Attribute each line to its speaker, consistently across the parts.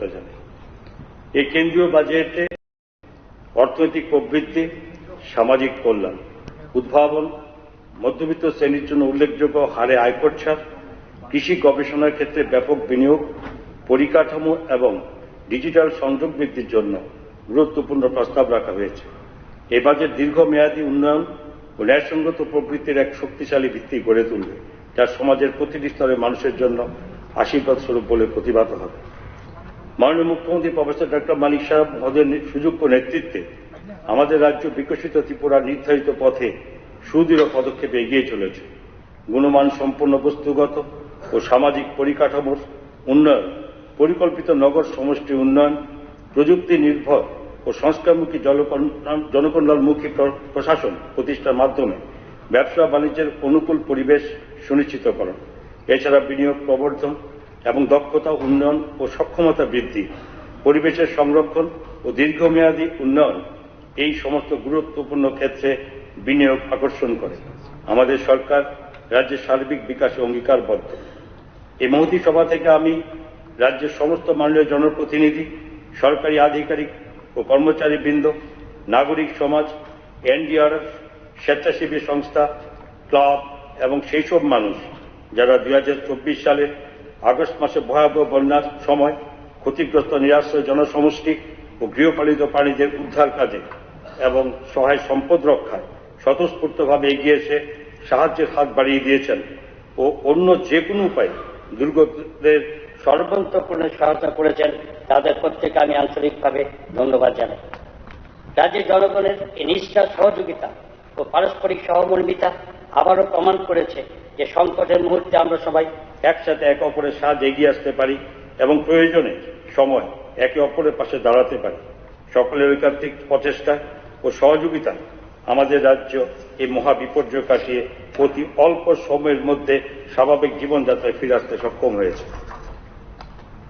Speaker 1: কৃতজ্ঞতা জানাই। এই কেন্দ্রীয় বাজেটে অর্থনৈতিক প্রবৃদ্ধি, সামাজিক কল্যাণ, উদ্ভাবন, মধ্যবিত্ত শ্রেণীর জন্য উল্লেখযোগ্য হারে আয়কর ছাড়, কৃষি গবেষণার ক্ষেত্রে ব্যাপক বিনিয়োগ, পরিকাঠামো এবং ডিজিটাল সংযোগ বৃদ্ধির জন্য গুরুত্বপূর্ণ প্রস্তাব রাখা হয়েছে। এই বাজেট দীর্ঘমেয়াদী উন্নয়ন ও ন্যায়সঙ্গত প্রবৃদ্ধির এক শক্তিশালী ভিত্তি গড়ে তুলবে, যা সমাজের প্রতিটি স্তরের মানুষের জন্য আশীর্বাদ স্বরূপ বলে প্রতিভাত হবে। মাননীয় মুখ্যমন্ত্রী প্রফেসর ডক্টর মানিক সাহা মহোদয়ের সুযোগ্য নেতৃত্বে আমাদের রাজ্য বিকশিত ত্রিপুরার নির্ধারিত পথে সুদৃঢ় পদক্ষেপে এগিয়ে চলেছে। গুণমান সম্পন্ন বস্তুগত ও সামাজিক পরিকাঠামোর উন্নয়ন, পরিকল্পিত নগর সমষ্টি উন্নয়ন, প্রযুক্তি নির্ভর ও সংস্কারমুখী জনকল্যাণমুখী প্রশাসন প্রতিষ্ঠার মাধ্যমে ব্যবসা বাণিজ্যের অনুকূল পরিবেশ সুনিশ্চিতকরণ, এছাড়া বিনিয়োগ প্রবর্ধন এবং দক্ষতা উন্নয়ন ও সক্ষমতা বৃদ্ধি, পরিবেশের সংরক্ষণ ও দীর্ঘমেয়াদী উন্নয়ন, এই সমস্ত গুরুত্বপূর্ণ ক্ষেত্রে বিনিয়োগ আকর্ষণ করে। আমাদের সরকার রাজ্যের সার্বিক বিকাশে অঙ্গীকারবদ্ধ। এই মহতী সভা থেকে আমি রাজ্যের সমস্ত মাননীয় জনপ্রতিনিধি, সরকারি আধিকারিক ও কর্মচারীবৃন্দ, নাগরিক সমাজ, এনডিআরএফ, স্বেচ্ছাসেবী সংস্থা, ক্লাব এবং সেই সব মানুষ যারা 2024 সালের আগস্ট মাসে ভয়াবহ বন্যার সময় ক্ষতিগ্রস্ত নিরাশ্রয় জনসমষ্টি ও গৃহপালিত প্রাণীদের উদ্ধার কাজে এবং সহায় সম্পদ রক্ষায় স্বতঃস্ফূর্তভাবে এগিয়ে এসে সাহায্যের হাত বাড়িয়ে দিয়েছেন ও অন্য যে কোনো উপায়ে দুর্গতদের
Speaker 2: সর্বান্তঃকরণে সহায়তা করেছেন, তাদের প্রত্যেকে আমি আন্তরিকভাবে ধন্যবাদ জানাই। রাজ্যের জনগণের এই নিষ্ঠা, সহযোগিতা ও পারস্পরিক সহমর্মিতা আবারও প্রমাণ করেছে যে সংকটের মুহূর্তে আমরা সবাই
Speaker 1: একসাথে একে অপরের সাহায্যে এগিয়ে আসতে পারি এবং প্রয়োজনে সময় একে অপরের পাশে দাঁড়াতে পারি। সকলের ঐকান্তিক প্রচেষ্টা ও সহযোগিতা আমাদের রাজ্য এই মহা বিপর্যয় কাটিয়ে অতি অল্প সময়ের মধ্যে স্বাভাবিক জীবনযাত্রায় ফিরে আসতে সক্ষম হয়েছে।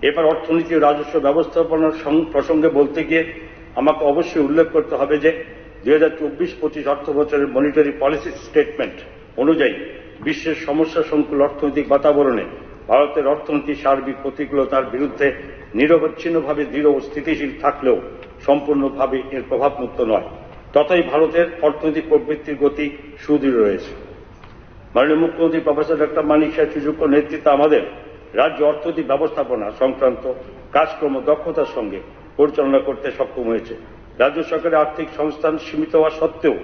Speaker 1: এবার অর্থনীতি ও রাজস্ব ব্যবস্থাপনার প্রসঙ্গে বলতে গিয়ে আমাকে অবশ্যই উল্লেখ করতে হবে যে 2024-25 অর্থ বছরের মনিটারি পলিসি স্টেটমেন্ট অনুযায়ী বিশ্বের সমস্যা সংকুল অর্থনৈতিক বাতাবরণে ভারতের অর্থনীতি সার্বিক প্রতিকূলতার বিরুদ্ধে নিরবচ্ছিন্নভাবে দৃঢ় ও স্থিতিশীল থাকলেও সম্পূর্ণভাবে এর প্রভাবমুক্ত নয়। তথাপি ভারতের অর্থনৈতিক প্রবৃদ্ধির গতি সুদৃঢ় রয়েছে। মাননীয় মুখ্যমন্ত্রী প্রফেসর ডক্টর মানিক সাহের সুযোগ্য নেতৃত্বে আমাদের রাজ্য অর্থনৈতিক ব্যবস্থাপনা সংক্রান্ত কাজকর্ম দক্ষতার সঙ্গে পরিচালনা করতে সক্ষম হয়েছে। রাজ্য সরকারের আর্থিক সংস্থান সীমিত হওয়া সত্ত্বেও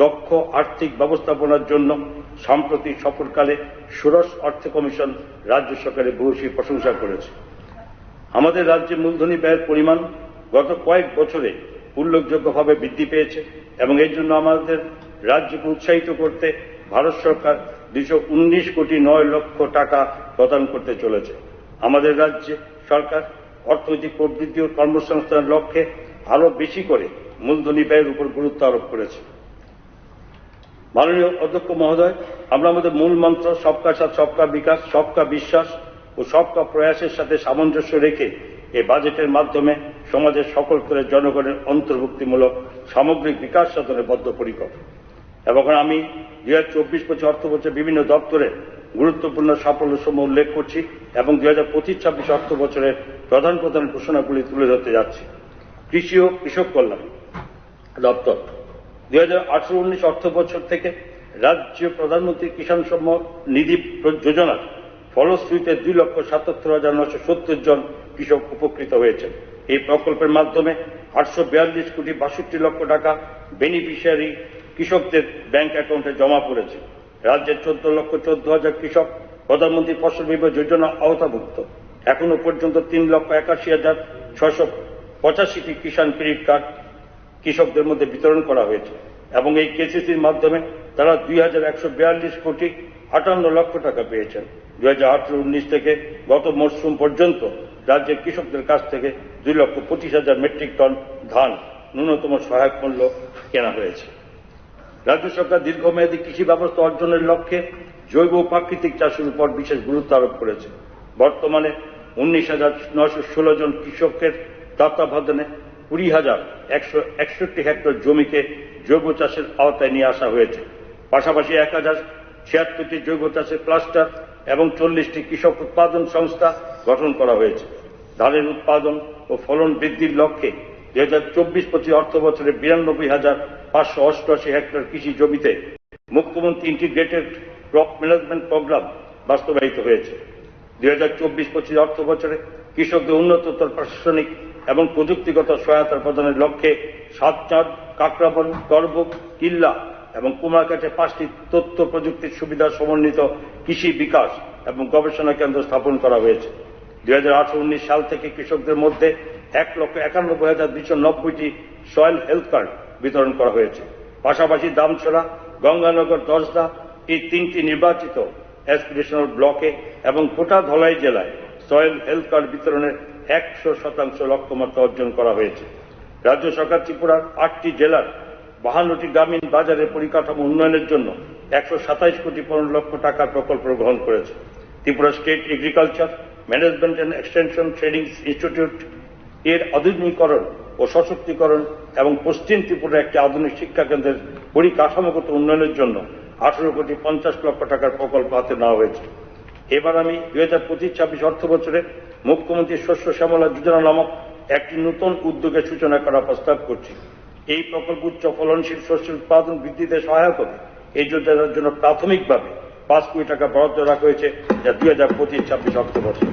Speaker 1: দক্ষ আর্থিক ব্যবস্থাপনার জন্য সাম্প্রতিক সফরকালে ষোড়শ অর্থ কমিশন রাজ্য সরকারের ভূয়সী প্রশংসা করেছে। আমাদের রাজ্যে মূলধনী ব্যয়ের পরিমাণ গত কয়েক বছরে উল্লেখযোগ্যভাবে বৃদ্ধি পেয়েছে এবং এর জন্য আমাদের রাজ্যকে উৎসাহিত করতে ভারত সরকার 219 কোটি 9 লক্ষ টাকা প্রদান করতে চলেছে। আমাদের রাজ্যে সরকার অর্থনৈতিক প্রবৃদ্ধি ও কর্মসংস্থানের লক্ষ্যে আরো বেশি করে মূলধনী ব্যয়ের উপর গুরুত্ব আরোপ করেছে। মাননীয় অধ্যক্ষ মহোদয়, আমরা আমাদের মূল মন্ত্র সবকা সাথ সবকা বিকাশ, সবকা বিশ্বাস ও সবকা প্রয়াসের সাথে সামঞ্জস্য রেখে এই বাজেটের মাধ্যমে সমাজের সকল স্তরের জনগণের অন্তর্ভুক্তিমূলক সামগ্রিক বিকাশ সাধনে বদ্ধপরিকর। এবং আমি 2024-25 অর্থ বছরে বিভিন্ন দপ্তরে গুরুত্বপূর্ণ সাফল্যসমূহ উল্লেখ করছি এবং 2025-26 অর্থ বছরের প্রধান প্রধান ঘোষণাগুলি তুলে ধরতে যাচ্ছি। কৃষি ও কৃষক কল্যাণ দপ্তর 2018-19 অর্থ বছর থেকে রাজ্য প্রধানমন্ত্রী কিষাণ সম্মান নিধি যোজনার ফলশ্রুতিতে 2,77,970 জন কৃষক উপকৃত হয়েছেন। এই প্রকল্পের মাধ্যমে 842 কোটি 62 লক্ষ টাকা বেনিফিশিয়ারি কৃষকদের ব্যাংক অ্যাকাউন্টে জমা পড়েছে। রাজ্যের 14,14,000 কৃষক প্রধানমন্ত্রী ফসল বীমা যোজনা আওতাভুক্ত। এখনো পর্যন্ত 3,81,685টি কিষাণ ক্রেডিট কার্ড কৃষকদের মধ্যে বিতরণ করা হয়েছে এবং এই কেসিসির মাধ্যমে তারা 2,142 কোটি 58 লক্ষ টাকা পেয়েছেন। 2018-19 থেকে গত মরশুম পর্যন্ত রাজ্যের কৃষকদের কাছ থেকে 2,25,000 মেট্রিক টন ধান ন্যূনতম সহায়ক মূল্য কেনা হয়েছে। রাজ্য সরকার দীর্ঘমেয়াদী কৃষি ব্যবস্থা অর্জনের লক্ষ্যে জৈব ও প্রাকৃতিক চাষের উপর বিশেষ গুরুত্ব আরোপ করেছে। বর্তমানে 19,916 জন কৃষকের তত্ত্বাবধানে 20,161 হেক্টর জমিকে জৈব চাষের আওতায় নিয়ে আসা হয়েছে। পাশাপাশি 1,076টি জৈব চাষের ক্লাস্টার এবং 40টি কৃষক উৎপাদন সংস্থা গঠন করা হয়েছে। ধানের উৎপাদন ও ফলন বৃদ্ধির লক্ষ্যে 2024-25 অর্থ বছরে 92,588 হেক্টর কৃষি জমিতে মুখ্যমন্ত্রী ইন্টিগ্রেটেড ক্রপ ম্যানেজমেন্ট প্রোগ্রাম বাস্তবায়িত হয়েছে। 2024-25 অর্থ বছরে কৃষকদের উন্নততর প্রশাসনিক এবং প্রযুক্তিগত সহায়তা প্রদানের লক্ষ্যে সাতচাঁদ, কাকরাবন, করবুক, কিল্লা এবং কুমারঘাটে 5টি তথ্য প্রযুক্তির সুবিধা সমন্বিত কৃষি বিকাশ এবং গবেষণা কেন্দ্র স্থাপন করা হয়েছে। 2018-19 সাল থেকে কৃষকদের মধ্যে 1,91,290টি সয়েল হেলথ কার্ড বিতরণ করা হয়েছে। পাশাপাশি দামছড়া, গঙ্গানগর, দশদা এই 3টি নির্বাচিত অ্যাসপিরেশনাল ব্লকে এবং গোটা ধলাই জেলায় সয়েল হেলথ কার্ড বিতরণের 100% লক্ষ্যমাত্রা অর্জন করা হয়েছে। রাজ্য সরকার ত্রিপুরার 8টি জেলার 52টি গ্রামীণ বাজারের পরিকাঠামো উন্নয়নের জন্য 127 কোটি 15 লক্ষ টাকার প্রকল্প গ্রহণ করেছে। Tripura state agriculture management and extension training institute এর আধুনিকীকরণ ও সশক্তিকরণ এবং পশ্চিম ত্রিপুরার একটি আধুনিক শিক্ষা কেন্দ্রের পরিকাঠামোগত উন্নয়নের জন্য 18 কোটি 50 লক্ষ টাকার প্রকল্প হাতে নেওয়া হয়েছে। এবার আমি 2025-26 অর্থ বছরে মুখ্যমন্ত্রী শস্য শ্যামলা যোজনা নামক একটি নতুন উদ্যোগের সূচনা করার প্রস্তাব করছি। এই প্রকল্প উচ্চ ফলনশীল শস্যের উৎপাদন বৃদ্ধিতে সহায়ক হবে। এই যোজনার জন্য প্রাথমিকভাবে 5 কোটি টাকা বরাদ্দ রাখা হয়েছে, যা 2025-26 অর্থ বছর।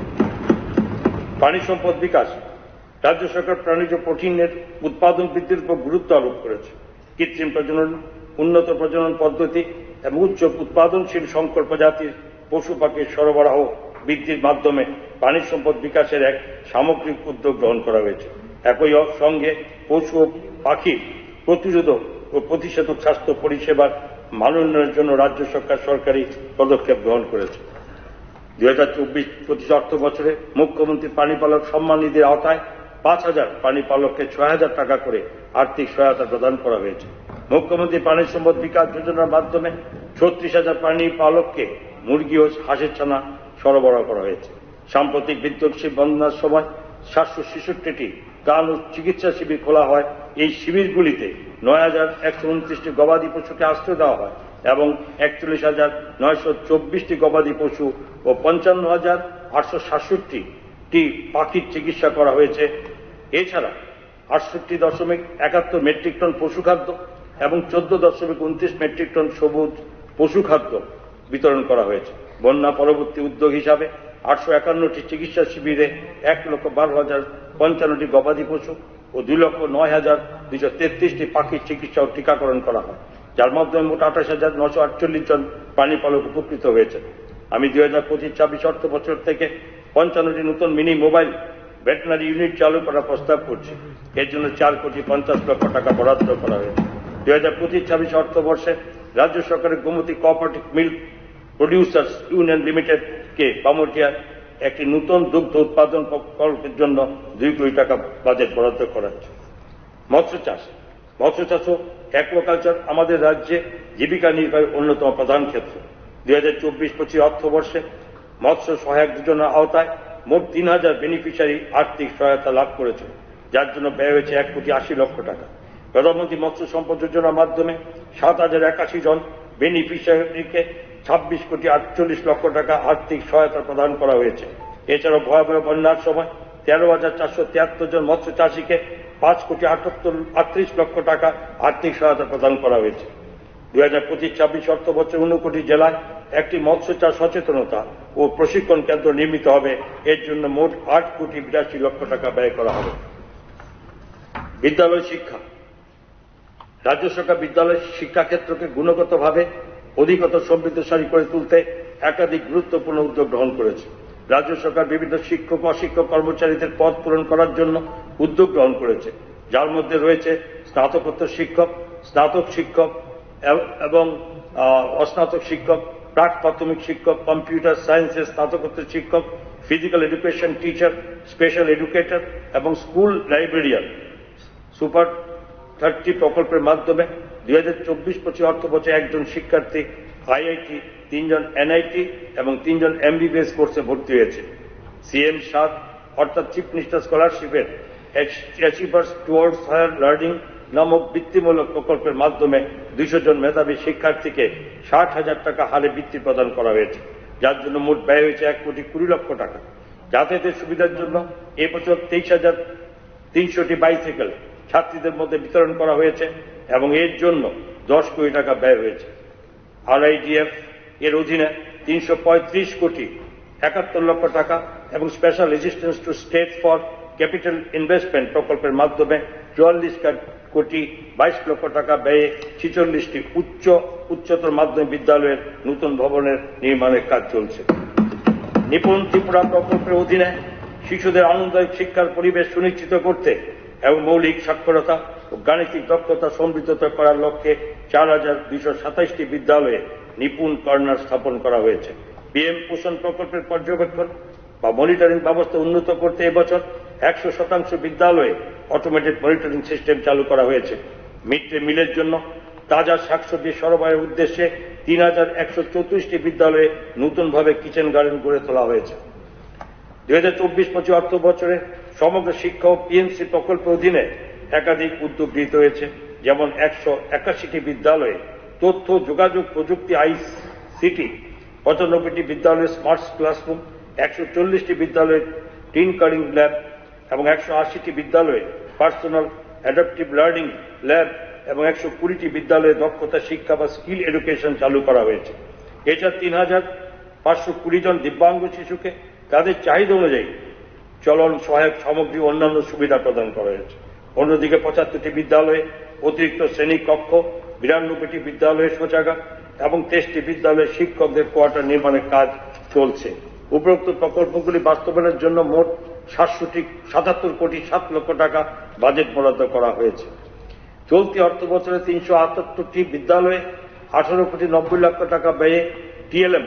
Speaker 1: প্রাণী সম্পদ বিকাশ। রাজ্য সরকার প্রাণীজ প্রোটিনের উৎপাদন বৃদ্ধির উপর গুরুত্ব আরোপ করেছে। কৃত্রিম প্রজনন, উন্নত প্রজনন পদ্ধতি এবং উচ্চ উৎপাদনশীল সংকর প্রজাতির পশু পাখির সরবরাহ বৃদ্ধির মাধ্যমে প্রাণী সম্পদ বিকাশের এক সামগ্রিক উদ্যোগ গ্রহণ করা হয়েছে। একই সঙ্গে পশু ও পাখির প্রতিরোধক ও প্রতিষেধক স্বাস্থ্য পরিষেবার মান উন্নয়নের জন্য রাজ্য সরকার সরকারি পদক্ষেপ গ্রহণ করেছে। 2024-25 অর্থ বছরে মুখ্যমন্ত্রী প্রাণীপালক সম্মান নিধির আওতায় 5,000 প্রাণীপালককে 6,000 টাকা করে আর্থিক সহায়তা প্রদান করা হয়েছে। মুখ্যমন্ত্রী প্রাণী সম্পদ বিকাশ যোজনার মাধ্যমে 36,000 প্রাণীপালককে মুরগি ও হাঁসের ছানা সরবরাহ করা হয়েছে। সাম্প্রতিক বিধ্বংসী বন্যার সময় 766টি ত্রাণ ও চিকিৎসা শিবির খোলা হয়। এই শিবিরগুলিতে 9,129টি গবাদি পশুকে আশ্রয় দেওয়া হয় এবং 41,924টি গবাদি পশু ও 55,867টি পাখির চিকিৎসা করা হয়েছে। এছাড়া 68.71 মেট্রিক টন পশুখাদ্য এবং 14.29 মেট্রিক টন সবুজ পশুখাদ্য বিতরণ করা হয়েছে। বন্যা পরবর্তী উদ্যোগ হিসাবে 851টি চিকিৎসা শিবিরে 1,12,055টি গবাদি পশু ও 2,09,233টি পাখির চিকিৎসা ও টিকাকরণ করা হয়, যার মাধ্যমে মোট 28,948 জন প্রাণীপালক উপকৃত হয়েছে। আমি 2025-26 অর্থ বছর থেকে 55টি নতুন মিনি মোবাইল ভেটেরিনারি ইউনিট চালু করার প্রস্তাব করছি। এর জন্য 4 কোটি 50 লক্ষ টাকা বরাদ্দ করা হয়েছে। 2025-26 অর্থবর্ষে রাজ্য সরকারের Gomati cooperative milk producers union লিমিটেডকে বামুটিয়ার একটি নতুন দুগ্ধ উৎপাদন প্রকল্পের জন্য 2 কোটি টাকা বাজেট বরাদ্দ করা হয়েছে। মৎস্য চাষ ও অ্যাকুয়াকালচার আমাদের রাজ্যে জীবিকা নির্বাহের অন্যতম প্রধান ক্ষেত্র। 2024-25 অর্থবর্ষে মৎস্য সহায়ক যোজনার আওতায় মোট 3,000 বেনিফিশিয়ারি আর্থিক সহায়তা লাভ করেছে, যার জন্য ব্যয় হয়েছে 1 কোটি 80 লক্ষ টাকা। প্রধানমন্ত্রী মৎস্য সম্পদ যোজনার মাধ্যমে 7,081 জন বেনিফিশিয়ারিকে 26 কোটি 48 লক্ষ টাকা আর্থিক সহায়তা প্রদান করা হয়েছে। এছাড়াও ভয়াবহ বন্যার সময় 13,473 জন মৎস্য চাষীকে 5 কোটি 38 লক্ষ টাকা আর্থিক সহায়তা প্রদান করা হয়েছে। 2025-26 অর্থ বছর 59টি জেলায় একটি মৎস্য চাষ সচেতনতা ও প্রশিক্ষণ কেন্দ্র নির্মিত হবে। এর জন্য মোট 8 কোটি 82 লক্ষ টাকা ব্যয় করা হবে। বিদ্যালয় শিক্ষা। রাজ্য সরকার বিদ্যালয় শিক্ষা ক্ষেত্রকে গুণগতভাবে অধিকতর সমৃদ্ধশালী করে তুলতে একাধিক গুরুত্বপূর্ণ উদ্যোগ গ্রহণ করেছে। রাজ্য সরকার বিভিন্ন শিক্ষক অশিক্ষক কর্মচারীদের পদ পূরণ করার জন্য উদ্যোগ গ্রহণ করেছে, যার মধ্যে রয়েছে স্নাতকোত্তর শিক্ষক, স্নাতক শিক্ষক এবং অস্নাতক শিক্ষক, প্রাক প্রাথমিক শিক্ষক, কম্পিউটার সায়েন্সের স্নাতকোত্তর শিক্ষক, physical education teacher, special educator এবং স্কুল লাইব্রেরিয়ান। সুপার 30 প্রকল্পের মাধ্যমে 2024-25 অর্থ বছরে 1 জন শিক্ষার্থী আইআইটি, 3 জন এনআইটি এবং 3 জন এমবিবিএস কোর্সে ভর্তি হয়েছে। CM7 অর্থাৎ চিফ মিনিস্টার স্কলারশিপের অ্যাচিভার্স টুয়ার্ডস হায়ার লার্নিং নামক বৃত্তিমূলক প্রকল্পের মাধ্যমে 200 জন মেধাবী শিক্ষার্থীকে 60,000 টাকা হারে বৃত্তি প্রদান করা হয়েছে, যার জন্য মোট ব্যয় হয়েছে 1 কোটি 20 লক্ষ টাকা। যাতায়াতের সুবিধার জন্য এবছর 23,300টি বাইসাইকেল ছাত্রীদের মধ্যে বিতরণ করা হয়েছে এবং এর জন্য 10 কোটি টাকা ব্যয় হয়েছে। RIDF এর অধীনে 335 কোটি 71 লক্ষ টাকা এবং special resistance to state for capital investment প্রকল্পের মাধ্যমে 44 কোটি 22 লক্ষ টাকা ব্যয়ে 46টি উচ্চতর মাধ্যমিক বিদ্যালয়ের নতুন ভবনের নির্মাণের কাজ চলছে। নিপুণ ত্রিপুরা প্রকল্পের অধীনে শিশুদের আনন্দদায়ক শিক্ষার পরিবেশ সুনিশ্চিত করতে এবং মৌলিক সাক্ষরতা ও গাণিতিক দক্ষতা সমৃদ্ধ করার লক্ষ্যে 4,227টি বিদ্যালয়ে নিপুণ কর্নার স্থাপন করা হয়েছে। PM পোষণ প্রকল্পের পর্যবেক্ষণ বা মনিটরিং ব্যবস্থা উন্নত করতে এবছর 100% বিদ্যালয়ে অটোমেটেড মনিটরিং সিস্টেম চালু করা হয়েছে। মিড ডে মিলের জন্য তাজা শাকসবজি সরবরাহের উদ্দেশ্যে 3,134টি বিদ্যালয়ে নতুনভাবে কিচেন গার্ডেন গড়ে তোলা হয়েছে। 2024-25 অর্থ বছরে সমগ্র শিক্ষা ও PNC প্রকল্পের অধীনে একাধিক উদ্যোগ গৃহীত হয়েছে, যেমন 181টি বিদ্যালয়ে তথ্য যোগাযোগ প্রযুক্তি ICT, 95টি বিদ্যালয়ে স্মার্ট ক্লাসরুম, 140টি বিদ্যালয়ে টিনকারিং ল্যাব এবং 180টি বিদ্যালয়ে পার্সোনাল অ্যাডাপটিভ লার্নিং ল্যাব এবং 120টি বিদ্যালয়ে দক্ষতা শিক্ষা বা স্কিল এডুকেশন চালু করা হয়েছে। এছাড়া 3,520 জন দিব্যাঙ্গ শিশুকে তাদের চাহিদা অনুযায়ী চলন সহায়ক সামগ্রী ও অন্যান্য সুবিধা প্রদান করা হয়েছে। অন্যদিকে 75টি বিদ্যালয়ে অতিরিক্ত শ্রেণী কক্ষ, 92টি বিদ্যালয়ে শৌচাগার এবং 23টি বিদ্যালয়ে শিক্ষকদের কোয়ার্টার নির্মাণের কাজ চলছে। উপরোক্ত প্রকল্পগুলি বাস্তবায়নের জন্য মোট 77 কোটি 7 লক্ষ টাকা বাজেট বরাদ্দ করা হয়েছে। চলতি অর্থ বছরে 378টি বিদ্যালয়ে 18 কোটি 90 লক্ষ টাকা ব্যয়ে TLM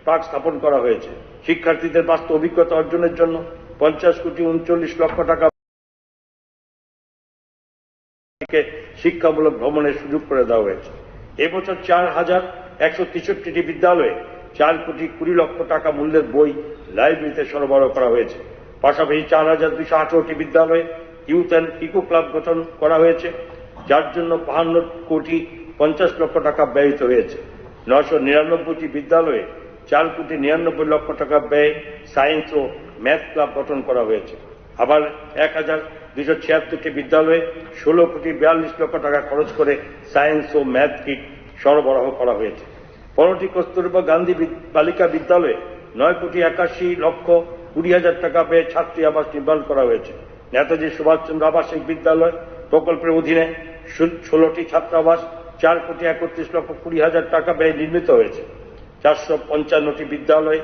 Speaker 1: পার্ক স্থাপন করা হয়েছে। শিক্ষার্থীদের বাস্তব অভিজ্ঞতা অর্জনের জন্য 50 কোটি 39 লক্ষ টাকা শিক্ষামূলক ভ্রমণের সুযোগ করে দেওয়া হয়েছে। এবছর 4,163টি বিদ্যালয়ে 4 কোটি 20 লক্ষ টাকা মূল্যের বই লাইব্রেরিতে সরবরাহ করা হয়েছে। পাশাপাশি 4,218টি বিদ্যালয়ে ইউথ অ্যান্ড ইকো ক্লাব গঠন করা হয়েছে, যার জন্য 52 কোটি 50 লক্ষ টাকা ব্যয়িত হয়েছে। 999টি বিদ্যালয়ে 4 কোটি 99 লক্ষ টাকা ব্যয়ে সায়েন্স ও ম্যাথ ক্লাব গঠন করা হয়েছে। আবার 1,276টি বিদ্যালয়ে 16 কোটি 42 লক্ষ টাকা খরচ করে সায়েন্স ও ম্যাথ কিট সরবরাহ করা হয়েছে। 15টি কস্তুরবা গান্ধী বালিকা বিদ্যালয়ে 9 কোটি 81 লক্ষ 20 হাজার টাকা ব্যয়ে ছাত্রী আবাস নির্মাণ করা হয়েছে। নেতাজি সুভাষচন্দ্র আবাসিক বিদ্যালয় প্রকল্পের অধীনে 16টি ছাত্রাবাস 4 কোটি 31 লক্ষ 20 হাজার টাকা ব্যয়ে নির্মিত হয়েছে। 455টি বিদ্যালয়ে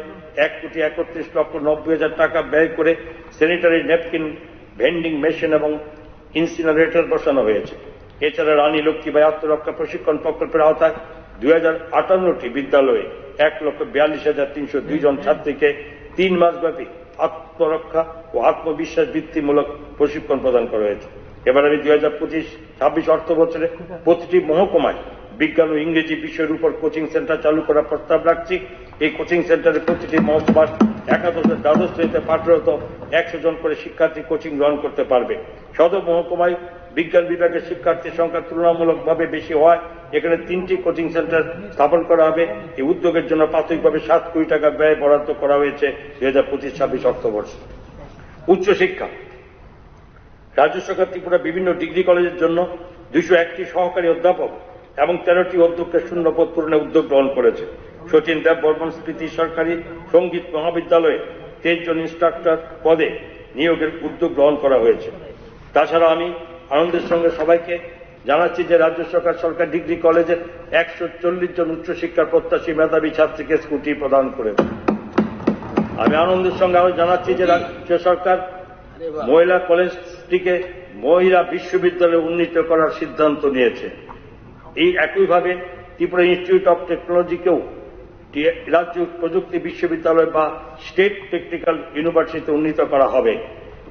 Speaker 1: 1 কোটি 31 লক্ষ 90 হাজার টাকা ব্যয় করে স্যানিটারি ন্যাপকিন ভেন্ডিং মেশিন এবং ইনসিনারেটর বসানো হয়েছে। এছাড়া রানী লক্ষ্মীবাই আত্মরক্ষা প্রশিক্ষণ প্রকল্পের আওতায় 2058টি বিদ্যালয়ে 1,42,302 জন ছাত্রীকে 3 মাসব্যাপী আত্মরক্ষা ও আত্মবিশ্বাস বৃত্তিমূলক প্রশিক্ষণ প্রদান করা হয়েছে। এবার আমি 2025-26 অর্থ বছরে প্রতিটি মহকুমায় বিজ্ঞান ও ইংরেজি বিষয়ের উপর কোচিং সেন্টার চালু করার প্রস্তাব রাখছি। এই কোচিং সেন্টারে প্রতিটি মহকুমার একাদশ ও দ্বাদশ শ্রেণীতে পাঠরত 100 জন করে শিক্ষার্থী কোচিং গ্রহণ করতে পারবে। সদর মহকুমায় বিজ্ঞান বিভাগের শিক্ষার্থীর সংখ্যা তুলনামূলকভাবে বেশি হওয়ায় এখানে 3টি কোচিং সেন্টার স্থাপন করা হবে। এই উদ্যোগের জন্য প্রাথমিকভাবে 7 কোটি টাকা ব্যয় বরাদ্দ করা হয়েছে 2025-26 অর্থবর্ষে। উচ্চশিক্ষা, রাজ্য সরকার ত্রিপুরা বিভিন্ন ডিগ্রি কলেজের জন্য 201টি সহকারী অধ্যাপক এবং 13টি অধ্যক্ষের শূন্যপদ পূরণের উদ্যোগ গ্রহণ করেছে। শচীন দেব বর্মন স্মৃতি সরকারি সঙ্গীত মহাবিদ্যালয়ে 23 জন ইনস্ট্রাক্টর পদে নিয়োগের উদ্যোগ গ্রহণ করা হয়েছে। তাছাড়া আমি আনন্দের সঙ্গে সবাইকে জানাচ্ছি যে রাজ্য সরকার ডিগ্রি কলেজের 140 জন উচ্চশিক্ষার প্রত্যাশী মেধাবী ছাত্রীকে স্কুটি প্রদান করেছে। আমি আনন্দের সঙ্গে আরো জানাচ্ছি যে রাজ্য সরকার মহিলা কলেজটিকে মহিলা বিশ্ববিদ্যালয়ে উন্নীত করার সিদ্ধান্ত নিয়েছে। এই একইভাবে ত্রিপুরা ইনস্টিটিউট অব টেকনোলজিকেও রাজ্য প্রযুক্তি বিশ্ববিদ্যালয় বা স্টেট টেকনিক্যাল ইউনিভার্সিটিতে উন্নীত করা হবে।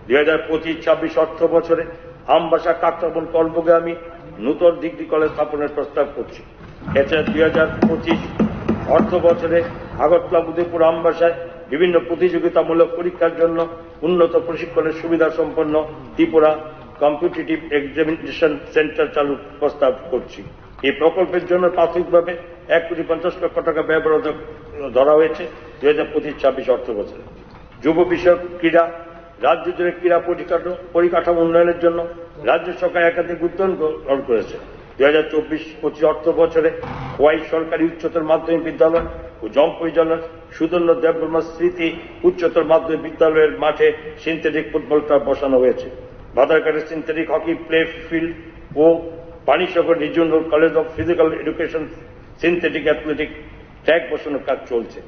Speaker 1: 2025-26 অর্থ বছরে আমবাসা কাকরাবন কর্মগ্রামী নূতন ডিগ্রি কলেজ স্থাপনের প্রস্তাব করছি। এছাড়া 2025 অর্থ বছরে আগরতলা উদয়পুর আমবাসায় বিভিন্ন প্রতিযোগিতামূলক পরীক্ষার জন্য উন্নত প্রশিক্ষণের সুবিধা সম্পন্ন ত্রিপুরা কম্পিটিটিভ এক্সামিনেশন সেন্টার চালুর প্রস্তাব করছি। এই প্রকল্পের জন্য প্রাথমিকভাবে 1 কোটি 50 লক্ষ টাকা ব্যয় বরাদ্দ ধরা হয়েছে 2025-26 অর্থ বছরে। যুব বিষয়ক ক্রীড়া, রাজ্য জুড়ে ক্রীড়া পরিকাঠামো উন্নয়নের জন্য রাজ্য সরকার একাধিক উদ্যোগ গ্রহণ করেছে। 2024-25 অর্থ বছরে খোয়াই সরকারি উচ্চতর মাধ্যমিক বিদ্যালয় ও জম্পুই জেলার সুদর্ণ দেববর্মা স্মৃতি উচ্চতর মাধ্যমিক বিদ্যালয়ের মাঠে সিনথেটিক ফুটবল ক্লাব বসানো হয়েছে। বাধারঘাটের সিনথেটিক হকি প্লে ফিল্ড ও Panisagar regional college of physical education synthetic athletic track বসানোর কাজ চলছে।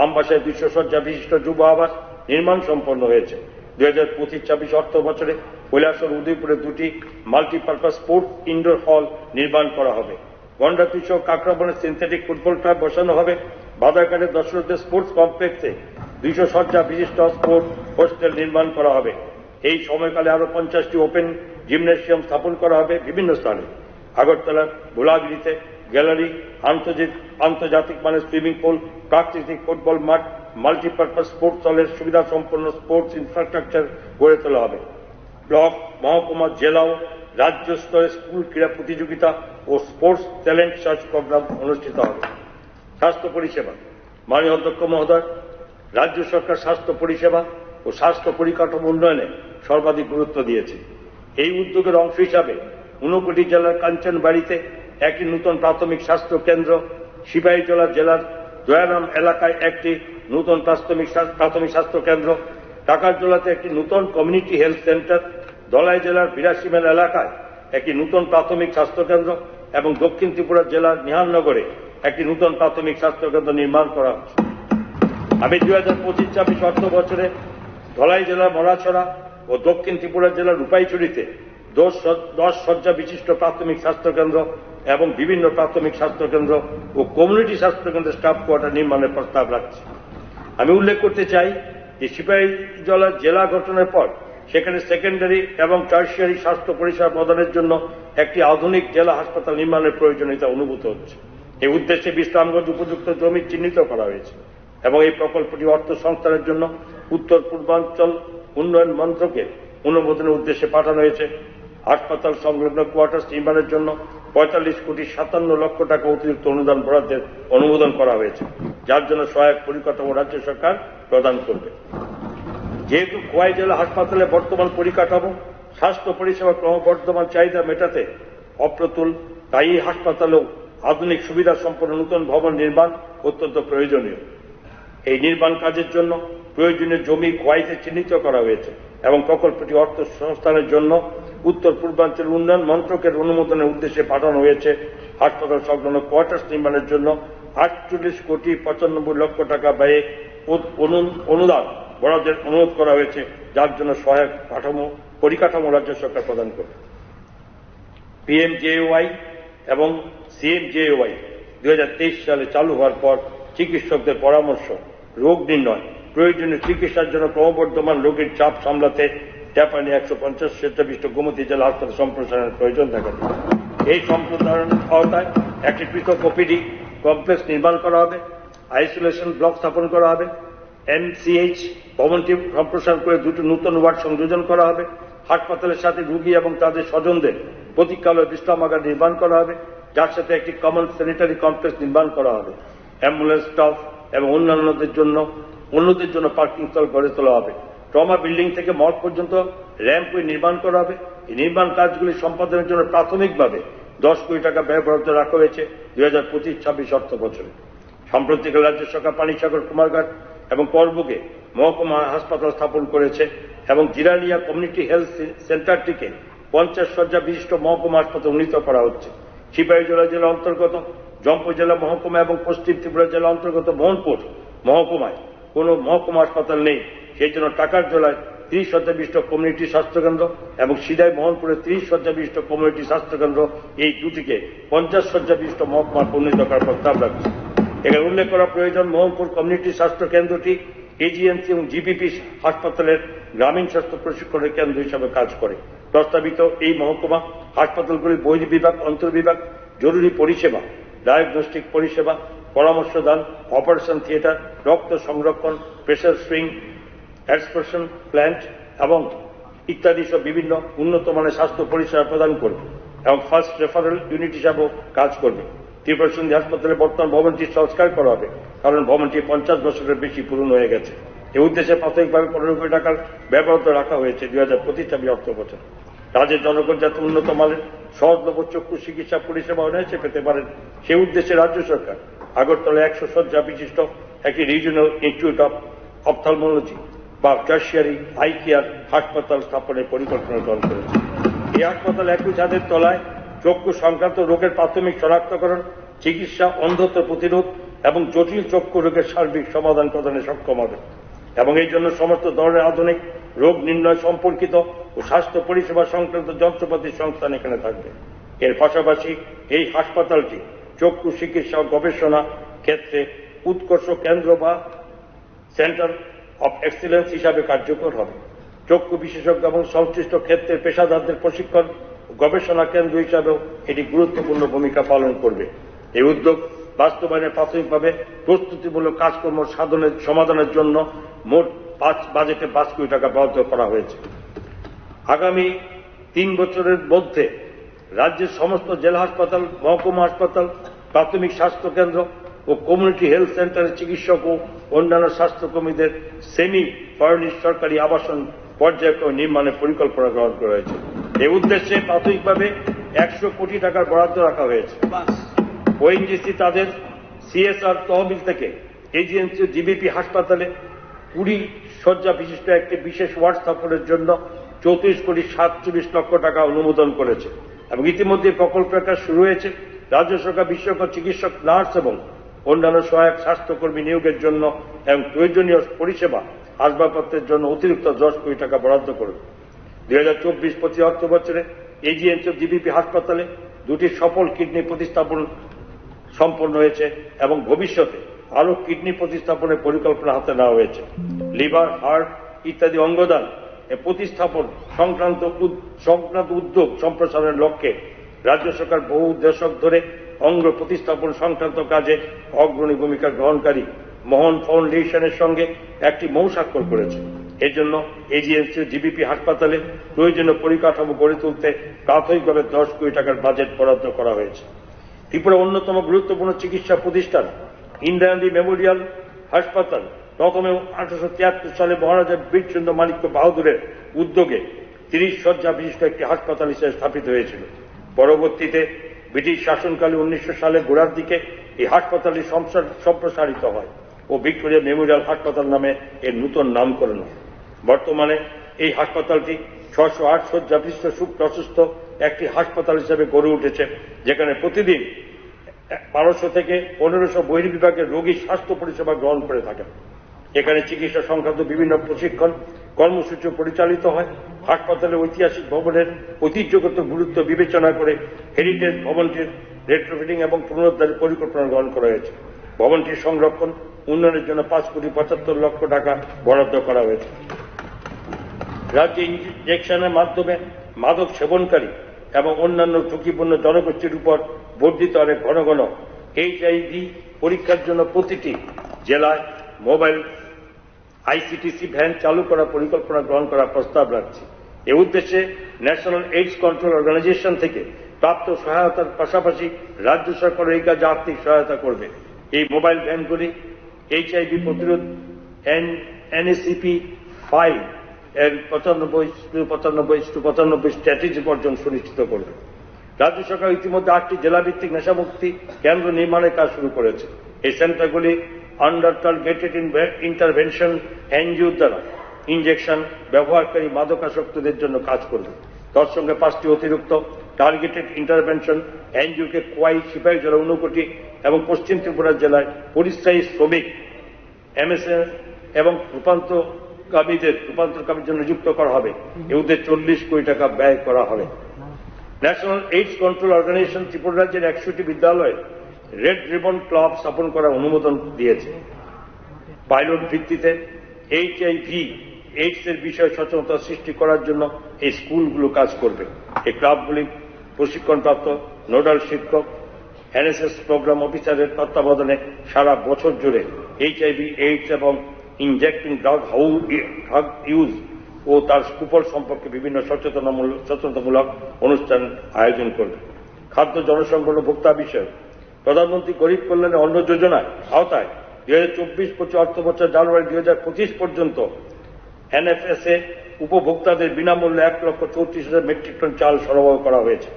Speaker 1: আমবাসায় 200 শয্যা বিশিষ্ট যুব আবাস নির্মাণ সম্পন্ন হয়েছে। 2025-26 অর্থ বছরে কৈলাসহর উদয়পুরে 2টি মাল্টিপারপাস স্পোর্টস ইনডোর হল নির্মাণ করা হবে। গন্ডাতুই সহ কাকরাবনের সিনথেটিক ফুটবল ক্লাব বসানো হবে। বাধারঘাটের দশরথদেব স্পোর্টস কমপ্লেক্সে 200 শয্যা বিশিষ্ট স্পোর্টস হোস্টেল নির্মাণ করা হবে। এই সময়কালে আরো 50টি ওপেন জিমনেশিয়াম স্থাপন করা হবে বিভিন্ন স্থানে। আগরতলার ভোলাগিরিতে গ্যালারি, আন্তর্জাতিক মানের সুইমিং পুল, প্রাকৃতিক ফুটবল মাঠ, মাল্টিপারপাস স্পোর্টস হলের সুবিধা সম্পন্ন স্পোর্টস ইনফ্রাস্ট্রাকচার গড়ে তোলা হবে। ব্লক, মহকুমা, জেলা ও রাজ্য স্তরে স্কুল ক্রীড়া প্রতিযোগিতা ও স্পোর্টস ট্যালেন্ট সার্চ প্রোগ্রাম অনুষ্ঠিত হবে। স্বাস্থ্য পরিষেবা। মাননীয় অধ্যক্ষ মহোদয়, রাজ্য সরকার স্বাস্থ্য পরিষেবা ও স্বাস্থ্য পরিকাঠামো উন্নয়নে সর্বাধিক গুরুত্ব দিয়েছে। এই উদ্যোগের অংশ হিসাবে ঊনকোটি জেলার কাঞ্চনবাড়িতে একটি নূতন প্রাথমিক স্বাস্থ্য কেন্দ্র, সিপাহীজলা জেলার দয়ারাম এলাকায় একটি নূতন প্রাথমিক স্বাস্থ্য কেন্দ্র, টাকারজোলাতে একটি নূতন কমিউনিটি হেলথ সেন্টার, ধলাই জেলার 82 মাইল এলাকায় একটি নূতন প্রাথমিক স্বাস্থ্য কেন্দ্র এবং দক্ষিণ ত্রিপুরা জেলার নিহালনগরে একটি নূতন প্রাথমিক স্বাস্থ্য কেন্দ্র নির্মাণ করা হচ্ছে। আমি 2025-26 অর্থ বছরে ধলাই জেলার মরাছড়া ও দক্ষিণ ত্রিপুরা জেলার রূপাইছড়িতে 10 শয্যা বিশিষ্ট প্রাথমিক স্বাস্থ্য কেন্দ্র এবং বিভিন্ন প্রাথমিক স্বাস্থ্য কেন্দ্র ও কমিউনিটি স্বাস্থ্য কেন্দ্রের স্টাফ কোয়ার্টার নির্মাণের প্রস্তাব রাখছি। আমি উল্লেখ করতে চাই যে সিপাহীজলা জেলা গঠনের পর সেখানে সেকেন্ডারি এবং টার্সিয়ারি স্বাস্থ্য পরিষেবা প্রদানের জন্য একটি আধুনিক জেলা হাসপাতাল নির্মাণের প্রয়োজনীয়তা অনুভূত হচ্ছে। এই উদ্দেশ্যে বিশ্রামগঞ্জ উপযুক্ত জমি চিহ্নিত করা হয়েছে এবং এই প্রকল্পটি অর্থ সংস্থানের জন্য উত্তর পূর্বাঞ্চল উন্নয়ন মন্ত্রকের অনুমোদনের উদ্দেশ্যে পাঠানো হয়েছে। হাসপাতাল সংলগ্ন কোয়ার্টার্স নির্মাণের জন্য 45,57 লক্ষ টাকা অতিরিক্ত অনুদান বরাদ্দের অনুমোদন করা হয়েছে, যার জন্য সহায়ক পরিকাঠামো রাজ্য সরকার প্রদান করবে। যেহেতু খোয়াই জেলা হাসপাতালে বর্তমান পরিকাঠামো স্বাস্থ্য পরিষেবা ক্রমবর্ধমান চাহিদা মেটাতে অপ্রতুল, তাই এই হাসপাতালেও আধুনিক সুবিধা সম্পন্ন নতুন ভবন নির্মাণ অত্যন্ত প্রয়োজনীয়। এই নির্মাণ কাজের জন্য প্রয়োজনীয় জমি খোয়াইতে চিহ্নিত করা হয়েছে এবং প্রকল্পটি অর্থ সংস্থানের জন্য উত্তর পূর্বাঞ্চল উন্নয়ন মন্ত্রকের অনুমোদনের উদ্দেশ্যে পাঠানো হয়েছে। হাসপাতাল সংলগ্ন কোয়ার্টার্স নির্মাণের জন্য 48,95 লক্ষ টাকা ব্যয়ে অনুদান বরাদ্দের অনুরোধ করা হয়েছে, যার জন্য সহায়ক পরিকাঠামো রাজ্য সরকার প্রদান করবে। PMJAY এবং CMJAY 2023 সালে চালু হওয়ার পর চিকিৎসকদের পরামর্শ, রোগ নির্ণয়, প্রয়োজনীয় চিকিৎসার জন্য ক্রমবর্ধমান রোগীর চাপ সামলাতে জাপানি 150 শয্যা বিশিষ্ট গোমতী জেলা হাসপাতাল সম্প্রসারণের প্রয়োজন দেখা যায়। এই সম্প্রসারণের আওতায় একটি পৃথক OPD কমপ্লেক্স নির্মাণ করা হবে, আইসোলেশন ব্লক স্থাপন করা হবে, MCH ভবনটি সম্প্রসারণ করে 2টি নতুন ওয়ার্ড সংযোজন করা হবে। হাসপাতালের সাথে রোগী এবং তাদের স্বজনদের প্রতীক্ষালয় বিশ্রামাগার নির্মাণ করা হবে, যার সাথে একটি কমন স্যানিটারি কমপ্লেক্স নির্মাণ করা হবে। অ্যাম্বুলেন্স স্টাফ এবং অন্যদের জন্য পার্কিং স্থল গড়ে তোলা হবে। ট্রমা বিল্ডিং থেকে মর্গ পর্যন্ত র্যাম্পওয়ে নির্মাণ করা হবে। এই নির্মাণ কাজগুলি সম্পাদনের জন্য প্রাথমিকভাবে 10 কোটি টাকা ব্যয় বরাদ্দ রাখা হয়েছে 2025-26 অর্থ বছরে। সাম্প্রতিক রাজ্য সরকার পানিসাগর, কুমারঘাট এবং করবুকে মহকুমা হাসপাতাল স্থাপন করেছে এবং জিরানিয়া কমিউনিটি হেলথ সেন্টারটিকে 50 শয্যা বিশিষ্ট মহকুমা হাসপাতাল উন্নীত করা হচ্ছে। সিপাহীজলা জেলা অন্তর্গত জম্পুই জেলা মহকুমা এবং পশ্চিম ত্রিপুরা জেলা অন্তর্গত মোহনপুর মহকুমায় কোন মহকুমা হাসপাতাল নেই, সেই জন্য টাকারজোলায় 30 শয্যা বিশিষ্ট কমিউনিটি স্বাস্থ্যকেন্দ্র এবং সিদাই মোহনপুরে 30 শয্যা বিশিষ্ট কমিউনিটি স্বাস্থ্যকেন্দ্র, এই দুটিকে 50 শয্যা বিশিষ্ট মহকুমা উন্নীত করার প্রস্তাব রাখছে। এখানে উল্লেখ করা প্রয়োজন, মোহনপুর কমিউনিটি স্বাস্থ্য কেন্দ্রটি KGMC এবং GPP হাসপাতালের গ্রামীণ স্বাস্থ্য প্রশিক্ষণের কেন্দ্র হিসাবে কাজ করে। প্রস্তাবিত এই মহকুমা হাসপাতালগুলি বহির্বিভাগ, অন্তর্বিভাগ, জরুরি পরিষেবা, ডায়াগনস্টিক পরিষেবা, পরামর্শ দান, অপারেশন থিয়েটার, রক্ত সংরক্ষণ, প্রেসার সুইং, এক্সপ্রেশন প্ল্যান্ট এবং ইত্যাদি সব বিভিন্ন উন্নত মানের স্বাস্থ্য পরিষেবা প্রদান করবে এবং ফার্স্ট রেফারেল ইউনিট হিসাবেও কাজ করবে। ত্রিপুরা সুন্দরী হাসপাতালে বর্তমান ভবনটি সংস্কার করা হবে, কারণ ভবনটি 50 বছরের বেশি পুরনো হয়ে গেছে। এ উদ্দেশ্যে প্রাথমিকভাবে 15 কোটি টাকার ব্যবহৃত রাখা হয়েছে 2025-26 অর্থ বছর। রাজ্যের জনগণ যাতে উন্নত মানের সহজলভ্য চক্ষু চিকিৎসা পরিষেবা অনায়াসে পেতে পারেন সেই উদ্দেশ্যে রাজ্য সরকার আগরতলা 100 শয্যা বিশিষ্ট একটি রিজিওনাল ইনস্টিটিউট অফ অপথলমোলজি বা টার্সিয়ারি আই কেয়ার হাসপাতাল স্থাপনের পরিকল্পনা গ্রহণ করেছে। এই হাসপাতাল একই ছাদের তলায় চক্ষু সংক্রান্ত রোগের প্রাথমিক শনাক্তকরণ, চিকিৎসা, অন্ধত্ব প্রতিরোধ এবং জটিল চক্ষু রোগের সার্বিক সমাধান প্রদানে সক্ষম হবে এবং এই জন্য সমস্ত ধরনের আধুনিক রোগ নির্ণয় সম্পর্কিত ও স্বাস্থ্য পরিষেবা সংক্রান্ত যন্ত্রপাতির সংস্থান এখানে থাকবে। এর পাশাপাশি এই হাসপাতালটি চক্ষু চিকিৎসা ও গবেষণা ক্ষেত্রে উৎকর্ষ কেন্দ্র বা সেন্টার অফ এক্সিলেন্স হিসাবে কার্যকর হবে। চক্ষু বিশেষজ্ঞ এবং সংশ্লিষ্ট ক্ষেত্রের পেশাদারদের প্রশিক্ষণ ও গবেষণা কেন্দ্র হিসাবেও এটি গুরুত্বপূর্ণ ভূমিকা পালন করবে। এই উদ্যোগ বাস্তবায়নে প্রাথমিকভাবে প্রস্তুতিমূলক কাজকর্ম সমাধানের জন্য মোট বাজেটে 5 কোটি টাকা বরাদ্দ করা হয়েছে। আগামী 3 বছরের মধ্যে রাজ্যের সমস্ত জেলা হাসপাতাল, মহকুমা হাসপাতাল, প্রাথমিক স্বাস্থ্য কেন্দ্র ও কমিউনিটি হেলথ সেন্টারের চিকিৎসক ও অন্যান্য স্বাস্থ্যকর্মীদের সেমি ফার্নিশড সরকারি আবাসন পর্যায়ক্রমে নির্মাণের পরিকল্পনা গ্রহণ করা হয়েছে। এই উদ্দেশ্যে প্রাথমিকভাবে 100 কোটি টাকার বরাদ্দ রাখা হয়েছে। ওএনজিসি তাদের সিএসআর তহবিল থেকে এজিএমসি ও জিবিপি হাসপাতালে 20 শয্যা বিশিষ্ট একটি বিশেষ ওয়ার্ড স্থাপনের জন্য 34 কোটি 47 লক্ষ টাকা অনুমোদন করেছে এবং ইতিমধ্যে প্রকল্পের কাজ শুরু হয়েছে। রাজ্য সরকার বিশেষজ্ঞ চিকিৎসক, নার্স এবং অন্যান্য সহায়ক স্বাস্থ্যকর্মী নিয়োগের জন্য এবং প্রয়োজনীয় পরিষেবা আসবাবপত্রের জন্য অতিরিক্ত 10 কোটি টাকা বরাদ্দ করবে। 2024-25 অর্থ বছরে এজিএমসি ও জিবিপি হাসপাতালে 2টি সফল কিডনি প্রতিস্থাপন সম্পন্ন হয়েছে এবং ভবিষ্যতে আরও কিডনি প্রতিস্থাপনের পরিকল্পনা হাতে নেওয়া হয়েছে। লিভার, হার্ট ইত্যাদি অঙ্গদান প্রতিস্থাপন সংক্রান্ত উদ্যোগ সম্প্রসারণের লক্ষ্যে রাজ্য সরকার বহু দশক ধরে অঙ্গ প্রতিস্থাপন সংক্রান্ত কাজে অগ্রণী ভূমিকা গ্রহণকারী মোহন ফাউন্ডেশনের সঙ্গে একটি মৌ স্বাক্ষর করেছে। এর জন্য এজিএমসি ও জিবিপি হাসপাতালে প্রয়োজনীয় পরিকাঠামো গড়ে তুলতে প্রাথমিকভাবে 10 কোটি টাকার বাজেট বরাদ্দ করা হয়েছে। ত্রিপুরা অন্যতম গুরুত্বপূর্ণ চিকিৎসা প্রতিষ্ঠান ইন্দিরা গান্ধী মেমোরিয়াল হাসপাতাল প্রথমে 1873 সালে মহারাজা বীরচন্দ্র মাণিক্য বাহাদুরের উদ্যোগে 30 শয্যা বিশিষ্ট একটি হাসপাতাল হিসেবে স্থাপিত হয়েছিল। পরবর্তীতে ব্রিটিশ শাসনকালে 1900 সালের গোড়ার দিকে এই হাসপাতালটি সম্প্রসারিত হয় ও ভিক্টোরিয়া মেমোরিয়াল হাসপাতাল নামে এর নূতন নামকরণ হয়। বর্তমানে এই হাসপাতালটি 608 শয্যা বিশিষ্ট সুপ্রশস্ত একটি হাসপাতাল হিসেবে গড়ে উঠেছে, যেখানে প্রতিদিন 1200 থেকে 1500 বহির্বিভাগের রোগী স্বাস্থ্য পরিষেবা গ্রহণ করে থাকেন। এখানে চিকিৎসা সংক্রান্ত বিভিন্ন প্রশিক্ষণ কর্মসূচি পরিচালিত হয়। হাসপাতালের ঐতিহাসিক ভবনের ঐতিহ্যগত গুরুত্ব বিবেচনা করে হেরিটেজ ভবনটির রেট্রোফিটিং এবং পুনরুদ্ধারের পরিকল্পনা গ্রহণ করা হয়েছে। ভবনটির সংরক্ষণ উন্নয়নের জন্য 5 কোটি 75 লক্ষ টাকা বরাদ্দ করা হয়েছে। রাজ্যে ইনজেকশনের মাধ্যমে মাদক সেবনকারী এবং অন্যান্য ঝুঁকিপূর্ণ জনগোষ্ঠীর উপর বর্ধিত হারে ঘন ঘন HIV পরীক্ষার জন্য প্রতিটি জেলায় মোবাইল আইসিটিসি ভ্যান চালু করার পরিকল্পনা গ্রহণ করার প্রস্তাব রাখছি। এ উদ্দেশ্যে ন্যাশনাল এইডস কন্ট্রোল অর্গানাইজেশন থেকে প্রাপ্ত সহায়তার পাশাপাশি রাজ্য সরকার এই কাজে আর্থিক সহায়তা করবে। এই মোবাইল ভ্যানগুলি HIV প্রতিরোধ NACP 5 এর 95-95 স্ট্র্যাটেজি অর্জন সুনিশ্চিত করবে। রাজ্য সরকার ইতিমধ্যে 8টি জেলাভিত্তিক নেশামুক্তি কেন্দ্র নির্মাণের কাজ শুরু করেছে। এই সেন্টারগুলি আন্ডার টার্গেটেড ইন্টারভেনশন এনজিও দ্বারা ইনজেকশন ব্যবহারকারী মাদকাসক্তদের জন্য কাজ করবে। তার সঙ্গে 5টি অতিরিক্ত টার্গেটেড ইন্টারভেনশন এনজিওকে কোয়াই, সিপাহীজলা, ঊনকোটি এবং পশ্চিম ত্রিপুরা জেলায় পরিযায়ী শ্রমিক MSN এবং রূপান্তরকামীর জন্য নিযুক্ত করা হবে। এ উদ্দেশ্যে 40 কোটি টাকা ব্যয় করা হবে। National AIDS control organisation Tripura রাজ্যের 100টি বিদ্যালয়ে রেড রিবন ক্লাব স্থাপন করার অনুমোদন দিয়েছে। পাইলট ভিত্তিতে HIV/AIDS এর বিষয়ে সচেতনতা সৃষ্টি করার জন্য এই স্কুলগুলো কাজ করবে। এই ক্লাবগুলি প্রশিক্ষণপ্রাপ্ত নোডাল শিক্ষক, NSS প্রোগ্রাম অফিসারের তত্ত্বাবধানে সারা বছর জুড়ে HIV/AIDS এবং ইনজেক্টিং ড্রাগ ইউজ ও তার কুফল সম্পর্কে বিভিন্ন সচেতনতামূলক অনুষ্ঠান আয়োজন করবে। খাদ্য, জনসংখ্যা ও ভোক্তা বিষয় প্রধানমন্ত্রী গরিব কল্যাণ অন্ন যোজনার আওতায় 2024-25 অর্থবছর জানুয়ারি 2025 পর্যন্ত এনএফএসএ উপভোক্তাদের বিনামূল্যে 1,34,000 মেট্রিক টন চাল সরবরাহ করা হয়েছে,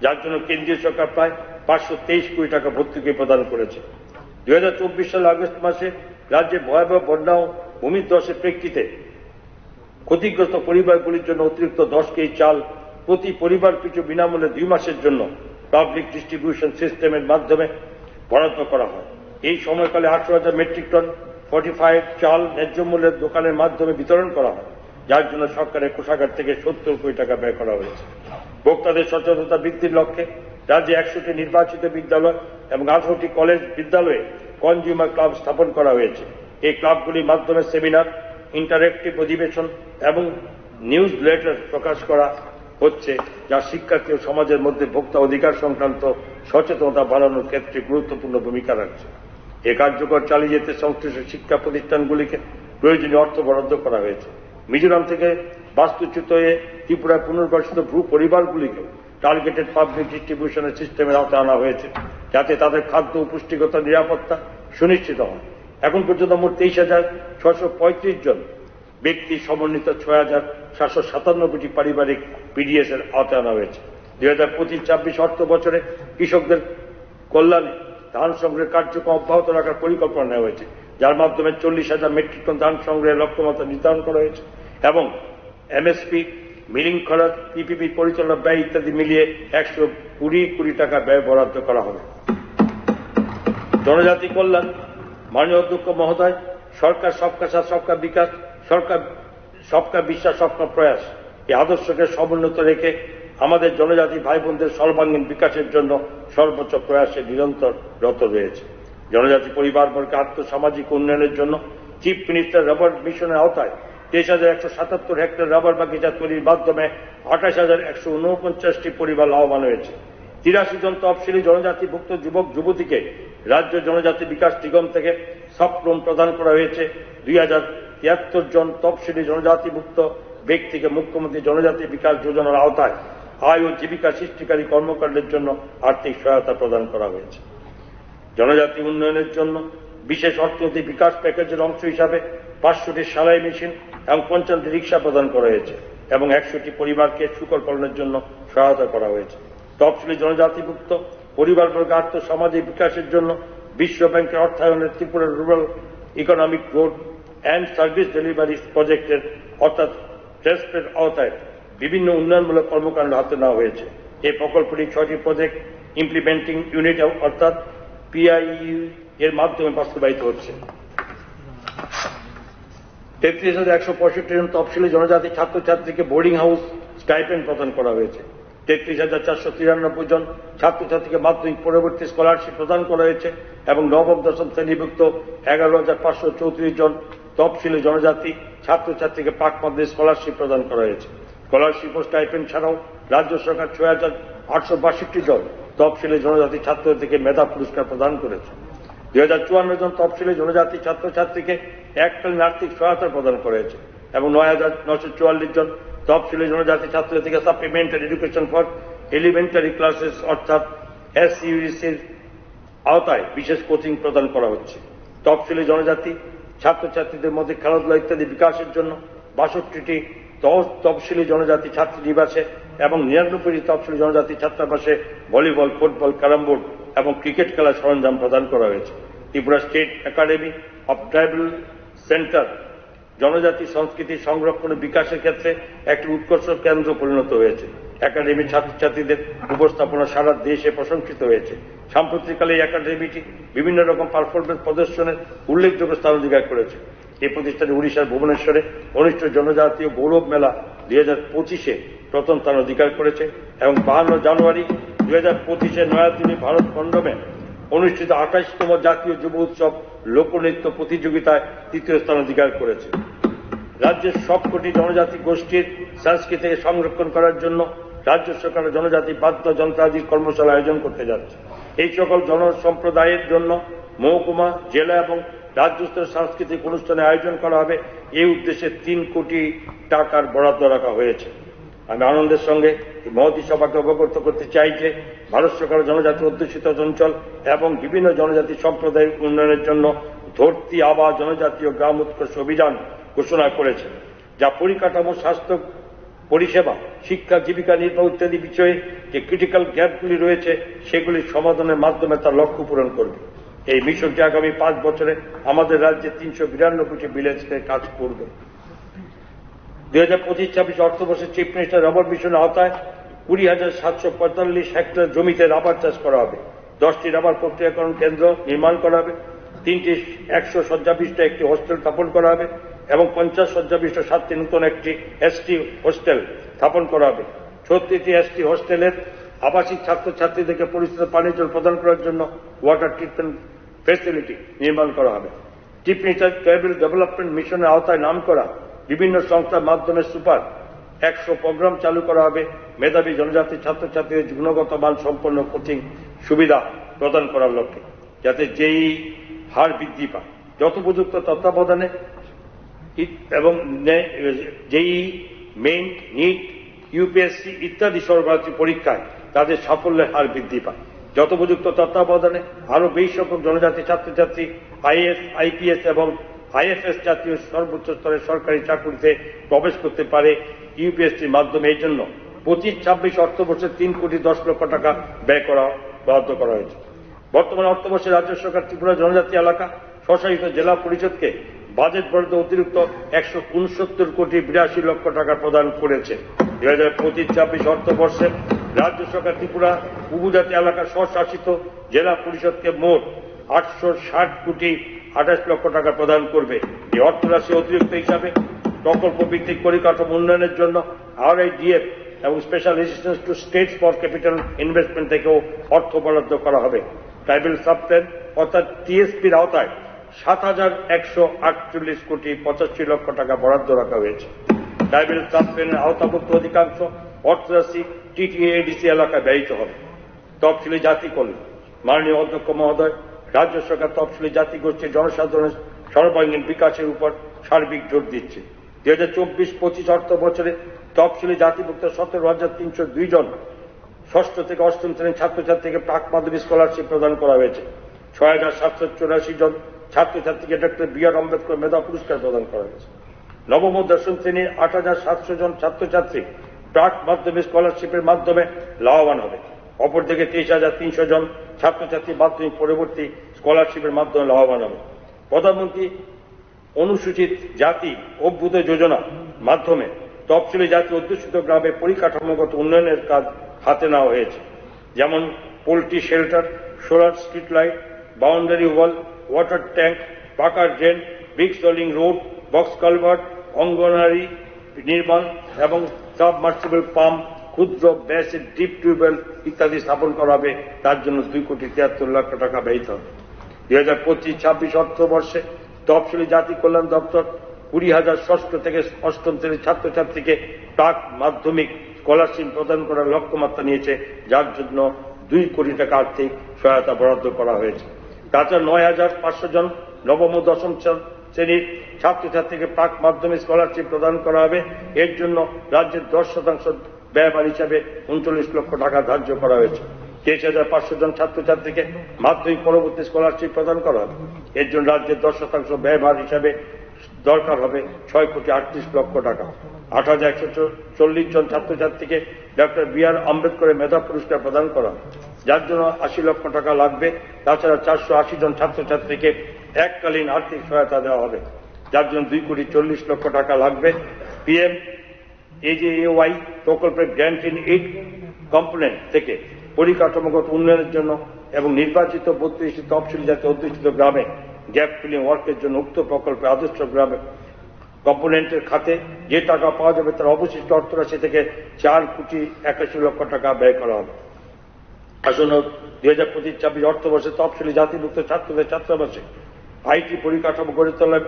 Speaker 1: যার জন্য কেন্দ্রীয় সরকার প্রায় 523 কোটি টাকা ভর্তুকি প্রদান করেছে। 2024 সালের আগস্ট মাসে রাজ্যে ভয়াবহ বন্যা ও ভূমিধসের প্রেক্ষিতে ক্ষতিগ্রস্ত পরিবারগুলির জন্য অতিরিক্ত 10 কেজি চাল প্রতি পরিবার পিছু বিনামূল্যে 2 মাসের জন্য পাবলিক ডিস্ট্রিবিউশন সিস্টেমের মাধ্যমে বরাদ্দ করা হয়। এই সময়কালে 18,000 মেট্রিক টন ফর্টিফাইড চাল ন্যায্য মূল্যের দোকানের মাধ্যমে বিতরণ করা হয়, যার জন্য সরকারের কোষাগার থেকে 70 কোটি টাকা ব্যয় করা হয়েছে। ভোক্তাদের সচেতনতা বৃদ্ধির লক্ষ্যে রাজ্যে 100টি নির্বাচিত বিদ্যালয় এবং 18টি কলেজ বিদ্যালয়ে কনজিউমার ক্লাব স্থাপন করা হয়েছে। এই ক্লাবগুলির মাধ্যমে সেমিনার, ইন্টারেক্টিভ অধিবেশন এবং নিউজ লেটার প্রকাশ করা হচ্ছে, যা শিক্ষার্থী ও সমাজের মধ্যে ভোক্তা অধিকার সংক্রান্ত সচেতনতা বাড়ানোর ক্ষেত্রে গুরুত্বপূর্ণ ভূমিকা রাখছে। এ কার্যকর চালিয়ে যেতে সংশ্লিষ্ট শিক্ষা প্রতিষ্ঠানগুলিকে প্রয়োজনীয় অর্থ বরাদ্দ করা হয়েছে। মিজোরাম থেকে বাস্তুচ্যুত হয়ে ত্রিপুরায় পুনর্বাসিত ভূ পরিবারগুলিকে টার্গেটেড পাবলিক ডিস্ট্রিবিউশনের সিস্টেমের আওতায় আনা হয়েছে, যাতে তাদের খাদ্য ও পুষ্টিগত নিরাপত্তা সুনিশ্চিত হয়। এখন পর্যন্ত মোট 23,635 জন ব্যক্তি সমন্বিত 6,797টি পারিবারিক পিডিএস এর আওতায় আনা হয়েছে। 2025-26 অর্থ বছরে কৃষকদের কল্যাণে ধান সংগ্রহের কার্যক্রম অব্যাহত রাখার পরিকল্পনা নেওয়া হয়েছে, যার মাধ্যমে 40,000 মেট্রিক টন ধান সংগ্রহের লক্ষ্যমাত্রা নির্ধারণ করা হয়েছে এবং এমএসপি, মিলিং খরচ, পিপিপি পরিচালনা ব্যয় ইত্যাদি মিলিয়ে 120 কোটি টাকা ব্যয় বরাদ্দ করা হবে। জনজাতি কল্যাণ। মাননীয় অধ্যক্ষ মহোদয়, সরকার সবকা সাথ সবকা বিকাশ, সরকার সবকা বিশ্বাস সবকা প্রয়াস এই আদর্শকে সমুন্নত রেখে আমাদের জনজাতি ভাই বোনদের সর্বাঙ্গীন বিকাশের জন্য সর্বোচ্চ প্রয়াসে নিরন্তর রত রয়েছে। জনজাতি পরিবারবর্গের আর্থসামাজিক উন্নয়নের জন্য চিফ মিনিস্টার রাবার মিশনের আওতায় 23,177 হেক্টর রাবার বাগিচা তৈরির মাধ্যমে 28,149টি পরিবার লাভবান হয়েছে। 83 জন তফসিলি জনজাতিভুক্ত যুবক যুবতীকে রাজ্য জনজাতি বিকাশ নিগম থেকে সফট লোন প্রদান করা হয়েছে। 2,073 জন তফসিলি জনজাতিভুক্ত ব্যক্তিকে মুখ্যমন্ত্রী জনজাতি বিকাশ যোজনার আওতায় আয় ও জীবিকা সৃষ্টিকারী কর্মকাণ্ডের জন্য আর্থিক সহায়তা প্রদান করা হয়েছে। জনজাতি উন্নয়নের জন্য বিশেষ অর্থনৈতিক বিকাশ প্যাকেজের অংশ হিসাবে 500টি সেলাই মেশিন এবং 50টি রিক্সা প্রদান করা হয়েছে এবং 100টি পরিবারকে সুকল পালনের জন্য সহায়তা করা হয়েছে। তফসিলি জনজাতিভুক্ত পরিবারবর্গ আর্থসামাজিক বিকাশের জন্য বিশ্ব ব্যাংকের অর্থায়নে Tripura rural economic road and service delivery প্রজেক্টের অর্থাৎ ট্রেসপের আওতায় বিভিন্ন উন্নয়নমূলক কর্মকাণ্ড হাতে নেওয়া হয়েছে। এই প্রকল্পটি 6টি প্রজেক্ট ইমপ্লিমেন্টিং ইউনিট অর্থাৎ পিআইইউ এর মাধ্যমে বাস্তবায়িত হচ্ছে। 33,165 জন তফসিলি জনজাতি ছাত্রছাত্রীকে বোর্ডিং হাউস স্টাইপেন্ড প্রদান করা হয়েছে। 33,493 জন ছাত্রছাত্রীকে মাধ্যমিক পরবর্তী স্কলারশিপ প্রদান করা হয়েছে এবং নবম দশম শ্রেণীভুক্ত 11,534 জন তফসিলি জনজাতি ছাত্রছাত্রীকে প্রাক মাধ্যমিক স্কলারশিপ প্রদান করা হয়েছে। স্কলারশিপ ও স্টাইপেন্ড ছাড়াও রাজ্য সরকার 6,862 জন তফসিলি জনজাতি ছাত্রছাত্রীকে মেধা পুরস্কার প্রদান করেছে। 2,054 জন তফসিলি জনজাতি ছাত্রছাত্রীকে এককালীন আর্থিক সহায়তা প্রদান করা হয়েছে এবং 9,944 জন তফসিলি জনজাতি ছাত্রছাত্রীকে supplementary education for elementary classes অর্থাৎ এসইউসির আওতায় বিশেষ কোচিং প্রদান করা হচ্ছে। তফসিলি জনজাতি ছাত্রছাত্রীদের মধ্যে খেলাধুলা ইত্যাদি বিকাশের জন্য 62টি তফসিলি জনজাতি ছাত্রী নিবাসে এবং 99টি তফসিলি জনজাতি ছাত্রাবাসে ভলিবল, ফুটবল, ক্যারাম বোর্ড এবং ক্রিকেট খেলার সরঞ্জাম প্রদান করা হয়েছে। Tripura state academy of tribal centre জনজাতি সংস্কৃতি সংরক্ষণ ও বিকাশের ক্ষেত্রে একটি উৎকর্ষ কেন্দ্র পরিণত হয়েছে। একাডেমির ছাত্রছাত্রীদের উপস্থাপনা সারা দেশে প্রশংসিত হয়েছে। সাম্প্রতিককালে এই একাডেমিটি বিভিন্ন রকম পারফরমেন্স প্রদর্শনের উল্লেখযোগ্য স্থান অধিকার করেছে। এই প্রতিষ্ঠানে উড়িষ্যার ভুবনেশ্বরে অনুষ্ঠিত জনজাতীয় গৌরব মেলা 2025-এ প্রথম স্থান অধিকার করেছে এবং 52 জানুয়ারি 2025-এ নয়াদিল্লি ভারত মণ্ডপে অনুষ্ঠিত 28তম জাতীয় যুব উৎসব লোকনৃত্য প্রতিযোগিতায় তৃতীয় স্থান অধিকার করেছে। রাজ্যের সবকটি জনজাতি গোষ্ঠীর সংস্কৃতিকে সংরক্ষণ করার জন্য রাজ্য সরকার জনজাতি বাদ্য যন্ত্রাদির কর্মশালা আয়োজন করতে যাচ্ছে। এই সকল জনসম্প্রদায়ের জন্য মহকুমা, জেলা এবং রাজ্য স্তরের সাংস্কৃতিক অনুষ্ঠানের আয়োজন করা হবে। এই উদ্দেশ্যে 3 কোটি টাকার বরাদ্দ রাখা হয়েছে। আমি আনন্দের সঙ্গে মহতী সভাকে অবগত করতে চাই যে ভারত সরকার জনজাতি অধ্যুষিত অঞ্চল এবং বিভিন্ন জনজাতি সম্প্রদায়ের উন্নয়নের জন্য ধরতি আবা জনজাতীয় গ্রাম উৎকর্ষ অভিযান ঘোষণা করেছে, যা পরিকাঠামো, স্বাস্থ্য পরিষেবা, শিক্ষা, জীবিকা নির্বাহ ইত্যাদি বিষয়ে যে ক্রিটিক্যাল গ্যাপগুলি রয়েছে সেগুলির সমাধানের মাধ্যমে তার লক্ষ্য পূরণ করবে। এই মিশনটি আগামী 5 বছরে আমাদের রাজ্যে 392টি ভিলেজকে কাজ করবে। 2025-26 অর্থবর্ষে চিফ মিনিস্টার রাবার মিশনের আওতায় 20,745 হেক্টর জমিতে রাবার চাষ করা হবে। 10টি রাবার প্রক্রিয়াকরণ কেন্দ্র নির্মাণ করা হবে, 3টি 100 শয্যাবিশিষ্ট একটি হোস্টেল স্থাপন করা হবে এবং 50 শয্যাবিশিষ্ট 7টি নতুন একটি এসটি হোস্টেল স্থাপন করা হবে। 36টি এসটি হোস্টেলের আবাসিক ছাত্রছাত্রীদেরকে পরিচিত পানীয় জল প্রদান করার জন্য ওয়াটার ট্রিটমেন্ট ফ্যাসিলিটি নির্মাণ করা হবে। চিফ মিনিস্টার ট্রাইবাল ডেভেলপমেন্ট মিশনের আওতায় নাম করা বিভিন্ন সংস্থার মাধ্যমে সুপার 100 প্রোগ্রাম চালু করা হবে। মেধাবী জনজাতি ছাত্রছাত্রীদের গুণগত মান সম্পন্ন কোচিং সুবিধা প্রদান করার লক্ষ্যে, যাতে জেই হার বৃদ্ধি পায়। যথোপযুক্ত তত্ত্বাবধানে এবং জেই, মেইন, নিট, ইউপিএসসি ইত্যাদি সর্বভারতীয় পরীক্ষায় তাদের সাফল্যের হার বৃদ্ধি পায়। যথোপযুক্ত তত্ত্বাবধানে আরো বেশি সংখ্যক জনজাতি ছাত্রছাত্রী আইএএস, আইপিএস এবং আইএফএস জাতীয় সর্বোচ্চ স্তরের সরকারি চাকরিতে প্রবেশ করতে পারে ইউপিএসসির মাধ্যমে। এই জন্য 25-26 অর্থবর্ষে 3 কোটি 10 লক্ষ টাকা ব্যয় করা বরাদ্দ করা হয়েছে। বর্তমান অর্থবর্ষে রাজ্য সরকার ত্রিপুরা জনজাতি এলাকা স্বশাসিত জেলা পরিষদকে বাজেট বরাদ্দ অতিরিক্ত 169 কোটি 82 লক্ষ টাকা প্রদান করেছে। 2025-26 অর্থবর্ষে রাজ্য সরকার ত্রিপুরা উপজাতি এলাকা স্বশাসিত জেলা পরিষদকে মোট 860 কোটি 28 লক্ষ টাকা প্রদান করবে। এই অর্থরাশি অতিরিক্ত হিসাবে প্রকল্প ভিত্তিক পরিকাঠামো উন্নয়নের জন্য RIDF এবং special assistance two states for capital investment থেকেও অর্থ বরাদ্দ করা হবে। ট্রাইবাল সাবপ্ল্যান অর্থাৎ টিএসপির আওতায় 7,148 কোটি 85 লক্ষ টাকা বরাদ্দ রাখা হয়েছে। ট্রাইবাল সাবপ্ল্যানের আওতাভুক্ত অধিকাংশ অর্থরাশি TTADC এলাকায় ব্যয়িত হবে। তফসিলি জাতি কল্যাণ। মাননীয় অধ্যক্ষ মহোদয়, রাজ্য সরকার তফসিলি জাতিগোষ্ঠীর জনসাধারণের সর্বাঙ্গীন বিকাশের উপর সার্বিক জোর দিচ্ছে। 2024-25 অর্থ বছরে তফসিলি জাতিভুক্ত 17,302 জন ষষ্ঠ থেকে অষ্টম শ্রেণীর ছাত্রছাত্রীকে প্রাক মাধ্যমিক স্কলারশিপ প্রদান করা হয়েছে। 6,784 জন ছাত্রছাত্রীকে ডক্টর বি.আর. আম্বেদকর মেধা পুরস্কার প্রদান করা হয়েছে। নবম ও দশম শ্রেণীর 8,700 জন ছাত্রছাত্রী প্রাক মাধ্যমিক স্কলারশিপের মাধ্যমে লাভবান হবে। অপরদিকে 23,300 জন ছাত্রছাত্রী মাধ্যমিক পরবর্তী স্কলারশিপের মাধ্যমে লাভবান হবে। প্রধানমন্ত্রী অনুসূচিত জাতি অভ্যুদয় যোজনা মাধ্যমে তফসিলি জাতি অধ্যুষিত গ্রামে পরিকাঠামোগত উন্নয়নের কাজ হাতে নেওয়া হয়েছে, যেমন poultry shelter, solar street light, boundary wall, water tank, পাকা drain, brick soling road, box culvert, অঙ্গনারী নির্মাণ এবং সাবমার্সিবল পাম্প, ক্ষুদ্র ব্যাসের ডিপ টিউবওয়েল ইত্যাদি স্থাপন করা হবে। তার জন্য 2 কোটি 73 লক্ষ টাকা ব্যয়িত হবে। 2025-26 অর্থবর্ষে তফসিলি জাতি কল্যাণ দপ্তর 20,000 ষষ্ঠ থেকে অষ্টম শ্রেণীর ছাত্রছাত্রীকে প্রাক মাধ্যমিক স্কলারশিপ প্রদান করার লক্ষ্যমাত্রা নিয়েছে, যার জন্য 2 কোটি টাকা আর্থিক সহায়তা বরাদ্দ করা হয়েছে। তাছাড়া 9,500 জন নবম ও দশম শ্রেণীর ছাত্রছাত্রীকে প্রাক মাধ্যমিক স্কলারশিপ প্রদান করা হবে। এর জন্য রাজ্যের 10% ব্যয়ভার হিসাবে 39 লক্ষ টাকা ধার্য করা হয়েছে। 23,500 জন ছাত্রছাত্রীকে মাধ্যমিক পরবর্তী স্কলারশিপ প্রদান করা হবে। এর জন্য রাজ্যের 10% ব্যয়ভার হিসাবে দরকার হবে 6 কোটি 38 লক্ষ টাকা। 8,140 জন ছাত্রছাত্রীকে ডক্টর বি.আর. আম্বেদকরের মেধা পুরস্কার প্রদান করা হবে, যার জন্য 80 লক্ষ টাকা লাগবে। তাছাড়া 480 জন ছাত্রছাত্রীকে এককালীন আর্থিক সহায়তা দেওয়া হবে, যার জন্য 2 কোটি 40 লক্ষ টাকা লাগবে। PMAJAY প্রকল্পের গ্র্যান্ট ইন এইড কম্পোনেন্ট থেকে পরিকাঠামোগত উন্নয়নের জন্য এবং নির্বাচিত 32টি তফসিলি জাতি অধ্যুষিত গ্রামে গ্যাপ ফিলিং ওয়ার্কের জন্য উক্ত প্রকল্পে আদর্শ গ্রামে কম্পোনেন্টের খাতে যে টাকা পাওয়া যাবে তার অবশিষ্ট অর্থরাশি থেকে 4 কোটি 81 লক্ষ টাকা ব্যয় করা হবে। আসন্ন 2025-26 অর্থবর্ষে তফসিলি জাতিভুক্ত ছাত্রদের ছাত্রাবাসে আইটি পরিকাঠামো গড়ে তোলা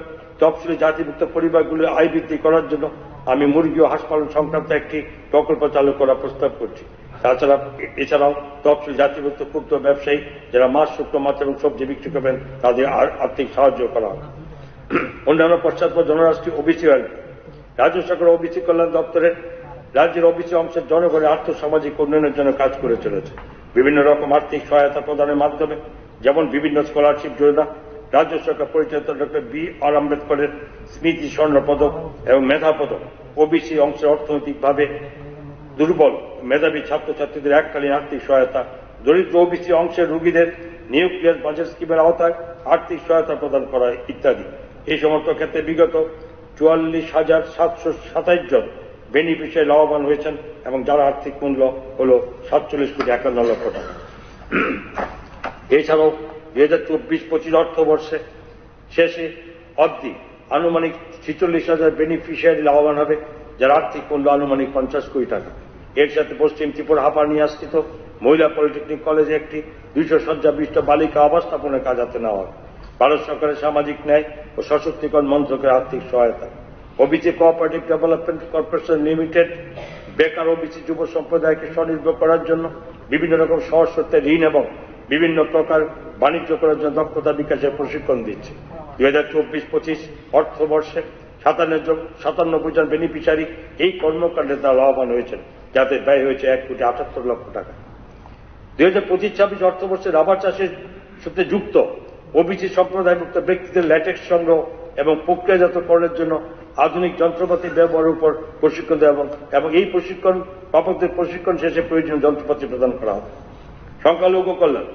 Speaker 1: তফসিলি জাতিভুক্ত পরিবারগুলির আয় বৃদ্ধি করার জন্য আমি মুরগি ও হাঁস পালন সংক্রান্ত একটি প্রকল্প চালু করার প্রস্তাব করছি। এছাড়াও তফসিল জাতিভুক্ত ক্ষুদ্র ব্যবসায়ী যারা মাছ, শুকনো মাছ এবং সবজি বিক্রি করবেন তাদের আর্থিক সাহায্য করা হবে। অন্যান্য পশ্চাৎপদ জনরাষ্ট্রী ওবিসি ওয়েলফেয়ার। রাজ্য সরকার ওবিসি কল্যাণ দপ্তরের রাজ্যের ওবিসি অংশের জনগণের আর্থসামাজিক উন্নয়নের জন্য কাজ করে চলেছে। বিভিন্ন রকম আর্থিক সহায়তা প্রদানের মাধ্যমে, যেমন বিভিন্ন স্কলারশিপ যোজনা, রাজ্য সরকার পরিচালিত ডক্টর বি.আর. আম্বেদকরের স্মৃতি স্বর্ণ পদক এবং মেধা পদক ওবিসি অংশের অর্থনৈতিকভাবে দুর্বল মেধাবী ছাত্রছাত্রীদের এককালীন আর্থিক সহায়তা, দরিদ্র ওবিসি অংশের রোগীদের নিউক্লিয়ার বাজেট স্কিমের আওতায় আর্থিক সহায়তা প্রদান করা ইত্যাদি। এই সমস্ত ক্ষেত্রে বিগত 44,727 জন বেনিফিশিয়ারি লাভবান হয়েছেন এবং যার আর্থিক মূল্য হল 47,51,00,000 টাকা। এছাড়াও 2024-25 অর্থবর্ষে শেষে অবধি আনুমানিক 46,000 বেনিফিশিয়ারি লাভবান হবে, যার আর্থিক মূল্য আনুমানিক 50 কোটি টাকা। এর সাথে পশ্চিম ত্রিপুরা হাপানিয়াস্থিত মহিলা পলিটেকনিক কলেজে একটি 200 শয্যা বিশিষ্ট বালিকা আবাস স্থাপনের কাজ হাতে নেওয়া হয়। ভারত সরকারের সামাজিক ন্যায় ও সশক্তিকরণ মন্ত্রকের আর্থিক সহায়তা, OBC cooperative development corporation limited বেকার ওবিসি যুব সম্প্রদায়কে স্বনির্ভর করার জন্য বিভিন্ন রকম সহজ শর্তে ঋণ এবং বিভিন্ন প্রকার বাণিজ্য করার জন্য দক্ষতা বিকাশের প্রশিক্ষণ দিচ্ছে। 2024-25 অর্থবর্ষে 97 জন বেনিফিশিয়ারি এই কর্মকাণ্ডে তারা লাভবান হয়েছেন, যাতে ব্যয় হয়েছে 1,78,00,000 টাকা। 2025-26 অর্থবর্ষে রাবার চাষের সাথে যুক্ত ওবিসি সম্প্রদায়ভুক্ত ব্যক্তিদের ল্যাটেক্স সংগ্রহ এবং প্রক্রিয়াজাতকরণের জন্য আধুনিক যন্ত্রপাতি ব্যবহারের উপর প্রশিক্ষণ দেওয়া এবং এই প্রশিক্ষণ প্রাপকদের প্রশিক্ষণ শেষে প্রয়োজনীয় যন্ত্রপাতি প্রদান করা হবে। সংখ্যালঘু কল্যাণ,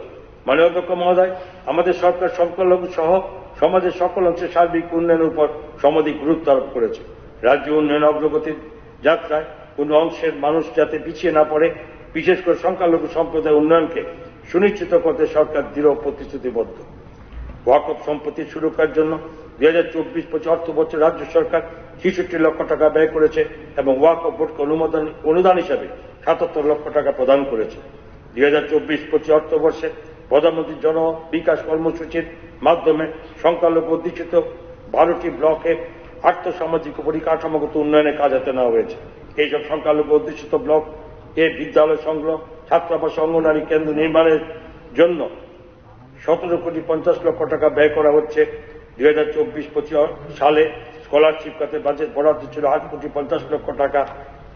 Speaker 1: মাননীয় অধ্যক্ষ মহোদয়, আমাদের সরকার সংখ্যালঘু সহ সমাজের সকল অংশের সার্বিক উন্নয়নের উপর সমধিক গুরুত্ব আরোপ করেছে। রাজ্য উন্নয়ন অগ্রগতির যাত্রায় কোন অংশের মানুষ যাতে পিছিয়ে না পড়ে, বিশেষ করে সংখ্যালঘু সম্প্রদায়ের উন্নয়নকে সুনিশ্চিত করতে সরকার দৃঢ় প্রতিশ্রুতিবদ্ধ। ওয়াকফ সম্পত্তির সুরক্ষার জন্য 2024-25 অর্থ বছর রাজ্য সরকার 66 লক্ষ টাকা ব্যয় করেছে এবং ওয়াকফ বোর্ডকে অনুদান হিসাবে 77 লক্ষ টাকা প্রদান করেছে। 2024-25 অর্থবর্ষে প্রধানমন্ত্রী জন বিকাশ কর্মসূচির মাধ্যমে সংখ্যালঘু অধ্যুষিত 12টি ব্লকে আর্থসামাজিক ও পরিকাঠামোগত উন্নয়নের কাজ হাতে নেওয়া হয়েছে। এইসব সংখ্যালঘু অধ্যুষিত ব্লক এ বিদ্যালয় সংগ্রহ, ছাত্রাবাস, অঙ্গনারী কেন্দ্র নির্মাণের জন্য 17,50,00,000 টাকা ব্যয় করা হচ্ছে। 2024-25 সালে স্কলারশিপ খাতে বাজেট বরাদ্দ ছিল 8,50,00,000 টাকা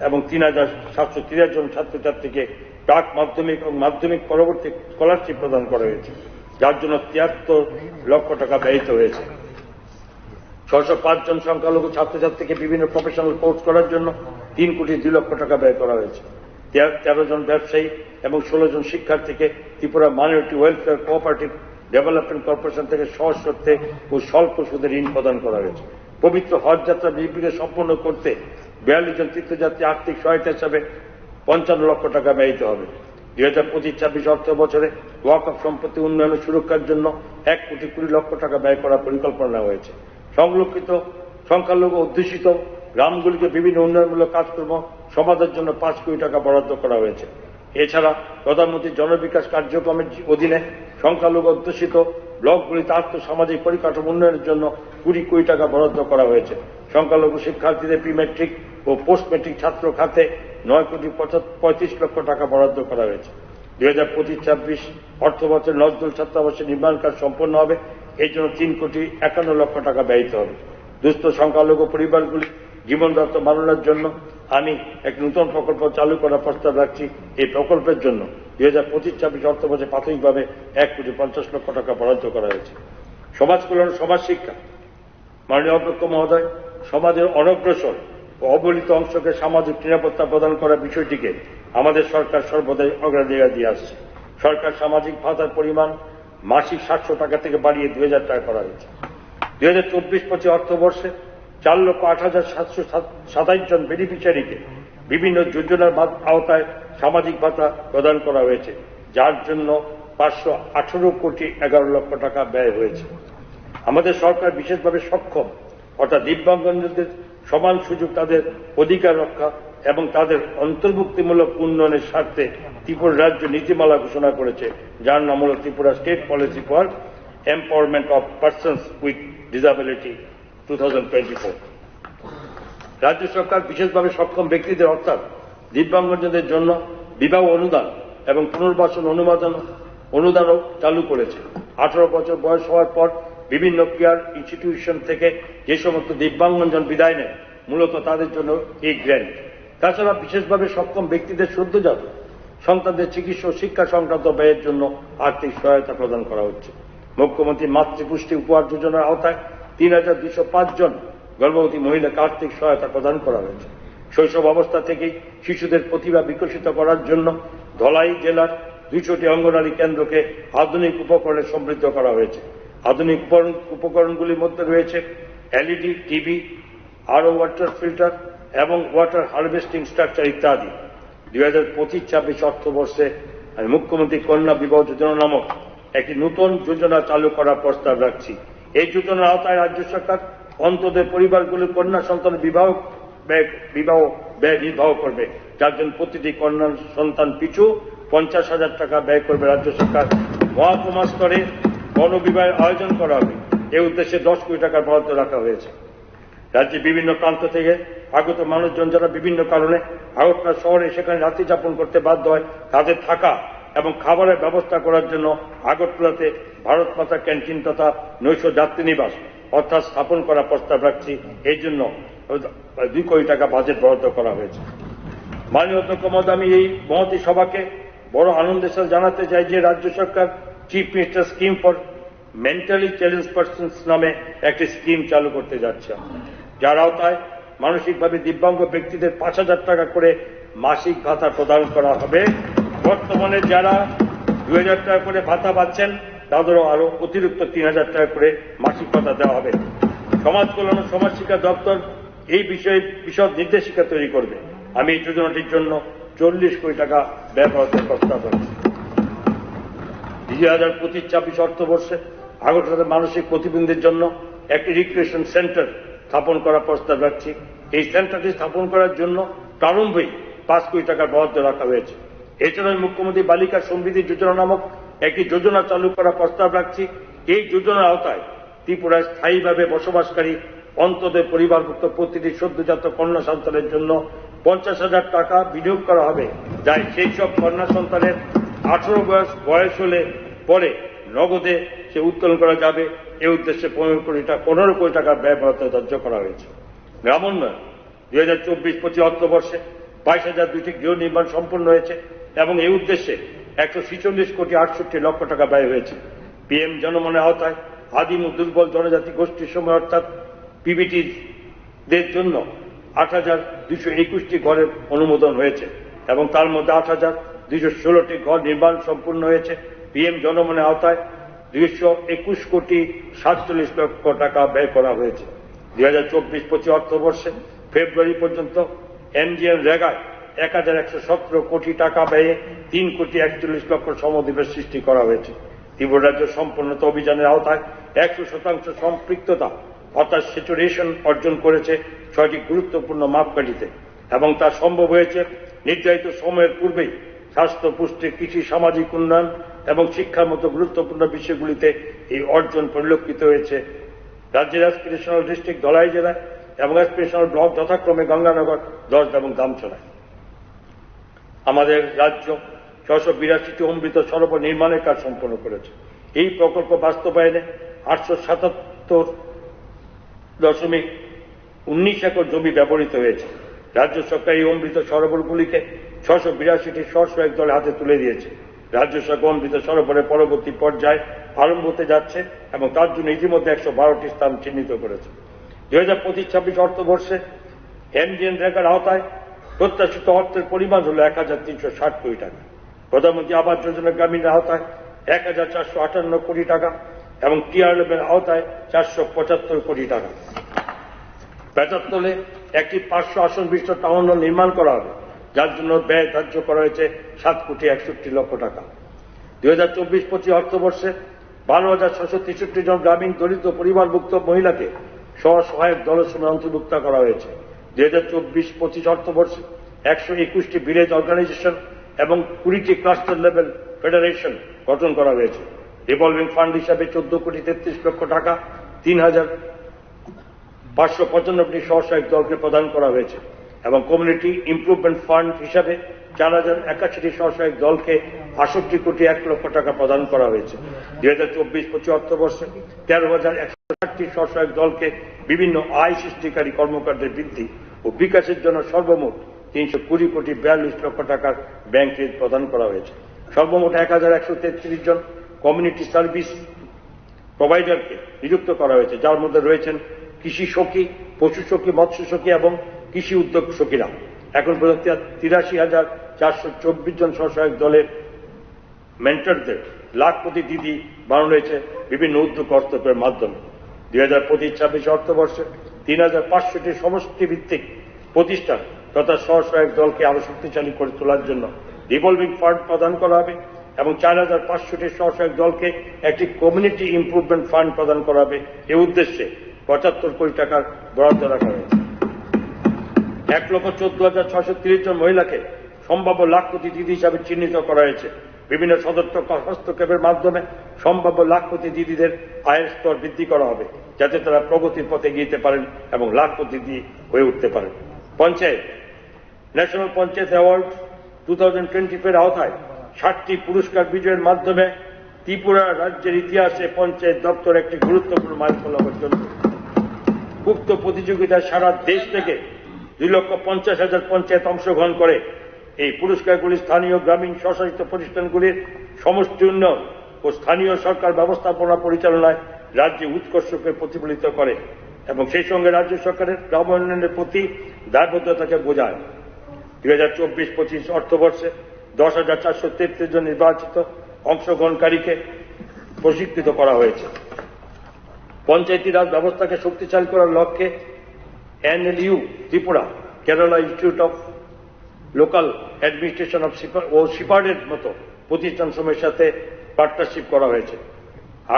Speaker 1: এবং 3,730 জন ছাত্রছাত্রীকে প্রাক মাধ্যমিক এবং মাধ্যমিক পরবর্তী স্কলারশিপ প্রদান করা হয়েছে, যার জন্য 73 লক্ষ টাকা ব্যয়িত হয়েছে। 605 জন সংখ্যালঘু ছাত্রছাত্রীকে বিভিন্ন প্রফেশনাল কোর্স করার জন্য 3,02,00,000 টাকা ব্যয় করা হয়েছে। 13 জন ব্যবসায়ী এবং 16 জন শিক্ষার্থীকে Tripura minority welfare cooperative development corporation থেকে সহজ শর্তে ও স্বল্প সুদে ঋণ প্রদান করা হয়েছে। পবিত্র হজ যাত্রা নির্বিঘ্নে সম্পন্ন করতে 42 জন তীর্থযাত্রী আর্থিক সহায়তা হিসাবে 55 লক্ষ টাকা ব্যয়িত হবে। 2025-26 অর্থ বছরে ওয়াকফ সম্পত্তি উন্নয়ন ও সুরক্ষার জন্য 1,20,00,000 টাকা ব্যয় করার পরিকল্পনা নেওয়া হয়েছে। সংরক্ষিত সংখ্যালঘু অধ্যুষিত গ্রামগুলিকে বিভিন্ন উন্নয়নমূলক কাজকর্ম সমাধানের জন্য 5 কোটি টাকা বরাদ্দ করা হয়েছে। এছাড়া প্রধানমন্ত্রী জনবিকাশ কার্যক্রমের অধীনে সংখ্যালঘু অধ্যুষিত ব্লকগুলিতে আর্থসামাজিক পরিকাঠামো উন্নয়নের জন্য 20 কোটি টাকা বরাদ্দ করা হয়েছে। সংখ্যালঘু শিক্ষার্থীদের প্রি মেট্রিক ও পোস্ট মেট্রিক ছাত্র খাতে 9,35,00,000 টাকা বরাদ্দ করা হয়েছে। 2025-26 অর্থ বছরে নজরুল ছাত্রাবাসের নির্মাণ কাজ সম্পন্ন হবে, এই জন্য 3,51,00,000 টাকা ব্যয়িত হবে। দুস্থ সংখ্যালঘু পরিবারগুলি জীবনযাত্রা বাড়ানোর জন্য আমি এক নতুন প্রকল্প চালু করার প্রস্তাব রাখছি। এই প্রকল্পের জন্য 2025-26 অর্থ বছরে প্রাথমিকভাবে 1,50,00,000 টাকা বরাদ্দ করা হয়েছে। সমাজ কল্যাণ, সমাজ শিক্ষা, মাননীয় অধ্যক্ষ মহোদয়, সমাজের অনগ্রসর ও অবহেলিত অংশকে সামাজিক নিরাপত্তা প্রদান করার বিষয়টিকে আমাদের সরকার সর্বদাই অগ্রাধিকার দিয়ে আসছে। সরকার সামাজিক ভাতার পরিমাণ মাসিক 700 টাকা থেকে বাড়িয়ে 2,000 টাকা করা হয়েছে। 2024-25 অর্থবর্ষে 4,08,727 জন বেনিফিশিয়ারিকে বিভিন্ন যোজনার আওতায় সামাজিক ভাতা প্রদান করা হয়েছে, যার জন্য 518,11,00,000 টাকা ব্যয় হয়েছে। আমাদের সরকার বিশেষভাবে সক্ষম অর্থাৎ দিব্যাঙ্গজনদের সমান সুযোগ, তাদের অধিকার রক্ষা এবং তাদের অন্তর্ভুক্তিমূলক উন্নয়নের স্বার্থে ত্রিপুরা রাজ্য নীতিমালা ঘোষণা করেছে, যার নাম হল Tripura state policy for empowerment of persons with disability 2024। রাজ্য সরকার বিশেষভাবে সক্ষম ব্যক্তিদের অর্থাৎ দিব্যাঙ্গজনদের জন্য বিবাহ অনুদান এবং পুনর্বাসন অনুদানও চালু করেছে। 18 বছর বয়স হওয়ার পর বিভিন্ন কেয়ার ইনস্টিটিউশন থেকে যে সমস্ত দিব্যাঙ্গজন বিদায় নেয়, মূলত তাদের জন্য এই গ্র্যান্ট। তাছাড়া বিশেষভাবে সক্ষম ব্যক্তিদের সদ্যজাত সন্তানদের চিকিৎসা ও শিক্ষা সংক্রান্ত ব্যয়ের জন্য আর্থিক সহায়তা প্রদান করা হচ্ছে। মুখ্যমন্ত্রী মাতৃপুষ্টি উপহার যোজনার আওতায় ৩,২০৫ জন গর্ভবতী মহিলাকে আর্থিক সহায়তা প্রদান করা হয়েছে। শৈশব অবস্থা থেকেই শিশুদের প্রতিভা বিকশিত করার জন্য ধলাই জেলার ২০০টি অঙ্গনারী কেন্দ্রকে আধুনিক উপকরণে সমৃদ্ধ করা হয়েছে। আধুনিক উপকরণগুলির মধ্যে রয়েছে এলইডি টিভি, আরও ওয়াটার ফিল্টার এবং ওয়াটার হারভেস্টিং স্ট্রাকচার ইত্যাদি। 2025-26 অর্থবর্ষে আমি মুখ্যমন্ত্রী কন্যা বিবাহ যোজনা নামক একটি নতুন যোজনা চালু করার প্রস্তাব রাখছি। এই যোজনার আওতায় রাজ্য সরকার অন্তদের পরিবারগুলির কন্যা সন্তানের বিবাহ ব্যয় নির্বাহ করবে, যার জন্য প্রতিটি কন্যা সন্তান পিছু 50,000 টাকা ব্যয় করবে রাজ্য সরকার। মহকুমা স্তরে গণবিবাহের আয়োজন করা হবে, এই উদ্দেশ্যে 10 কোটি টাকার বরাদ্দ রাখা হয়েছে। রাজ্যের বিভিন্ন প্রান্ত থেকে আগত মানুষজন যারা বিভিন্ন কারণে আগরতলা শহরে সেখানে রাত্রি যাপন করতে বাধ্য হয়, তাদের থাকা এবং খাবারের ব্যবস্থা করার জন্য আগরতলাতে ভারত মাতা ক্যান্টিন তথা নৈশ যাত্রী নিবাস অর্থাৎ স্থাপন করার প্রস্তাব রাখছি। এই জন্য 2 কোটি টাকা বাজেট বরাদ্দ করা হয়েছে। মাননীয় অধ্যক্ষ মহোদয়, আমি এই মহতী সভাকে বড় আনন্দের সাথে জানাতে চাই যে রাজ্য সরকার chief minister scheme for mentally challenge persons নামে একটি স্কিম চালু করতে যাচ্ছে, যার আওতায় মানসিকভাবে দিব্যাঙ্গ ব্যক্তিদের 5,000 টাকা করে মাসিক ভাতা প্রদান করা হবে। বর্তমানে যারা 2,000 টাকা করে ভাতা পাচ্ছেন তাদেরও আরো অতিরিক্ত 3,000 টাকা করে মাসিক ভাতা দেওয়া হবে। সমাজ কল্যাণ ও সমাজ শিক্ষা দপ্তর এই বিষয়ে বিশদ নির্দেশিকা তৈরি করবে। আমি এই যোজনাটির জন্য 40 কোটি টাকা ব্যয় বরাদ্দের প্রস্তাব রাখছি। 2025-26 অর্থবর্ষে আগরতলাতে মানসিক প্রতিবন্ধীদের জন্য একটি রিক্রিয়েশন সেন্টার স্থাপন করার প্রস্তাব রাখছি। এই সেন্টারটি স্থাপন করার জন্য প্রারম্ভেই 5 কোটি টাকার বরাদ্দ রাখা হয়েছে। এছাড়াও মুখ্যমন্ত্রী বালিকা সমৃদ্ধি যোজনা নামক একটি যোজনা চালু করার প্রস্তাব রাখছি। এই যোজনার আওতায় ত্রিপুরায় স্থায়ীভাবে বসবাসকারী অন্তদের পরিবারভুক্ত প্রতিটি সদ্যজাত কন্যা সন্তানের জন্য 50,000 টাকা বিনিয়োগ করা হবে, যা সেই সব কন্যা সন্তানের 18 বয়স হলে পরে নগদে সে উত্তোলন করা যাবে। এই উদ্দেশ্যে 15 কোটি টাকার ব্যয় বরাদ্দ ধার্য করা হয়েছে। গ্রামোন্নয়ন 2024-25 অর্থবর্ষে 22,002টি গৃহ নির্মাণ সম্পন্ন হয়েছে এবং এই উদ্দেশ্যে 146,68,00,000 টাকা ব্যয় হয়েছে। পিএম জনমনের আওতায় আদিম ও দুর্বল জনজাতি গোষ্ঠীর সময় অর্থাৎ পিবিটিদের জন্য 8,221টি ঘরের অনুমোদন হয়েছে এবং তার মধ্যে 8,216টি ঘর নির্মাণ সম্পূর্ণ হয়েছে। পিএম জনমনের আওতায় 221,47,00,000 টাকা ব্যয় করা হয়েছে। 2024-25 অর্থবর্ষে ফেব্রুয়ারি পর্যন্ত এমজিএন রেগায় 1,117 কোটি টাকা ব্যয়ে 3,41,00,000 সমদিবেশ সৃষ্টি করা হয়েছে। ত্রিপুরা রাজ্য সম্পন্নতা অভিযানের আওতায় 100% সম্পৃক্ততা অর্থাৎ স্যাচুরেশন অর্জন করেছে 6টি গুরুত্বপূর্ণ মাপকাঠিতে এবং তা সম্ভব হয়েছে নির্ধারিত সময়ের পূর্বেই। স্বাস্থ্য, পুষ্টি, কৃষি, সামাজিক উন্নয়ন এবং শিক্ষার মতো গুরুত্বপূর্ণ বিষয়গুলিতে এই অর্জন পরিলক্ষিত হয়েছে। রাজ্যের অ্যাসপিরেশনাল ডিস্ট্রিক্ট ধলাই জেলায় এবং অ্যাসপিরেশনাল ব্লক যথাক্রমে গঙ্গানগর, দশদা এবং দামছড়ায়। আমাদের রাজ্য 682টি অমৃত সরোবর নির্মাণের কাজ সম্পন্ন করেছে। এই প্রকল্প বাস্তবায়নে 877.19 একর জমি ব্যবহৃত হয়েছে। রাজ্য সরকার এই অমৃত সরোবরগুলিকে 682টি স্বসহায়ক দলের হাতে তুলে দিয়েছে। রাজ্য সরকার অমৃত সরোবরের পরবর্তী পর্যায়ে আরম্ভ হতে যাচ্ছে এবং তার জন্য ইতিমধ্যে 112টি স্থান চিহ্নিত করেছে। 2025-26 অর্থবর্ষে এমজিএন রেগার আওতায় প্রত্যাশিত অর্থের পরিমাণ হল 1,360 কোটি টাকা। প্রধানমন্ত্রী আবাস যোজনা গ্রামীণের আওতায় 1,458 কোটি টাকা এবং টিআরএফের আওতায় 475 কোটি টাকা। বেতারতলে একটি 500 আসন বিশিষ্ট টাউন হল নির্মাণ করা হবে, যার জন্য ব্যয় ধার্য করা হয়েছে 7,61,00,000 টাকা। 2024-25 অর্থবর্ষে 12,663 জন গ্রামীণ দলিত পরিবারভুক্ত মহিলাকে স্বসহায়ক দলের সময় অন্তর্ভুক্ত করা হয়েছে। 2024-25 অর্থবর্ষে 121টি ভিলেজ অর্গানাইজেশন এবং 20টি ক্লাস্টার লেভেল ফেডারেশন গঠন করা হয়েছে। রিভলভিং ফান্ড হিসাবে 14,33,00,000 টাকা 3,595টি স্বসহায়ক দলকে প্রদান করা হয়েছে এবং কমিউনিটি ইমপ্রুভমেন্ট ফান্ড হিসাবে 4,081টি স্বসহায়ক দলকে 68,01,00,000 টাকা প্রদান করা হয়েছে। 2024-25 অর্থবর্ষে 13,160টি স্বসহায়ক দলকে বিভিন্ন আয় সৃষ্টিকারী কর্মকাণ্ডের বৃদ্ধি ও বিকাশের জন্য সর্বমোট 320,42,00,000 টাকার ব্যাংক ঋণ প্রদান করা হয়েছে। সর্বমোট 1,133 জন কমিউনিটি সার্ভিস প্রোভাইডারকে নিযুক্ত করা হয়েছে, যার মধ্যে রয়েছেন কৃষি সখী, পশু সখী, মৎস্য সখী এবং কৃষি উদ্যোগ সখীরা। এখন পর্যন্ত 83,424 জন স্বসহায়ক দলের মেন্টরদের লাখপতি দিদি বানানো হয়েছে বিভিন্ন উদ্যোগ হস্তক্ষেপের মাধ্যমে। 2025-26 অর্থবর্ষে 3,500টি সমষ্টি ভিত্তিক প্রতিষ্ঠান তথা স্বসহায়ক দলকে আরো শক্তিশালী করে তোলার জন্য রিভলভিং ফান্ড প্রদান করা হবে এবং 4,500টি স্বসহায়ক দলকে একটি কমিউনিটি ইমপ্রুভমেন্ট ফান্ড প্রদান করা হবে। এই উদ্দেশ্যে 75 কোটি টাকার বরাদ্দ রাখা হয়েছে। 1,14,630 জন মহিলাকে সম্ভাব্য লাখপতি দিদি হিসাবে চিহ্নিত করা হয়েছে। বিভিন্ন সদস্য হস্তক্ষেপের মাধ্যমে সম্ভাব্য লাখপতি দিদিদের আয়ের স্তর বৃদ্ধি করা হবে, যাতে তারা প্রগতির পথে এগিয়ে পারেন এবং লাখপতি দিদি হয়ে উঠতে পারেন। পঞ্চায়েত ন্যাশনাল পঞ্চায়েত অ্যাওয়ার্ড 2025 আওতায় 60টি পুরস্কার বিজয়ের মাধ্যমে ত্রিপুরা রাজ্যের ইতিহাসে পঞ্চায়েত দপ্তর একটি গুরুত্বপূর্ণ মাইলফলক অর্জন করেছে। উক্ত প্রতিযোগিতায় সারা দেশ থেকে 2,50,000 পঞ্চায়েত অংশগ্রহণ করে। এই পুরস্কারগুলি স্থানীয় গ্রামীণ স্বশাসিত প্রতিষ্ঠানগুলির সমষ্টি উন্নয়ন ও স্থানীয় সরকার ব্যবস্থাপনা পরিচালনায় রাজ্যে উৎকর্ষকে প্রতিফলিত করে এবং সেই সঙ্গে রাজ্য সরকারের গ্রাম উন্নয়নের প্রতি দায়বদ্ধতাকে বোঝায়। 2024-25 অর্থবর্ষে 10,433 জন নির্বাচিত অংশগ্রহণকারীকে প্রশিক্ষিত করা হয়েছে। পঞ্চায়েতি রাজ ব্যবস্থাকে শক্তিশালী করার লক্ষ্যে NLU Tripura, Kerala institute of local administration of ও সিপার্ডের মতো প্রতিষ্ঠানসমূহের সাথে পার্টনারশিপ করা হয়েছে।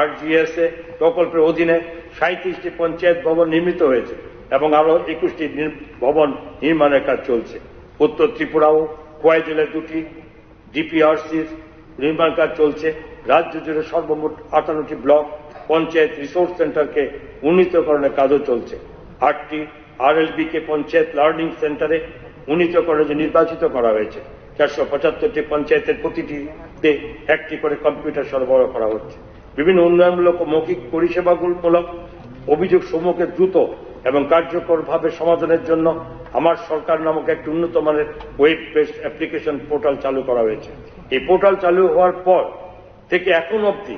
Speaker 1: RGSA প্রকল্পের অধীনে 37টি পঞ্চায়েত ভবন নির্মিত হয়েছে এবং আরও 21টি ভবন নির্মাণের কাজ চলছে। উত্তর ত্রিপুরা ও খোয়াই জেলায় 2টি DPRCর নির্মাণ কাজ চলছে। রাজ্য জুড়ে সর্বমোট 58টি ব্লক পঞ্চায়েত রিসোর্স সেন্টারকে উন্নীতকরণের কাজও চলছে। 8টি RLB কে পঞ্চায়েত লার্নিং সেন্টারে উন্নীতকরণে নির্বাচিত করা হয়েছে। 475টি পঞ্চায়েতের প্রতিটিতে একটি করে কম্পিউটার সরবরাহ করা হচ্ছে। বিভিন্ন উন্নয়নমূলক ও মৌখিক পরিষেবামূলক অভিযোগ সমূহকে দ্রুত এবং কার্যকরভাবে সমাধানের জন্য আমার সরকার নামক একটি উন্নত মানের ওয়েব বেসড অ্যাপ্লিকেশন পোর্টাল চালু করা হয়েছে। এই পোর্টাল চালু হওয়ার পর থেকে এখন অবধি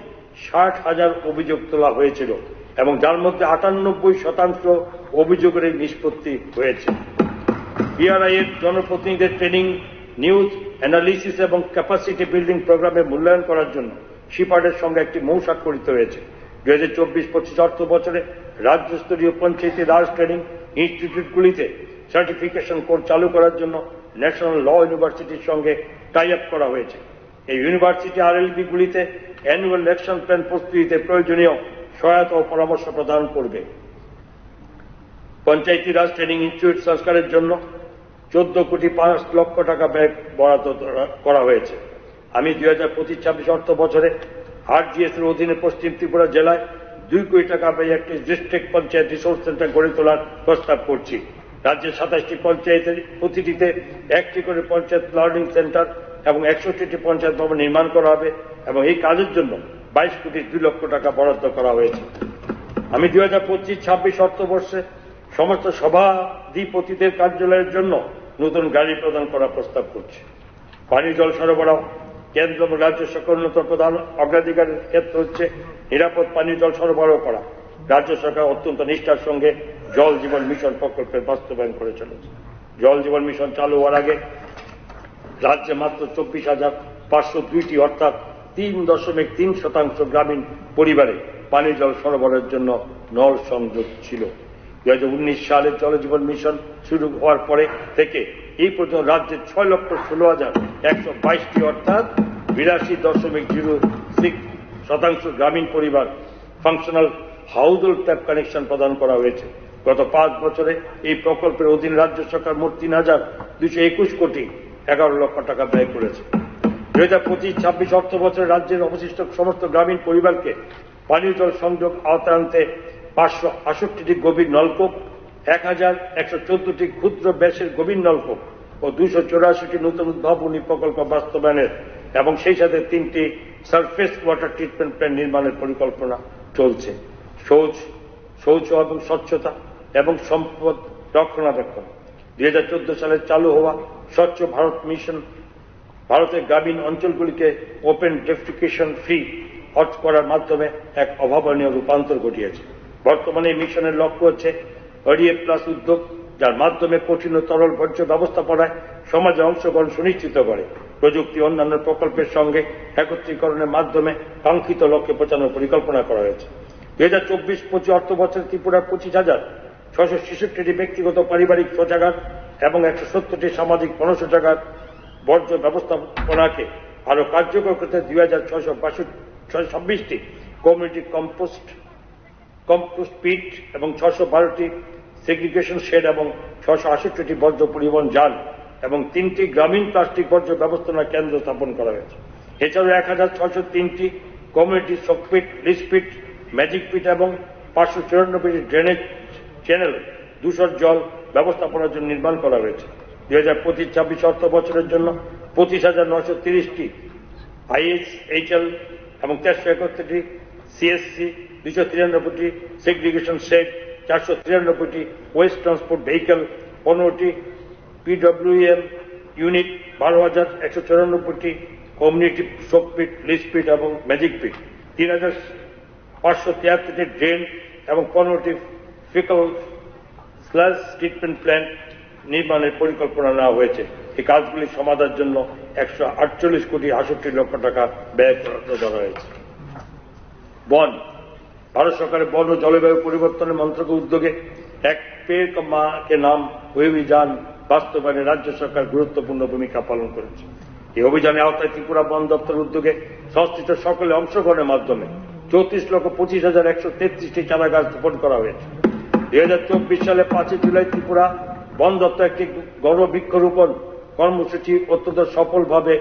Speaker 1: 60,000 অভিযোগ তোলা হয়েছিল এবং যার মধ্যে 98% অভিযোগের নিষ্পত্তি হয়েছে। PRI এর জনপ্রতিনিধিদের ট্রেনিং, নিউজ অ্যানালিসিস এবং ক্যাপাসিটি বিল্ডিং প্রোগ্রামে মূল্যায়ন করার জন্য সিপার্ডের সঙ্গে একটি মৌ স্বাক্ষরিত হয়েছে। 2024-25 অর্থ বছরে রাজ্যস্তরীয় পঞ্চায়েতি রাজ ট্রেনিং ইনস্টিটিউটগুলিতে সার্টিফিকেশন কোর্স চালু করার জন্য ন্যাশনাল ল ইউনিভার্সিটির সঙ্গে টাই আপ করা হয়েছে। এই ইউনিভার্সিটি RLB গুলিতে অ্যানুয়াল অ্যাকশন প্ল্যান প্রস্তুতিতে প্রয়োজনীয় সহায়তা ও পরামর্শ প্রদান করবে। পঞ্চায়েতি রাজ ট্রেনিং ইনস্টিটিউট সংস্কারের জন্য 14,05 লক্ষ টাকা ব্যয় বরাদ্দ করা হয়েছে। আমি 2025-26 অর্থ বছরে RGS এর অধীনে পশ্চিম ত্রিপুরা জেলায় 2 কোটি টাকা ব্যয়ে একটি ডিস্ট্রিক্ট পঞ্চায়েত রিসোর্স সেন্টার গড়ে তোলার প্রস্তাব করছি। রাজ্যের 27টি পঞ্চায়েতের প্রতিটিতে একটি করে পঞ্চায়েত লার্নিং সেন্টার এবং 61টি পঞ্চায়েত ভবন নির্মাণ করা হবে এবং এই কাজের জন্য 22,02 লক্ষ টাকা বরাদ্দ করা হয়েছে। আমি 2025-26 অর্থবর্ষে সমস্ত সভাধিপতিদের কার্যালয়ের জন্য নতুন গাড়ি প্রদান করার প্রস্তাব করছি। পানি জল সরবরাহ কেন্দ্র এবং রাজ্য সরকার অন্যতম প্রধান অগ্রাধিকারের ক্ষেত্র হচ্ছে নিরাপদ পানীয় জল সরবরাহ করা। রাজ্য সরকার অত্যন্ত নিষ্ঠার সঙ্গে জল জীবন মিশন প্রকল্পের বাস্তবায়ন করে চলেছে। জল জীবন মিশন চালু হওয়ার আগে রাজ্যে মাত্র 24,502টি অর্থাৎ 3.3% গ্রামীণ পরিবারে পানীয় জল সরবরাহের জন্য নল সংযোগ ছিল। 2019 সালে জল জীবন মিশন শুরু হওয়ার পরে থেকে এই পর্যন্ত রাজ্যের 6,16,122টি অর্থাৎ 82.06% গ্রামীণ পরিবার functional house hold tap connection প্রদান করা হয়েছে। গত 5 বছরে এই প্রকল্পের অধীনে রাজ্য সরকার মোট 3,221 কোটি 11 লক্ষ টাকা ব্যয় করেছে। 2025-26 অর্থ বছরে রাজ্যের অবশিষ্ট সমস্ত গ্রামীণ পরিবারকে পানীয় জল সংযোগ আওতায় আনতে 568টি গভীর নলকূপ, 1,114টি ক্ষুদ্র ব্যাসের গভীর নলকূপ ও 284টি নতুন উদ্ভাবনী প্রকল্প বাস্তবায়নের এবং সেই সাথে 3টি সারফেস ওয়াটার ট্রিটমেন্ট প্ল্যান্ট নির্মাণের পরিকল্পনা চলছে। শৌচ এবং স্বচ্ছতা এবং সম্পদ রক্ষণাবেক্ষণ 2014 সালে চালু হওয়া স্বচ্ছ ভারত মিশন ভারতের গ্রামীণ অঞ্চলগুলিকে ওপেন ডেফিকেশন ফ্রি করার মাধ্যমে এক অভাবনীয় রূপান্তর ঘটিয়েছে। বর্তমানে এই মিশনের লক্ষ্য হচ্ছে অডিএ প্লাস উদ্যোগ, যার মাধ্যমে কঠিন ও তরল বর্জ্য ব্যবস্থাপনায় সমাজে অংশগ্রহণ সুনিশ্চিত করে প্রযুক্তি অন্যান্য প্রকল্পের সঙ্গে একত্রীকরণের মাধ্যমে কাঙ্ক্ষিত লক্ষ্যে পৌঁছানোর পরিকল্পনা করা হয়েছে। 2024-25 অর্থ বছরে ত্রিপুরার 25,666টি ব্যক্তিগত পারিবারিক শৌচাগার এবং 170টি সামাজিক গণশৌচাগার বর্জ্য ব্যবস্থাপনাকে আরো কার্যকর করতে 2,626টি কমিউনিটি কম্পোস্ট পিট এবং 612টি সেগ্রিগেশন শেড এবং 668টি বর্জ্য পরিবহন যান এবং 3টি গ্রামীণ প্লাস্টিক বর্জ্য ব্যবস্থাপনা কেন্দ্র স্থাপন করা হয়েছে। এছাড়াও 1,603টি কমিউনিটি শকপিট, লিসপিট, ম্যাজিক পিট এবং 594টি ড্রেনেজ চ্যানেল দূষণ জল ব্যবস্থাপনার জন্য নির্মাণ করা হয়েছে। 2025-26 অর্থ বছরের জন্য 25,930টি ISHL এবং 471টি CSC, 293টি সেগ্রিগেশন শেড, 493টি ওয়েস্ট ট্রান্সপোর্ট ভেহিকল, 15টি PWM ইউনিট, 12,194টি কমিউনিটি শকপিট, লিসপিট এবং ম্যাজিক পিট, 3,573টি ড্রেন এবং 15টি ফিকল স্লাস ট্রিটমেন্ট প্ল্যান্ট নির্মাণের পরিকল্পনা নেওয়া হয়েছে। এই কাজগুলি সমাধানের জন্য 148,68,00,000 টাকা ব্যয় করা হয়েছে। বন, ভারত সরকারের বন ও জলবায়ু পরিবর্তনের মন্ত্রকের উদ্যোগে এক পেড় মা কে নাম অভিযান বাস্তবায়নে রাজ্য সরকার গুরুত্বপূর্ণ ভূমিকা পালন করেছে। এই অভিযানের আওতায় ত্রিপুরা বন দপ্তরের উদ্যোগে সংশ্লিষ্ট সকলে অংশগ্রহণের মাধ্যমে 34,25,133টি চারা গাছ রোপণ করা হয়েছে। 2024 সালে 5 জুলাই ত্রিপুরা বন দপ্তর একটি গণ বৃক্ষরোপণ কর্মসূচি অত্যন্ত সফলভাবে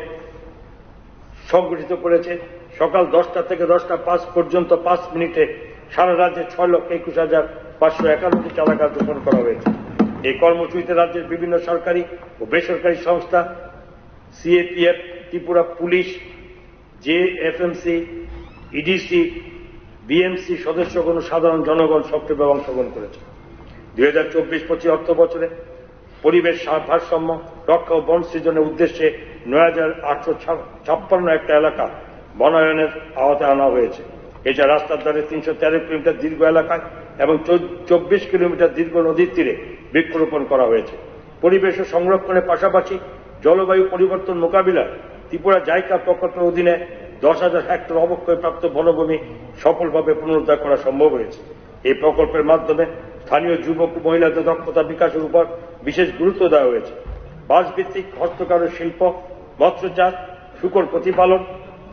Speaker 1: সংগঠিত করেছে। সকাল 10টা থেকে 10টা 5 পর্যন্ত 5 মিনিটে সারা রাজ্যে 6,21,551টি চারা গাছ রোপণ করা হয়েছে। এই কর্মসূচিতে রাজ্যের বিভিন্ন সরকারি ও বেসরকারি সংস্থা, CAPF, Tripura police, JFMC, EDC, BMC সদস্যগণ ও সাধারণ জনগণ সক্রিয়ভাবে অংশগ্রহণ করেছে। 2024-25 অর্থ বছরে পরিবেশ ভারসাম্য রক্ষা ও বন সৃজনের উদ্দেশ্যে 9,856 একটা এলাকা বনায়নের আওতায় আনা হয়েছে। এছাড়া রাস্তার ধারে 313 কিলোমিটার দীর্ঘ এলাকায় এবং 24 কিলোমিটার দীর্ঘ নদীর তীরে বৃক্ষরোপণ করা হয়েছে। পরিবেশ ও সংরক্ষণের পাশাপাশি জলবায়ু পরিবর্তন মোকাবিলায় ত্রিপুরা জাইকা প্রকল্পের অধীনে 10,000 হেক্টর অবক্ষয়প্রাপ্ত বনভূমি সফলভাবে পুনরুদ্ধার করা সম্ভব হয়েছে। এই প্রকল্পের মাধ্যমে স্থানীয় যুবক ও মহিলাদের দক্ষতা বিকাশের উপর বিশেষ গুরুত্ব দেওয়া হয়েছে। বাঁশভিত্তিক হস্তকারু শিল্প, মৎস্যচাষ, শূকর প্রতিপালন,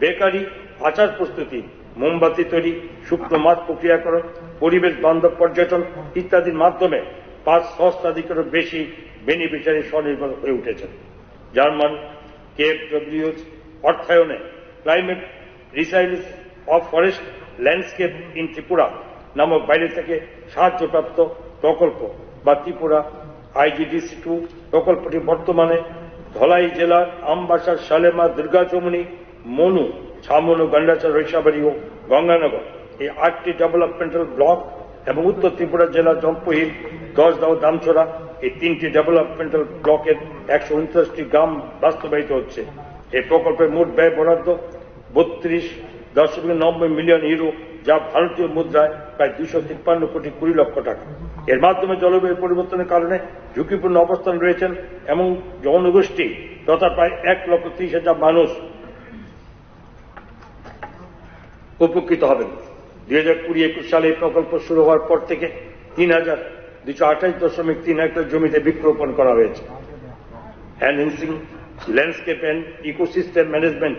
Speaker 1: বেকারি, আচার প্রস্তুতি, মোমবাতি তৈরি, শুকনো মাছ প্রক্রিয়াকরণ, পরিবেশ বান্ধব পর্যটন ইত্যাদির মাধ্যমে 5 সহস্রাধিকেরও বেশি বেনিফিশিয়ারি স্বনির্ভর হয়ে উঠেছেন। জার্মান KfW অর্থায়নে climate resilience of forest landscape in Tripura নামক বাইরে থেকে সাহায্যপ্রাপ্ত প্রকল্প বা ত্রিপুরা IGDC2 প্রকল্পটি বর্তমানে ধলাই জেলার আমবাসার, সালেমা, দুর্গাচমনি, মনু, ছামন ও গন্ডাচর, রৈসাবাড়ি ও গঙ্গানগর এই 8টি ডেভেলপমেন্টাল ব্লক এবং উত্তর ত্রিপুরা জেলার জম্পহিল, দশদাও, দামছড়া এই 3টি ডেভেলপমেন্টাল ব্লকের 149টি গ্রাম বাস্তবায়িত হচ্ছে। এই প্রকল্পের মোট ব্যয় বরাদ্দ 32.90 মিলিয়ন ইউরো, যা ভারতীয় মুদ্রায় প্রায় 253 কোটি 20 লক্ষ টাকা। এর মাধ্যমে জলবায়ু পরিবর্তনের কারণে ঝুঁকিপূর্ণ অবস্থান রয়েছেন এবং জনগোষ্ঠী তথা প্রায় 1,30,000 মানুষ উপকৃত হবেন। 2020-21 সালে এই প্রকল্প শুরু হওয়ার পর থেকে 3,228.3 হেক্টর জমিতে বৃক্ষরোপণ করা হয়েছে। Enhancing landscape and ecosystem management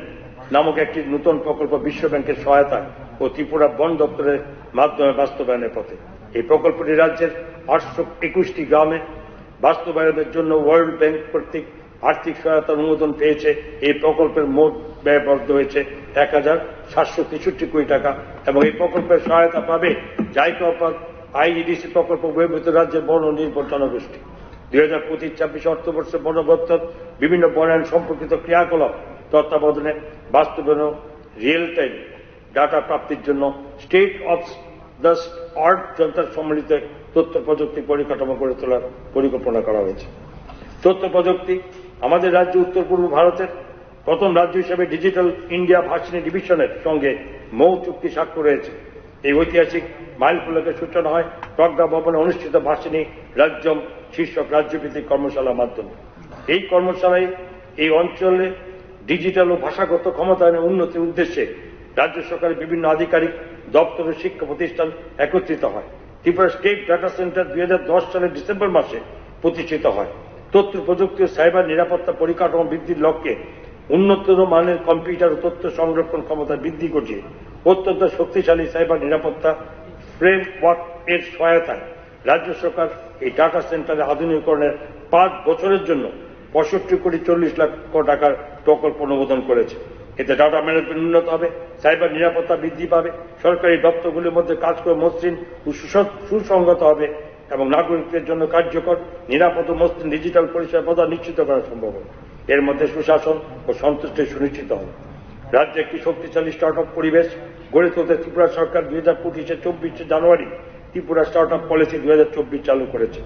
Speaker 1: নামক একটি নতুন প্রকল্প বিশ্ব ব্যাংকের সহায়তায় ও ত্রিপুরা বন দপ্তরের মাধ্যমে বাস্তবায়নের পথে। এই প্রকল্পটি রাজ্যের 821টি গ্রামে বাস্তবায়নের জন্য ওয়ার্ল্ড ব্যাংক কর্তৃক আর্থিক সহায়তা অনুমোদন পেয়েছে। এই প্রকল্পের মোট ব্যয় বরাদ্দ হয়েছে 1,763 কোটি টাকা এবং এই প্রকল্পের সহায়তা পাবে জাইকা IEDC প্রকল্প বহির্ভূত রাজ্যের বন ও নির্ভর জনগোষ্ঠী। 2025-26 অর্থবর্ষে বন দপ্তর বিভিন্ন বনায়ন সম্পর্কিত ক্রিয়াকলাপ তত্ত্বাবধানে বাস্তবায়ন রিয়েল টাইম ডাটা প্রাপ্তির জন্য স্টেট অফ দ্য আর্ট যন্ত্র সম্মিলিত তথ্য প্রযুক্তি পরিকাঠামো গড়ে তোলার পরিকল্পনা করা হয়েছে। তথ্য প্রযুক্তি আমাদের রাজ্য উত্তর পূর্ব ভারতের প্রথম রাজ্য হিসেবে ডিজিটাল ইন্ডিয়া ভার্সিটি ডিভিশনের সঙ্গে মৌ চুক্তি স্বাক্ষর রয়েছে। এই ঐতিহাসিক মাইলফলকের সূচনা হয় প্রজ্ঞা ভবনে অনুষ্ঠিত ভার্সিটি রাজ্যম শীর্ষক রাজ্যভিত্তিক কর্মশালার মাধ্যমে। এই কর্মশালায় এই অঞ্চলে ডিজিটাল ও ভাষাগত ক্ষমতায়নের উন্নতির উদ্দেশ্যে রাজ্য সরকারের বিভিন্ন আধিকারিক দপ্তর ও শিক্ষা প্রতিষ্ঠান একত্রিত হয়। ত্রিপুরা স্টেট ডাটা সেন্টার 2010 সালের ডিসেম্বর মাসে প্রতিষ্ঠিত হয়। তথ্য প্রযুক্তি ও সাইবার নিরাপত্তা পরিকাঠামো বৃদ্ধির লক্ষ্যে উন্নততর মানের কম্পিউটার ও তথ্য সংরক্ষণ ক্ষমতা বৃদ্ধি ঘটিয়ে অত্যন্ত শক্তিশালী সাইবার নিরাপত্তা ফ্রেমওয়ার্ক এর সহায়তায় রাজ্য সরকার এই ডাটা সেন্টারের আধুনিকীকরণের 5 বছরের জন্য 65,40,00,000 টাকার প্রকল্প অনুমোদন করেছে। এতে ডাটা ম্যানেজমেন্ট উন্নত হবে, সাইবার নিরাপত্তা বৃদ্ধি পাবে, সরকারি দপ্তরগুলির মধ্যে কাজ করে মসৃণ ও সুসংগত হবে এবং নাগরিকদের জন্য কার্যকর, নিরাপদ ও মসৃণ ডিজিটাল পরিষেবা প্রদান নিশ্চিত করা সম্ভব হবে। এর মধ্যে সুশাসন ও সন্তুষ্টি সুনিশ্চিত হবে। রাজ্যে একটি শক্তিশালী স্টার্টআপ পরিবেশ গড়ে তুলতে ত্রিপুরা সরকার 2025-24 জানুয়ারি ত্রিপুরা স্টার্টআপ পলিসি 2024 চালু করেছে।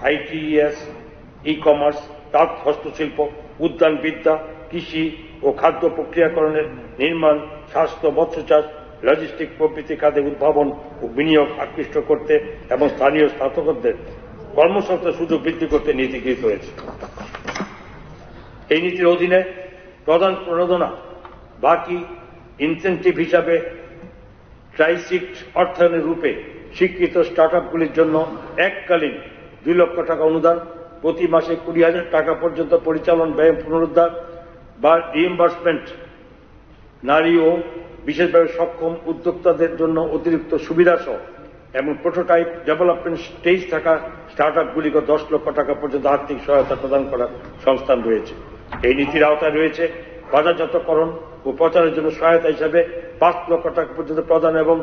Speaker 1: আইটিএস, ই কমার্স, তাঁত হস্তশিল্প, উদ্যানবিদ্যা, কৃষি ও খাদ্য প্রক্রিয়াকরণের, নির্মাণ, স্বাস্থ্য, মৎস্যচাষ, লজিস্টিক প্রভৃতি খাতে উদ্ভাবন ও বিনিয়োগ আকৃষ্ট করতে এবং স্থানীয় স্নাতকদের কর্মসংস্থান সুযোগ বৃদ্ধি করতে নীতি গৃহীত হয়েছে। এই নীতির অধীনে প্রধান প্রণোদনা বাকি ইনসেন্টিভ হিসাবে ট্রাইসিট অর্থায়নের রূপে স্বীকৃত স্টার্টআপগুলির জন্য এককালীন 2 লক্ষ টাকা অনুদান, প্রতি মাসে 20,000 টাকা পর্যন্ত পরিচালন ব্যয় পুনরুদ্ধার বা রিএম্বার্সমেন্ট, নারী ও বিশেষভাবে সক্ষম উদ্যোক্তাদের জন্য অতিরিক্ত সুবিধা সহ এবং প্রোটোটাইপ ডেভেলপমেন্ট স্টেজ থাকা স্টার্টআপগুলিকে 10 লক্ষ টাকা পর্যন্ত আর্থিক সহায়তা প্রদান করার সংস্থান রয়েছে। এই নীতির আওতায় রয়েছে বাজারজাতকরণ ও প্রচারের জন্য সহায়তা হিসাবে 5 লক্ষ টাকা পর্যন্ত প্রদান এবং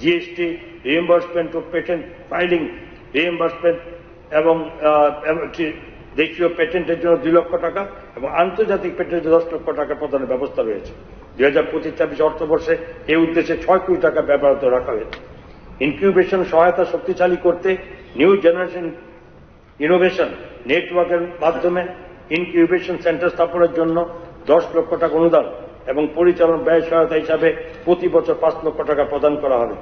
Speaker 1: জিএসটি রিএম্বার্সমেন্ট ও পেটেন্ট ফাইলিং রিএম্বার্সমেন্ট এবং দেশীয় পেটেন্টের জন্য 2 লক্ষ টাকা এবং আন্তর্জাতিক পেটেন্টের 10 লক্ষ টাকা প্রদানের ব্যবস্থা রয়েছে। 2025-24 অর্থবর্ষে এই উদ্দেশ্যে 6 কোটি টাকা ব্যবহৃত রাখা হয়েছে। ইনকিউবেশন সহায়তা শক্তিশালী করতে নিউ জেনারেশন ইনোভেশন নেটওয়ার্কের মাধ্যমে ইনকিউবেশন সেন্টার স্থাপনের জন্য 10 লক্ষ টাকা অনুদান এবং পরিচালন ব্যয় সহায়তা হিসাবে প্রতি বছর 5 লক্ষ টাকা প্রদান করা হবে।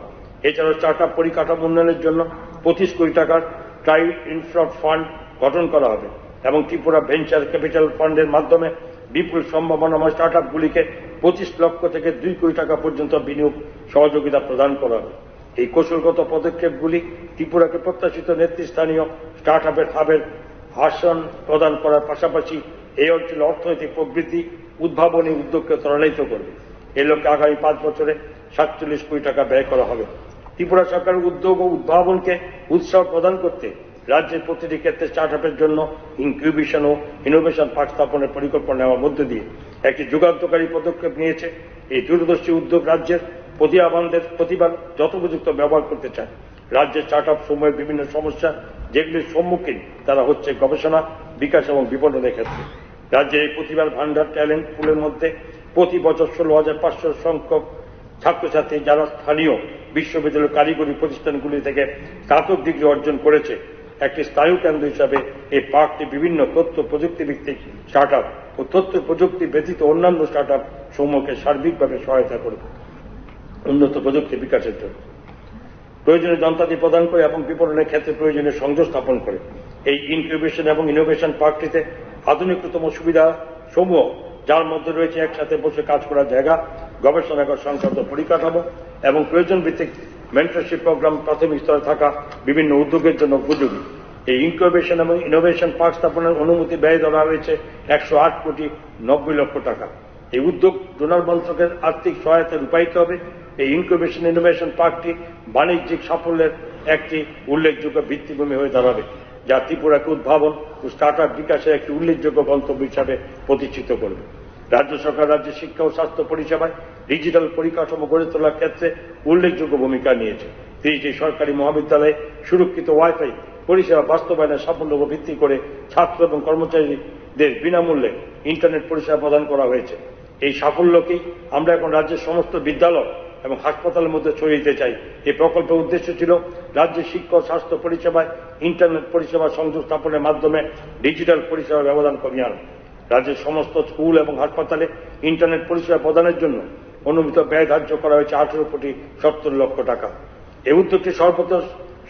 Speaker 1: এছাড়াও স্টার্টআপ পরিকাঠামো উন্নয়নের জন্য 25 কোটি টাকার ট্রাই ইনফ্রা ফান্ড গঠন করা হবে এবং ত্রিপুরা ভেঞ্চার ক্যাপিটাল ফান্ডের মাধ্যমে বিপুল সম্ভাবনাময় স্টার্টআপগুলিকে 25 লক্ষ থেকে 2 কোটি টাকা পর্যন্ত বিনিয়োগ সহযোগিতা প্রদান করা হবে। এই কৌশলগত পদক্ষেপগুলি ত্রিপুরাকে প্রত্যাশিত নেতৃস্থানীয় স্টার্টআপের হাবের আসন প্রদান করার পাশাপাশি এই অঞ্চলে অর্থনৈতিক প্রবৃদ্ধি, উদ্ভাবনী উদ্যোগকে ত্বরান্বিত করবে। এই লক্ষ্যে আগামী 5 বছরে 47 কোটি টাকা ব্যয় করা হবে। ত্রিপুরা সরকারের উদ্যোগ ও উদ্ভাবনকে উৎসাহ প্রদান করতে রাজ্যের প্রতিটি ক্ষেত্রে স্টার্টআপের জন্য ইনকিউবেশন ও ইনোভেশন পার্ক স্থাপনের পরিকল্পনা নেওয়ার মধ্য দিয়ে একটি যুগান্তকারী পদক্ষেপ নিয়েছে। এই দূরদর্শী উদ্যোগ রাজ্যের প্রতিভার যথোপযুক্ত ব্যবহার করতে চায়। রাজ্যের স্টার্টআপ সমূহের বিভিন্ন সমস্যা যেগুলির সম্মুখীন তারা হচ্ছে গবেষণা, বিকাশ এবং বিপণনের ক্ষেত্রে। রাজ্যের এই প্রতিভার ভান্ডার ট্যালেন্ট পুলের মধ্যে প্রতি বছর 16,500 সংখ্যক ছাত্রছাত্রী যারা স্থানীয় বিশ্ববিদ্যালয় কারিগরি প্রতিষ্ঠানগুলি থেকে স্নাতক ডিগ্রি অর্জন করেছে। একটি স্থায়ী কেন্দ্র হিসাবে এই পার্কটি বিভিন্ন তথ্য প্রযুক্তি ভিত্তিক স্টার্টআপ ও তথ্য প্রযুক্তি ব্যতীত অন্যান্য স্টার্টআপ সমূহকে সার্বিকভাবে সহায়তা করবে উন্নত প্রযুক্তি বিকাশের জন্য। প্রয়োজনীয় যন্ত্রাদি প্রদান করে এবং বিপণনের ক্ষেত্রে প্রয়োজনীয় সংযোগ স্থাপন করে। এই ইনকিউবেশন এবং ইনোভেশন পার্কটিতে আধুনিকতম সুবিধা সমূহ, যার মধ্যে রয়েছে একসাথে বসে কাজ করার জায়গা, গবেষণাগার সংক্রান্ত পরিকাঠামো এবং প্রয়োজন ভিত্তিক মেন্টরশিপ প্রোগ্রাম প্রাথমিক স্তরে থাকা বিভিন্ন উদ্যোগের জন্য উপযোগী। এই ইনকিউবেশন এবং ইনোভেশন পার্ক স্থাপনের অনুমতি ব্যয় ধরা হয়েছে 108,90,00,000 টাকা। এই উদ্যোগ ডোনার মন্ত্রকের আর্থিক সহায়তায় রূপায়িত হবে। এই ইনকিউবেশন ইনোভেশন পার্কটি বাণিজ্যিক সাফল্যের একটি উল্লেখযোগ্য ভিত্তিভূমি হয়ে দাঁড়াবে, যা ত্রিপুরাকে উদ্ভাবন ও স্টার্টআপ বিকাশের একটি উল্লেখযোগ্য গন্তব্য হিসাবে প্রতিষ্ঠিত করবে। রাজ্য সরকার রাজ্যের শিক্ষা ও স্বাস্থ্য পরিষেবায় ডিজিটাল পরিকাঠামো গড়ে তোলার ক্ষেত্রে উল্লেখযোগ্য ভূমিকা নিয়েছে। 30টি সরকারি মহাবিদ্যালয়ে সুরক্ষিত ওয়াইফাই পরিষেবা বাস্তবায়নের সাফল্য ভিত্তি করে ছাত্র এবং কর্মচারীদের বিনামূল্যে ইন্টারনেট পরিষেবা প্রদান করা হয়েছে। এই সাফল্যকেই আমরা এখন রাজ্যের সমস্ত বিদ্যালয় এবং হাসপাতালের মধ্যে ছড়িয়ে দিতে চাই। এই প্রকল্পের উদ্দেশ্য ছিল রাজ্যের শিক্ষা ও স্বাস্থ্য পরিষেবায় ইন্টারনেট পরিষেবা সংযোগ স্থাপনের মাধ্যমে ডিজিটাল পরিষেবা ব্যবধান কমিয়ে আনা। রাজ্যের সমস্ত স্কুল এবং হাসপাতালে ইন্টারনেট পরিষেবা প্রদানের জন্য অনুমিত ব্যয় ধার্য করা হয়েছে 18,70,00,000 টাকা। এই উদ্যোগটি সর্বত্র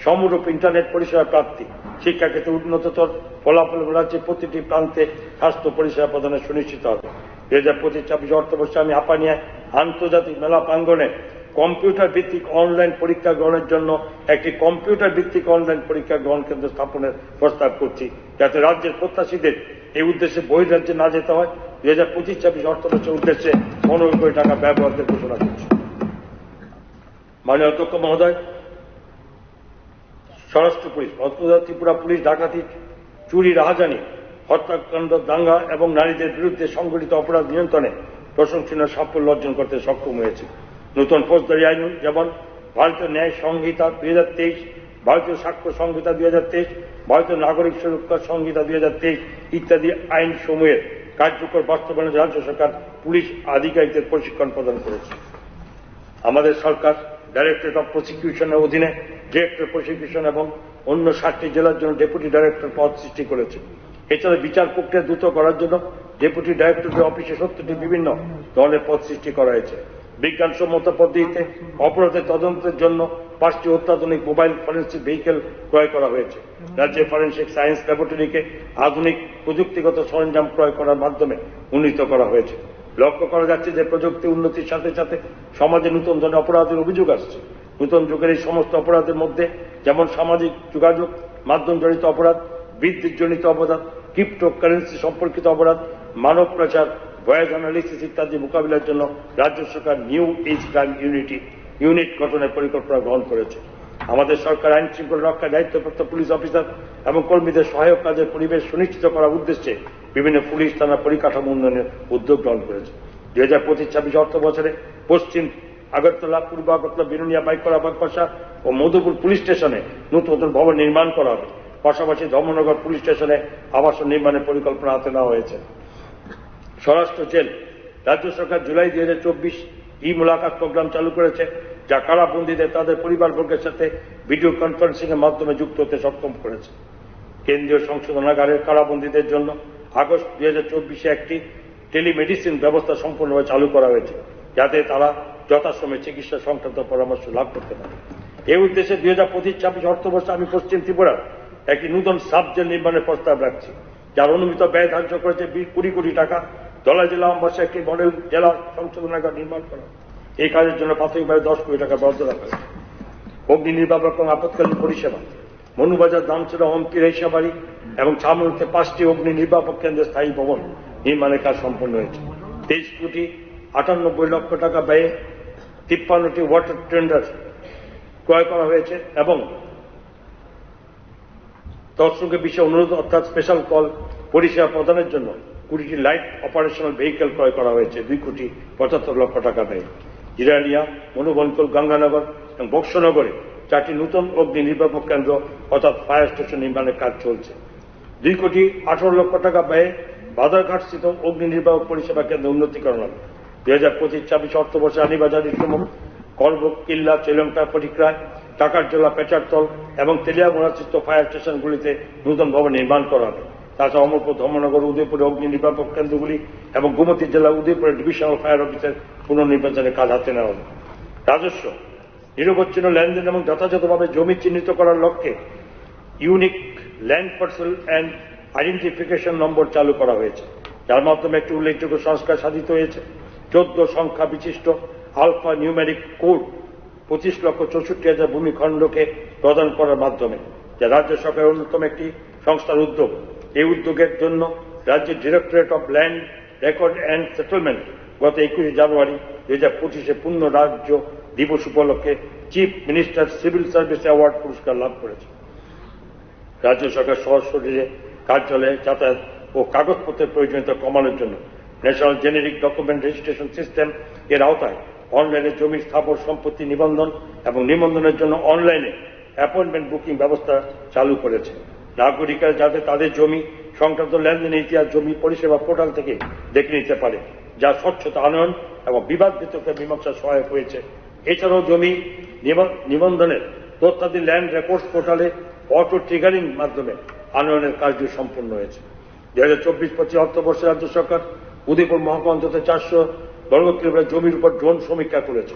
Speaker 1: সমরূপ ইন্টারনেট পরিষেবা প্রাপ্তি, শিক্ষাক্ষেত্রে উন্নততর ফলাফল রাজ্যের প্রতিটি প্রান্তে স্বাস্থ্য পরিষেবা প্রদানে সুনিশ্চিত হবে। 2025-26 অর্থবর্ষে আমি হাপানিয়ায় আন্তর্জাতিক মেলা প্রাঙ্গণে কম্পিউটার ভিত্তিক অনলাইন পরীক্ষা গ্রহণের জন্য একটি কম্পিউটার ভিত্তিক অনলাইন পরীক্ষা গ্রহণ কেন্দ্র স্থাপনের প্রস্তাব করছি, যাতে রাজ্যের প্রত্যাশীদের এই উদ্দেশ্যে বহির্রাজ্যে না যেতে হয়। 2025-26 অর্থবর্ষের উদ্দেশ্যে 15 কোটি টাকা ব্যবহারের ঘোষণা করছি। মাননীয় অধ্যক্ষ মহোদয়, স্বরাষ্ট্র পুলিশ, ত্রিপুরা পুলিশ ডাকাতি, চুরি, রাহাজানি, হত্যাকাণ্ড, দাঙ্গা এবং নারীদের বিরুদ্ধে সংগঠিত অপরাধ নিয়ন্ত্রণে প্রশংসনীয় সাফল্য অর্জন করতে সক্ষম হয়েছে। নতুন ফৌজদারি আইন যেমন ভারতীয় ন্যায় সংহিতা 2023, ভারতীয় সাক্ষ্য সংহিতা 2023, ভারতীয় নাগরিক সুরক্ষা সংহিতা 2023 ইত্যাদি আইন সমূহের কার্যকর বাস্তবায়নে রাজ্য সরকার পুলিশ আধিকারিকদের প্রশিক্ষণ প্রদান করেছে। আমাদের সরকার ডাইরেক্টরেট অফ প্রসিকিউশনের অধীনে ডিরেক্টর প্রসিকিউশন এবং অন্য 60টি জেলার জন্য ডেপুটি ডাইরেক্টর পদ সৃষ্টি করেছে। এছাড়া বিচার প্রক্রিয়া দ্রুত করার জন্য ডেপুটি ডাইরেক্টরের অফিসে 70টি বিভিন্ন দলের পদ সৃষ্টি করা হয়েছে। বিজ্ঞানসম্মত পদ্ধতিতে অপরাধের তদন্তের জন্য 5টি অত্যাধুনিক মোবাইল ফরেন্সিক ভেহিকেল ক্রয় করা হয়েছে। রাজ্যের ফরেন্সিক সায়েন্স ল্যাবরেটরিকে আধুনিক প্রযুক্তিগত সরঞ্জাম ক্রয় করার মাধ্যমে উন্নীত করা হয়েছে। লক্ষ্য করা যাচ্ছে যে প্রযুক্তি উন্নতির সাথে সাথে সমাজে নতুন ধরনের অপরাধের অভিযোগ আসছে। নতুন যুগের এই সমস্ত অপরাধের মধ্যে যেমন সামাজিক যোগাযোগ মাধ্যম জড়িত অপরাধ, বিদ্যুৎ জনিত অপরাধ, ক্রিপ্টোকারেন্সি সম্পর্কিত অপরাধ, মানব পাচার, ভয়েস অ্যানালিসিস ইত্যাদি মোকাবিলার জন্য রাজ্য সরকার নিউ এজ ক্রাইম ইউনিট গঠনের পরিকল্পনা গ্রহণ করেছে। আমাদের সরকার আইন শৃঙ্খলা রক্ষায় দায়িত্বপ্রাপ্ত পুলিশ অফিসার এবং কর্মীদের সহায়ক কাজের পরিবেশ সুনিশ্চিত করার উদ্দেশ্যে বিভিন্ন পুলিশ থানা পরিকাঠামো উন্নয়নের উদ্যোগ গ্রহণ করেছে। 2025-26 অর্থ বছরে পশ্চিম আগরতলা, পূর্ব আগরতলা, বিরুনিয়া, পাইকপাড়া, বাগপাশা ও মধুপুর পুলিশ স্টেশনে নতুন নতুন ভবন নির্মাণ করা হবে। পাশাপাশি ধর্মনগর পুলিশ স্টেশনে আবাসন নির্মাণের পরিকল্পনা হাতে নেওয়া হয়েছে। স্বরাষ্ট্র জেল, রাজ্য সরকার জুলাই 2024 ই মুলাকাত প্রোগ্রাম চালু করেছে, যা কারাবন্দীদের তাদের পরিবারবর্গের সাথে ভিডিও কনফারেন্সিং এর মাধ্যমে যুক্ত হতে সক্ষম করেছে। কেন্দ্রীয় সংশোধনাগারের কারাবন্দীদের জন্য আগস্ট 2024 একটি টেলিমেডিসিন ব্যবস্থা সম্পূর্ণভাবে চালু করা হয়েছে, যাতে তারা যথাসময়ে চিকিৎসা সংক্রান্ত পরামর্শ লাভ করতে পারে। এই উদ্দেশ্যে 2025-26 অর্থবর্ষে আমি পশ্চিম ত্রিপুরার একটি নতুন সাব জেল নির্মাণের প্রস্তাব রাখছি, যার অনুমিত ব্যয় ধার্য করেছে 20 কোটি টাকা। ধলাই জেলা আমবাসে একটি মডেল জেলা সংশোধনাগার নির্মাণ করা, এই কাজের জন্য প্রাথমিকভাবে 10 কোটি টাকা বরাদ্দ রাখা হয়েছে। অগ্নি নির্বাপক এবং আপৎকালীন পরিষেবা, মনুবাজার, দামচড়া, হম্পি, রেশাবাড়ি এবং ছামুড়িতে 5টি অগ্নি নির্বাপক কেন্দ্রের স্থায়ী ভবন নির্মাণের কাজ সম্পন্ন হয়েছে। 23,98,00,000 টাকা ব্যয়ে 53টি ওয়াটার টেন্ডার ক্রয় করা হয়েছে এবং তৎসঙ্গে বিশেষ অনুরোধ অর্থাৎ স্পেশাল কল পরিষেবা প্রদানের জন্য 20টি লাইট অপারেশনাল ভেহিকেল ক্রয় করা হয়েছে 2,75,00,000 টাকা ব্যয়ে। জিরানিয়া, মনুবনকল, গঙ্গানগর এবং বক্সনগরে 4টি নতুন অগ্নি নির্বাপক কেন্দ্র অর্থাৎ ফায়ার স্টেশন নির্মাণের কাজ চলছে। 2,18,00,000 টাকা ব্যয়ে বাজারঘাটস্থিত অগ্নি নির্বাপক পরিষেবা কেন্দ্র উন্নতিকরণ হবে। 2025-26 অর্থবর্ষে আনিবাজার, ইসলাম, করবুক, কিল্লা, শ্রীলঙ্কা, পরিক্রায়, টাকারজোলা, পেচারতল এবং তেলিয়ামোড়াস্থিত ফায়ার স্টেশনগুলিতে নতুন ভবন নির্মাণ করা হবে। তাছাড়া অমরপুর, ধর্মনগর, উদয়পুরে অগ্নি নির্বাপক কেন্দ্রগুলি এবং গোমতী জেলা উদয়পুরে ডিভিশনাল ফায়ার অফিসের পুনর্নির্বাচনের কাজ হাতে নেওয়া হবে। রাজস্ব, নিরবচ্ছিন্ন লেনদেন এবং যথাযথভাবে জমি চিহ্নিত করার লক্ষ্যে unique land parcel and identification নম্বর চালু করা হয়েছে, যার মাধ্যমে একটি উল্লেখযোগ্য সংস্কার সাধিত হয়েছে। 14 সংখ্যা বিশিষ্ট আলফা নিউমেরিক কোড 25,64,000 ভূমিখণ্ডকে প্রদান করার মাধ্যমে, যা রাজ্য সরকারের অন্যতম একটি সংস্থার উদ্যোগ। এই উদ্যোগের জন্য রাজ্যের directorate of land record and settlement গত 21 জানুয়ারি 2025 পূর্ণ রাজ্য দিবস উপলক্ষে chief minister civil service award পুরস্কার লাভ করেছে। রাজ্য সরকার সশরীরে কার্যালয়ে যাতায়াত ও কাগজপত্রের প্রয়োজনীয়তা কমানোর জন্য national generic document registration system এর আওতায় অনলাইনে জমি স্থাবর সম্পত্তি নিবন্ধন এবং নিবন্ধনের জন্য অনলাইনে অ্যাপয়েন্টমেন্ট বুকিং ব্যবস্থা চালু করেছে। নাগরিকরা যাতে তাদের জমি সংক্রান্ত লেনদেনের ইতিহাস জমি পরিষেবা পোর্টাল থেকে দেখে নিতে পারে, যা স্বচ্ছতা আনয়ন এবং বিবাদ বিতর্কের মীমাংসা সহায়ক হয়েছে। এছাড়াও জমি নিবন্ধনের তথ্যাদি ল্যান্ড রেকর্ডস পোর্টালে অটো ট্রিগারিং মাধ্যমে আনয়নের কাজটি সম্পন্ন হয়েছে। 2024-25 অর্থবর্ষে রাজ্য সরকার উদয়পুর মহকুমা অন্তত 400 বর্গ কিলোমিটার জমির উপর ড্রোন সমীক্ষা করেছে।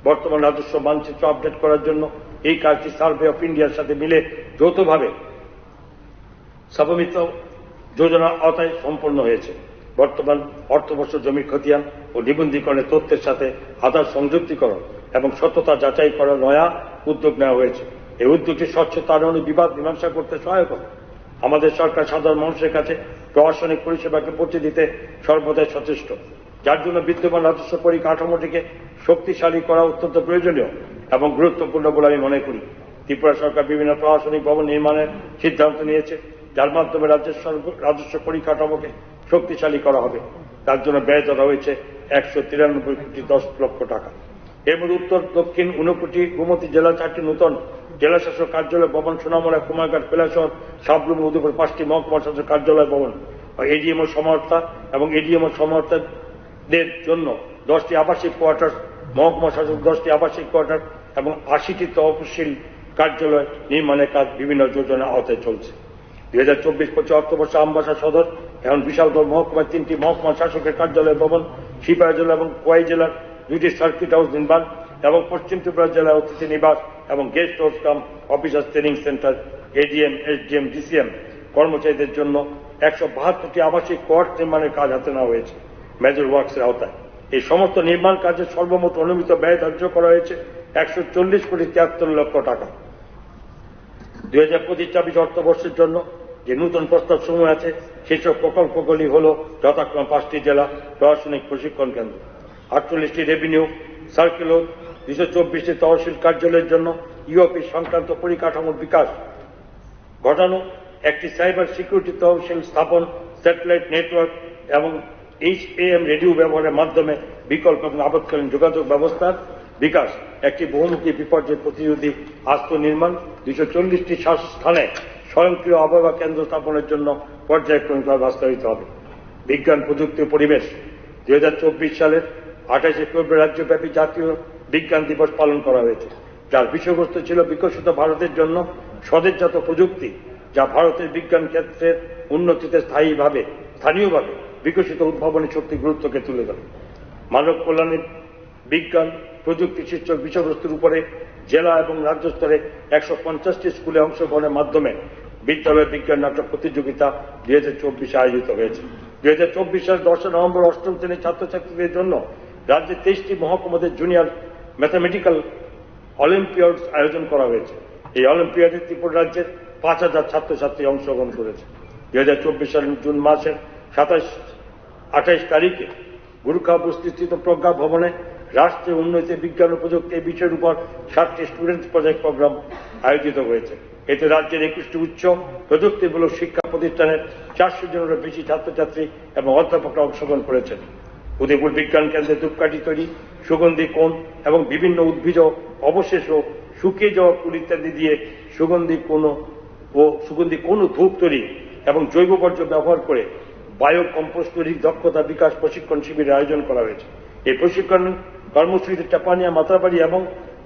Speaker 1: বর্তমান রাজস্ব মানচিত্র আপডেট করার জন্য এই কাজটি সার্ভে অফ ইন্ডিয়ার সাথে মিলে যৌথভাবে সমন্বিত যোজনার আওতায় সম্পন্ন হয়েছে। বর্তমান অর্থবর্ষ জমির খতিয়ান ও নিবন্ধীকরণের তথ্যের সাথে আধার সংযুক্তিকরণ এবং সত্যতা যাচাই করার নয়া উদ্যোগ নেওয়া হয়েছে। এই উদ্যোগটি স্বচ্ছতা আনয়ন বিবাদ মীমাংসা করতে সহায়ক হবে। আমাদের সরকার সাধারণ মানুষের কাছে প্রশাসনিক পরিষেবাকে পৌঁছে দিতে সর্বদাই সচেষ্ট, যার জন্য বিদ্যমান রাজস্ব পরিকাঠামোটিকে শক্তিশালী করা অত্যন্ত প্রয়োজনীয় এবং গুরুত্বপূর্ণ বলে আমি মনে করি। ত্রিপুরা সরকার বিভিন্ন প্রশাসনিক ভবন নির্মাণের সিদ্ধান্ত নিয়েছে, যার মাধ্যমে রাজস্ব পরিকাঠামোকে শক্তিশালী করা হবে। তার জন্য ব্যয় ধরা হয়েছে 193,10,00,000 টাকা। এর মধ্যে উত্তর দক্ষিণ 59 গোমতী জেলা 4টি নূতন জেলা শাসক কার্যালয় ভবন, সোনামুড়া, কুমারঘাট, কৈলাসহর, সাবরুম, উদয়পুর 5টি মহকুমা শাসক কার্যালয় ভবন, এডিএমও সমাহর্তা এবং এডিএমও সমাহর্তাদের জন্য 10টি আবাসিক কোয়ার্টার, মহকুমা শাসক 10টি আবাসিক কোয়ার্টার এবং 80টি তহসিল কার্যালয় নির্মাণের কাজ বিভিন্ন যোজনা আওতায় চলছে। 2024-25 অর্থবর্ষে আমবাসা সদর এখন বিশালগড় মহকুমায় 3টি মহকুমা শাসকের কার্যালয় ভবন, সিপাহী জেলা এবং কোয়াই জেলার 2টি সার্কিট হাউস নির্মাণ এবং পশ্চিম ত্রিপুরা জেলায় অতিথি নিবাস এবং guest house cum officer training centre, ADM, SDM, DCM কর্মচারীদের জন্য 172টি আবাসিক কোয়ার্ট নির্মাণের কাজ হাতে নেওয়া হয়েছে মেজর ওয়ার্কসের আওতায়। এই সমস্ত নির্মাণ কাজের সর্বমোট অনুমিত ব্যয় ধার্য করা হয়েছে 140,73,00,000 টাকা। 2025-26 অর্থবর্ষের জন্য যে নূতন প্রস্তাব সমূহ আছে সেসব প্রকল্পগুলি হল যথাক্রমে 5টি জেলা প্রশাসনিক প্রশিক্ষণ কেন্দ্র, 48টি রেভিনিউ সার্কেল, 224টি তহসিল কার্যালয়ের জন্য ইউওপি সংক্রান্ত পরিকাঠামোর বিকাশ ঘটানো, একটি সাইবার সিকিউরিটি তহসিল স্থাপন, স্যাটেলাইট নেটওয়ার্ক এবং HAM রেডিও ব্যবহারের মাধ্যমে বিকল্প এবং আপৎকালীন যোগাযোগ ব্যবস্থার বিকাশ, একটি বহুমুখী বিপর্যয় প্রতিরোধী আস্ত নির্মাণ, 240টি স্থানে স্বয়ংক্রিয় আবহাওয়া কেন্দ্র স্থাপনের জন্য পর্যায়ক্রমিকভাবে বাস্তবায়িত হবে। বিজ্ঞান, প্রযুক্তি ও পরিবেশ 2024 সালের 28 ফেব্রুয়ারি রাজ্যব্যাপী জাতীয় বিজ্ঞান দিবস পালন করা হয়েছে, যার বিষয়বস্তু ছিল বিকশিত ভারতের জন্য স্বদেশজাত প্রযুক্তি, যা ভারতের বিজ্ঞান ক্ষেত্রের উন্নতিতে স্থানীয়ভাবে বিকশিত উদ্ভাবনী শক্তির গুরুত্বকে তুলে ধরে। মানব কল্যাণের বিজ্ঞান প্রযুক্তি শীর্ষক বিষয়বস্তুর উপরে জেলা এবং রাজ্য স্তরে 150টি স্কুলে অংশগ্রহণের মাধ্যমে বিদ্যালয় বিজ্ঞান নাটক প্রতিযোগিতা 2024 আয়োজিত হয়েছে। 2024 সালের 10 নভেম্বর 8ম শ্রেণীর ছাত্রছাত্রীদের জন্য রাজ্যের 23টি মহকুমাতে জুনিয়র ম্যাথামেটিক্যাল অলিম্পিয়াডস আয়োজন করা হয়েছে। এই অলিম্পিয়াডে ত্রিপুরা রাজ্যের 5,000 ছাত্রছাত্রী অংশগ্রহণ করেছে। 2024 সালের জুন মাসের 27-28 তারিখে গুরুখাবস্থিত প্রজ্ঞা ভবনে রাষ্ট্রীয় উন্নতি বিজ্ঞান ও প্রযুক্তি এই বিষয়ের উপর 7টি স্টুডেন্টস প্রজেক্ট প্রোগ্রাম আয়োজিত হয়েছে। এতে রাজ্যের 21টি উচ্চ প্রযুক্তিমূলক শিক্ষা প্রতিষ্ঠানের 400 জনেরও বেশি ছাত্রছাত্রী এবং অধ্যাপকরা অংশগ্রহণ করেছেন। উদয়পুর বিজ্ঞান কেন্দ্রে ধূপকাঠি তৈরি, সুগন্ধি কোণ এবং বিভিন্ন উদ্ভিজ অবশেষ ও শুকিয়ে যাওয়া ফুল ইত্যাদি দিয়ে সুগন্ধি কোণ ও ধূপ তৈরি এবং জৈব বর্জ্য ব্যবহার করে বায়ো কম্পোস্ট তৈরির দক্ষতা বিকাশ প্রশিক্ষণ শিবিরের আয়োজন করা হয়েছে। এই প্রশিক্ষণ কর্মসূচিতে চাপানিয়া, মাতাবাড়ি এবং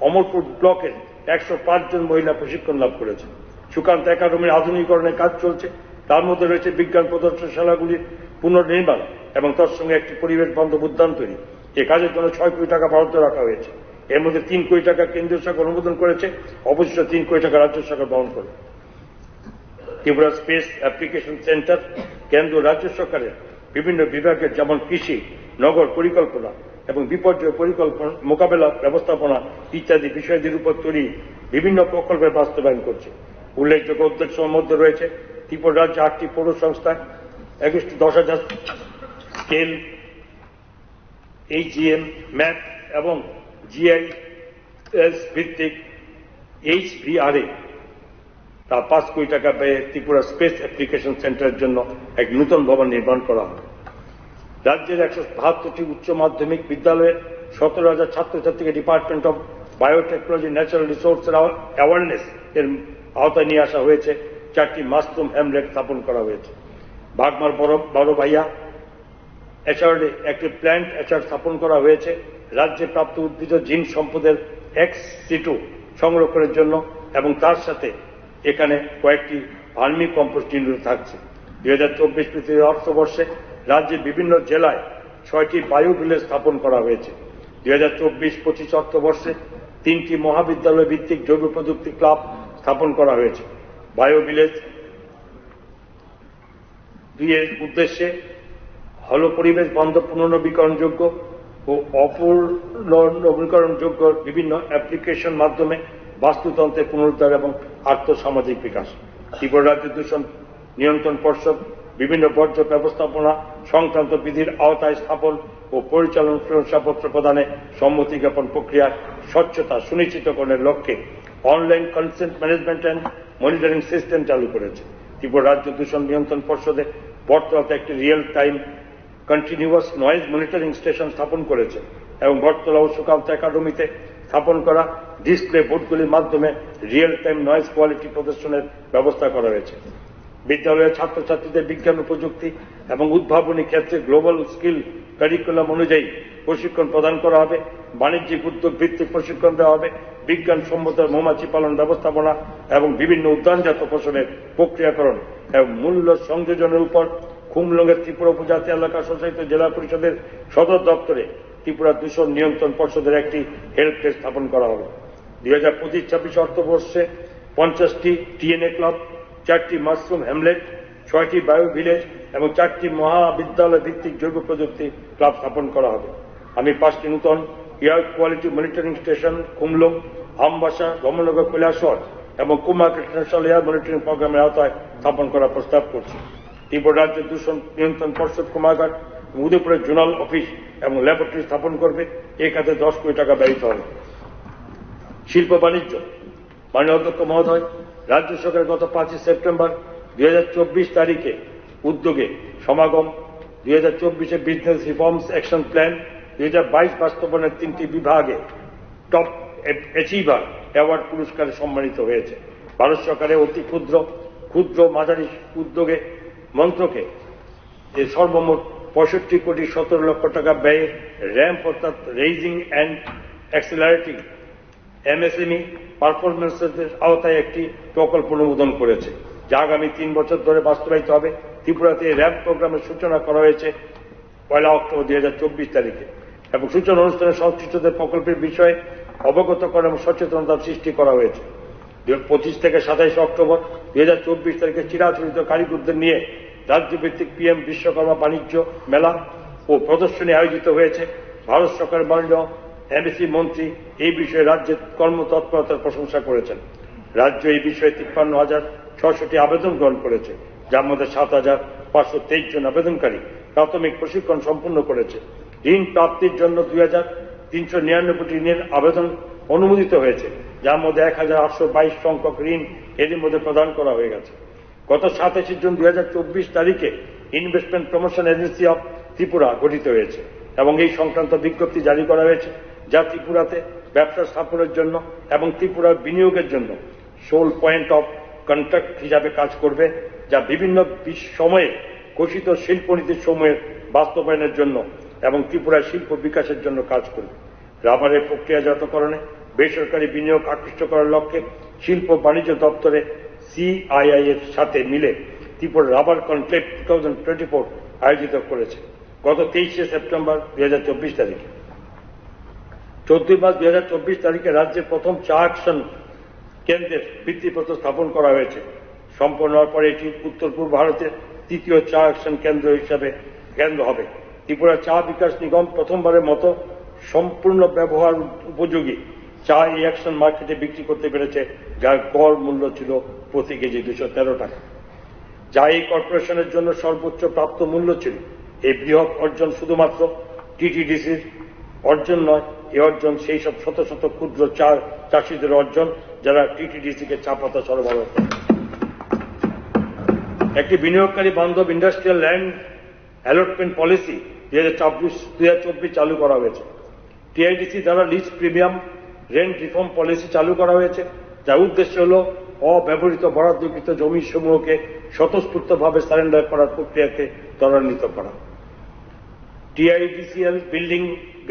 Speaker 1: অমরপুর ব্লকের 105 জন মহিলা প্রশিক্ষণ লাভ করেছে। সুকান্ত একাডেমির আধুনিকীকরণের কাজ চলছে, তার মধ্যে রয়েছে বিজ্ঞান প্রদর্শনশালাগুলির পুনর্নির্মাণ এবং তার সঙ্গে একটি পরিবেশ বান্ধব উদ্যান তৈরি। এই কাজের জন্য 6 কোটি টাকা বরাদ্দ রাখা হয়েছে। এর মধ্যে 3 কোটি টাকা কেন্দ্রীয় সরকার অনুমোদন করেছে, অবশিষ্ট 3 কোটি টাকা রাজ্য সরকার বহন করে। ত্রিপুরা স্পেস অ্যাপ্লিকেশন সেন্টার কেন্দ্র রাজ্য সরকারের বিভিন্ন বিভাগের যেমন কৃষি, নগর পরিকল্পনা এবং বিপর্যয় পরিকল্পনা মোকাবেলা ব্যবস্থাপনা ইত্যাদি বিষয়টির উপর তৈরি বিভিন্ন প্রকল্পের বাস্তবায়ন করছে। উল্লেখযোগ্য উদ্যোগের মধ্যে রয়েছে ত্রিপুরা রাজ্যে 8টি পৌর সংস্থা, 10,000 স্কেল, HGM, ম্যাপ এবং GIS ভিত্তিক HVRA তা 5 কোটি টাকা ব্যয়ে ত্রিপুরা স্পেস অ্যাপ্লিকেশন সেন্টারের জন্য এক নূতন ভবন নির্মাণ করা হবে। রাজ্যের 172টি উচ্চ মাধ্যমিক বিদ্যালয়ের 17,000 ছাত্রছাত্রীকে ডিপার্টমেন্ট অব বায়োটেকনোলজি ন্যাচারাল রিসোর্সের অ্যাওয়ারনেস এর আওতায় নিয়ে আসা হয়েছে। 4টি মাশরুম হ্যামলেট স্থাপন করা হয়েছে। বাগমার বড় ভাইয়া এচআরডে একটি প্ল্যান্ট এচআর স্থাপন করা হয়েছে রাজ্যে প্রাপ্ত উদ্ভিজ জিন সম্পদের এক্স সিটু সংরক্ষণের জন্য এবং তার সাথে এখানে কয়েকটি ভার্মি কম্পোস্ট ইউনিট থাকছে। 2024-25 অর্থবর্ষে রাজ্যের বিভিন্ন জেলায় 6টি বায়ো ভিলেজ স্থাপন করা হয়েছে। 2024-25 অর্থবর্ষে 3টি মহাবিদ্যালয় ভিত্তিক জৈব প্রযুক্তি ক্লাব স্থাপন করা হয়েছে। বায়ো ভিলেজ 2 এর উদ্দেশ্যে হল পরিবেশ বান্ধব পুনর্নবীকরণযোগ্য ও অপুনর্নবীকরণযোগ্য বিভিন্ন অ্যাপ্লিকেশন মাধ্যমে বাস্তুতন্ত্রের পুনরুদ্ধার এবং আর্থসামাজিক বিকাশ। ত্রিপুরা রাজ্য দূষণ নিয়ন্ত্রণ পর্ষদ বিভিন্ন বর্জ্য ব্যবস্থাপনা সংক্রান্ত বিধির আওতায় স্থাপন ও পরিচালন শংসাপত্র প্রদানে সম্মতি জ্ঞাপন প্রক্রিয়া স্বচ্ছতা সুনিশ্চিতকরণের লক্ষ্যে online consent management and monitoring system চালু করেছে। ত্রিপুরা রাজ্য দূষণ নিয়ন্ত্রণ পর্ষদে বটতলাতে একটি real time continuous noise monitoring station স্থাপন করেছে এবং বটতলা ও সুকান্ত একাডেমিতে স্থাপন করা ডিসপ্লে বোর্ডগুলির মাধ্যমে রিয়েল টাইম নয়েজ কোয়ালিটি প্রদর্শনের ব্যবস্থা করা হয়েছে। বিদ্যালয়ের ছাত্রছাত্রীদের বিজ্ঞান ও প্রযুক্তি এবং উদ্ভাবনী ক্ষেত্রে গ্লোবাল স্কিল কারিকুলাম অনুযায়ী প্রশিক্ষণ প্রদান করা হবে। বাণিজ্যিক উদ্যোগ ভিত্তিক প্রশিক্ষণ দেওয়া হবে। বিজ্ঞানসম্মত মৌমাছি পালন ব্যবস্থাপনা এবং বিভিন্ন উদ্যানজাত ফসলের প্রক্রিয়াকরণ এবং মূল্য সংযোজনের উপর খুমলুঙের ত্রিপুরা উপজাতি এলাকা স্বশাসিত জেলা পরিষদের সদর দপ্তরে ত্রিপুরা দূষণ নিয়ন্ত্রণ পর্ষদের একটি হেল্প ডেস্ক স্থাপন করা হবে। 2025-26 অর্থবর্ষে 50টি টিএনএ ক্লাব, 4টি মাশরুম হ্যামলেট, 6টি বায়ো ভিলেজ এবং 4টি মহাবিদ্যালয় ভিত্তিক জৈব প্রযুক্তি ক্লাব স্থাপন করা হবে। আমি 5টি নূতন air quality monitoring station Khumlung, Ambassa, Dharmanagar, Kailashahar এবং কুমারঘাট ন্যাশনাল এয়ার মনিটরিং প্রোগ্রামের আওতায় স্থাপন করার প্রস্তাব করছি। ত্রিপুরা রাজ্য দূষণ নিয়ন্ত্রণ পর্ষদ কুমারঘাট উদয়পুরের জোনাল অফিস এবং ল্যাবরেটরি স্থাপন করবে। এই কাজে 10 কোটি টাকা ব্যয়িত হবে। শিল্প বাণিজ্য মাননীয় অধ্যক্ষ মহোদয়, রাজ্য সরকার গত 5 সেপ্টেম্বর 2024 তারিখে উদ্যোগে সমাগম 2024 বিজনেস রিফর্মস অ্যাকশন প্ল্যান 2022 বাস্তবায়নের 3টি বিভাগে টপ অ্যাচিভার অ্যাওয়ার্ড পুরস্কারে সম্মানিত হয়েছে। ভারত সরকারের অতি ক্ষুদ্র মাঝারি উদ্যোগে মন্ত্রকে সর্বমোট 65 কোটি 17 লক্ষ টাকা ব্যয়ে র্যাম্প অর্থাৎ রেইজিং অ্যান্ড অ্যাক্সেলারেটিং এমএসএমই পারফরমেন্সের আওতায় একটি প্রকল্প অনুমোদন করেছে, যা আগামী 3 বছর ধরে বাস্তবায়িত হবে। ত্রিপুরাতে র্যাম্প প্রোগ্রামের সূচনা করা হয়েছে 1 অক্টোবর 2024 তারিখে এবং সূচনা অনুষ্ঠানে সংশ্লিষ্টদের প্রকল্পের বিষয়ে অবগত করা এবং সচেতনতা সৃষ্টি করা হয়েছে। 25 থেকে 27 অক্টোবর 2024 তারিখে চিরাচরিত কারিগরদের নিয়ে রাজ্যভিত্তিক পিএম বিশ্বকর্মা বাণিজ্য মেলা ও প্রদর্শনী আয়োজিত হয়েছে। ভারত সরকারের মাননীয় এমএসি মন্ত্রী এই বিষয়ে রাজ্যের কর্মতৎপরতার প্রশংসা করেছেন। রাজ্য এই বিষয়ে 53,600টি আবেদন গ্রহণ করেছে, যার মধ্যে 7,523 জন আবেদনকারী প্রাথমিক প্রশিক্ষণ সম্পূর্ণ করেছে। ঋণ প্রাপ্তির জন্য 2,399টি ঋণের আবেদন অনুমোদিত হয়েছে, যার মধ্যে 1,822 সংখ্যক ঋণ এর মধ্যে প্রদান করা হয়ে গেছে। গত 27 জুন 2024 তারিখে investment promotion agency of Tripura গঠিত হয়েছে এবং এই সংক্রান্ত বিজ্ঞপ্তি জারি করা হয়েছে, যা ত্রিপুরাতে ব্যবসা স্থাপনের জন্য এবং ত্রিপুরার বিনিয়োগের জন্য সোল পয়েন্ট অফ কন্ট্যাক্ট হিসাবে কাজ করবে, যা বিভিন্ন সময়ে ঘোষিত শিল্পনীতির সময়ের বাস্তবায়নের জন্য এবং ত্রিপুরার শিল্প বিকাশের জন্য কাজ করবে। রাবারের প্রক্রিয়াজাতকরণে বেসরকারি বিনিয়োগ আকৃষ্ট করার লক্ষ্যে শিল্প বাণিজ্য দপ্তরে সিআইআই এর সাথে মিলে ত্রিপুরা রাবার কনক্লেভ 2024 আয়োজিত করেছে। গত 23 সেপ্টেম্বর 2024 তারিখে 14 মার্চ 2024 তারিখে রাজ্যের প্রথম চা অ্যাকশন কেন্দ্রের ভিত্তিপ্রস্তর স্থাপন করা হয়েছে। সম্পন্ন হওয়ার পরে এটি উত্তর পূর্ব ভারতের তৃতীয় চা অ্যাকশন কেন্দ্র হিসাবে হবে। ত্রিপুরা চা বিকাশ নিগম প্রথমবারের মতো সম্পূর্ণ ব্যবহার উপযোগী চা এই অ্যাকশন মার্কেটে বিক্রি করতে পেরেছে, যার গড় মূল্য ছিল প্রতি কেজি 213 টাকা, যা এই কর্পোরেশনের জন্য সর্বোচ্চ প্রাপ্ত মূল্য ছিল। এই বৃহৎ অর্জন শুধুমাত্র টিটিডিসির অর্জন নয়, এই অর্জন সেই সব শত শত ক্ষুদ্র চা চাষিদের অর্জন, যারা টিটিডিসিকে চা পাতা সরবরাহ করে। একটি বিনিয়োগকারী বান্ধব ইন্ডাস্ট্রিয়াল ল্যান্ড অ্যালটমেন্ট পলিসি 2024 চালু করা হয়েছে। টিআইডিসি দ্বারা lease premium rent reform policy চালু করা হয়েছে, যার উদ্দেশ্য হল অব্যবহৃত বরাদ্দকৃত জমি সমূহকে স্বতঃস্ফূর্তভাবে সারেন্ডার করার প্রক্রিয়াকে ত্বরান্বিত করা। টিআইডিসিএল বিল্ডিং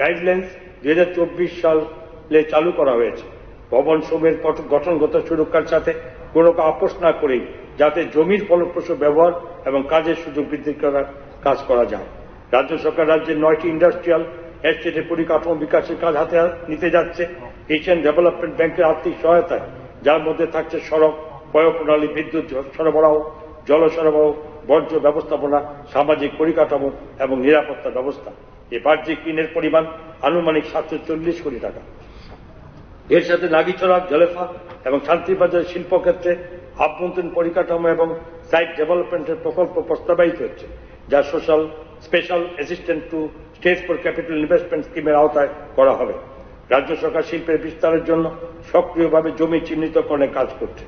Speaker 1: গাইডলাইন্স 2024 সালে চালু করা হয়েছে। ভবন সমূহের গঠনগত সুরক্ষার সাথে কোনো আপোষ না করেই যাতে জমির ফলপ্রসূ ব্যবহার এবং কাজের সুযোগ বৃদ্ধি করার কাজ করা যায়। রাজ্য সরকার রাজ্যের 9টি ইন্ডাস্ট্রিয়াল এস্টেটের পরিকাঠামো বিকাশের কাজ হাতে নিতে যাচ্ছে এশিয়ান ডেভেলপমেন্ট ব্যাংকের আর্থিক সহায়তায়, যার মধ্যে থাকছে সড়ক, পয়ঃপ্রণালী, বিদ্যুৎ সরবরাহ, জল সরবরাহ, বর্জ্য ব্যবস্থাপনা, সামাজিক পরিকাঠামো এবং নিরাপত্তা ব্যবস্থা। এই বাহ্যিক ঋণের পরিমাণ আনুমানিক 740 কোটি টাকা। এর সাথে নাগিছড়া, জলেফা এবং শান্তিবাজার শিল্পক্ষেত্রে আভ্যন্তরীণ পরিকাঠামো এবং সাইট ডেভেলপমেন্টের প্রকল্প প্রস্তাবিত হচ্ছে, যা special assistant two states for capital investment স্কিমের আওতায় করা হবে। রাজ্য সরকার শিল্পের বিস্তারের জন্য সক্রিয়ভাবে জমি চিহ্নিতকরণে কাজ করছে,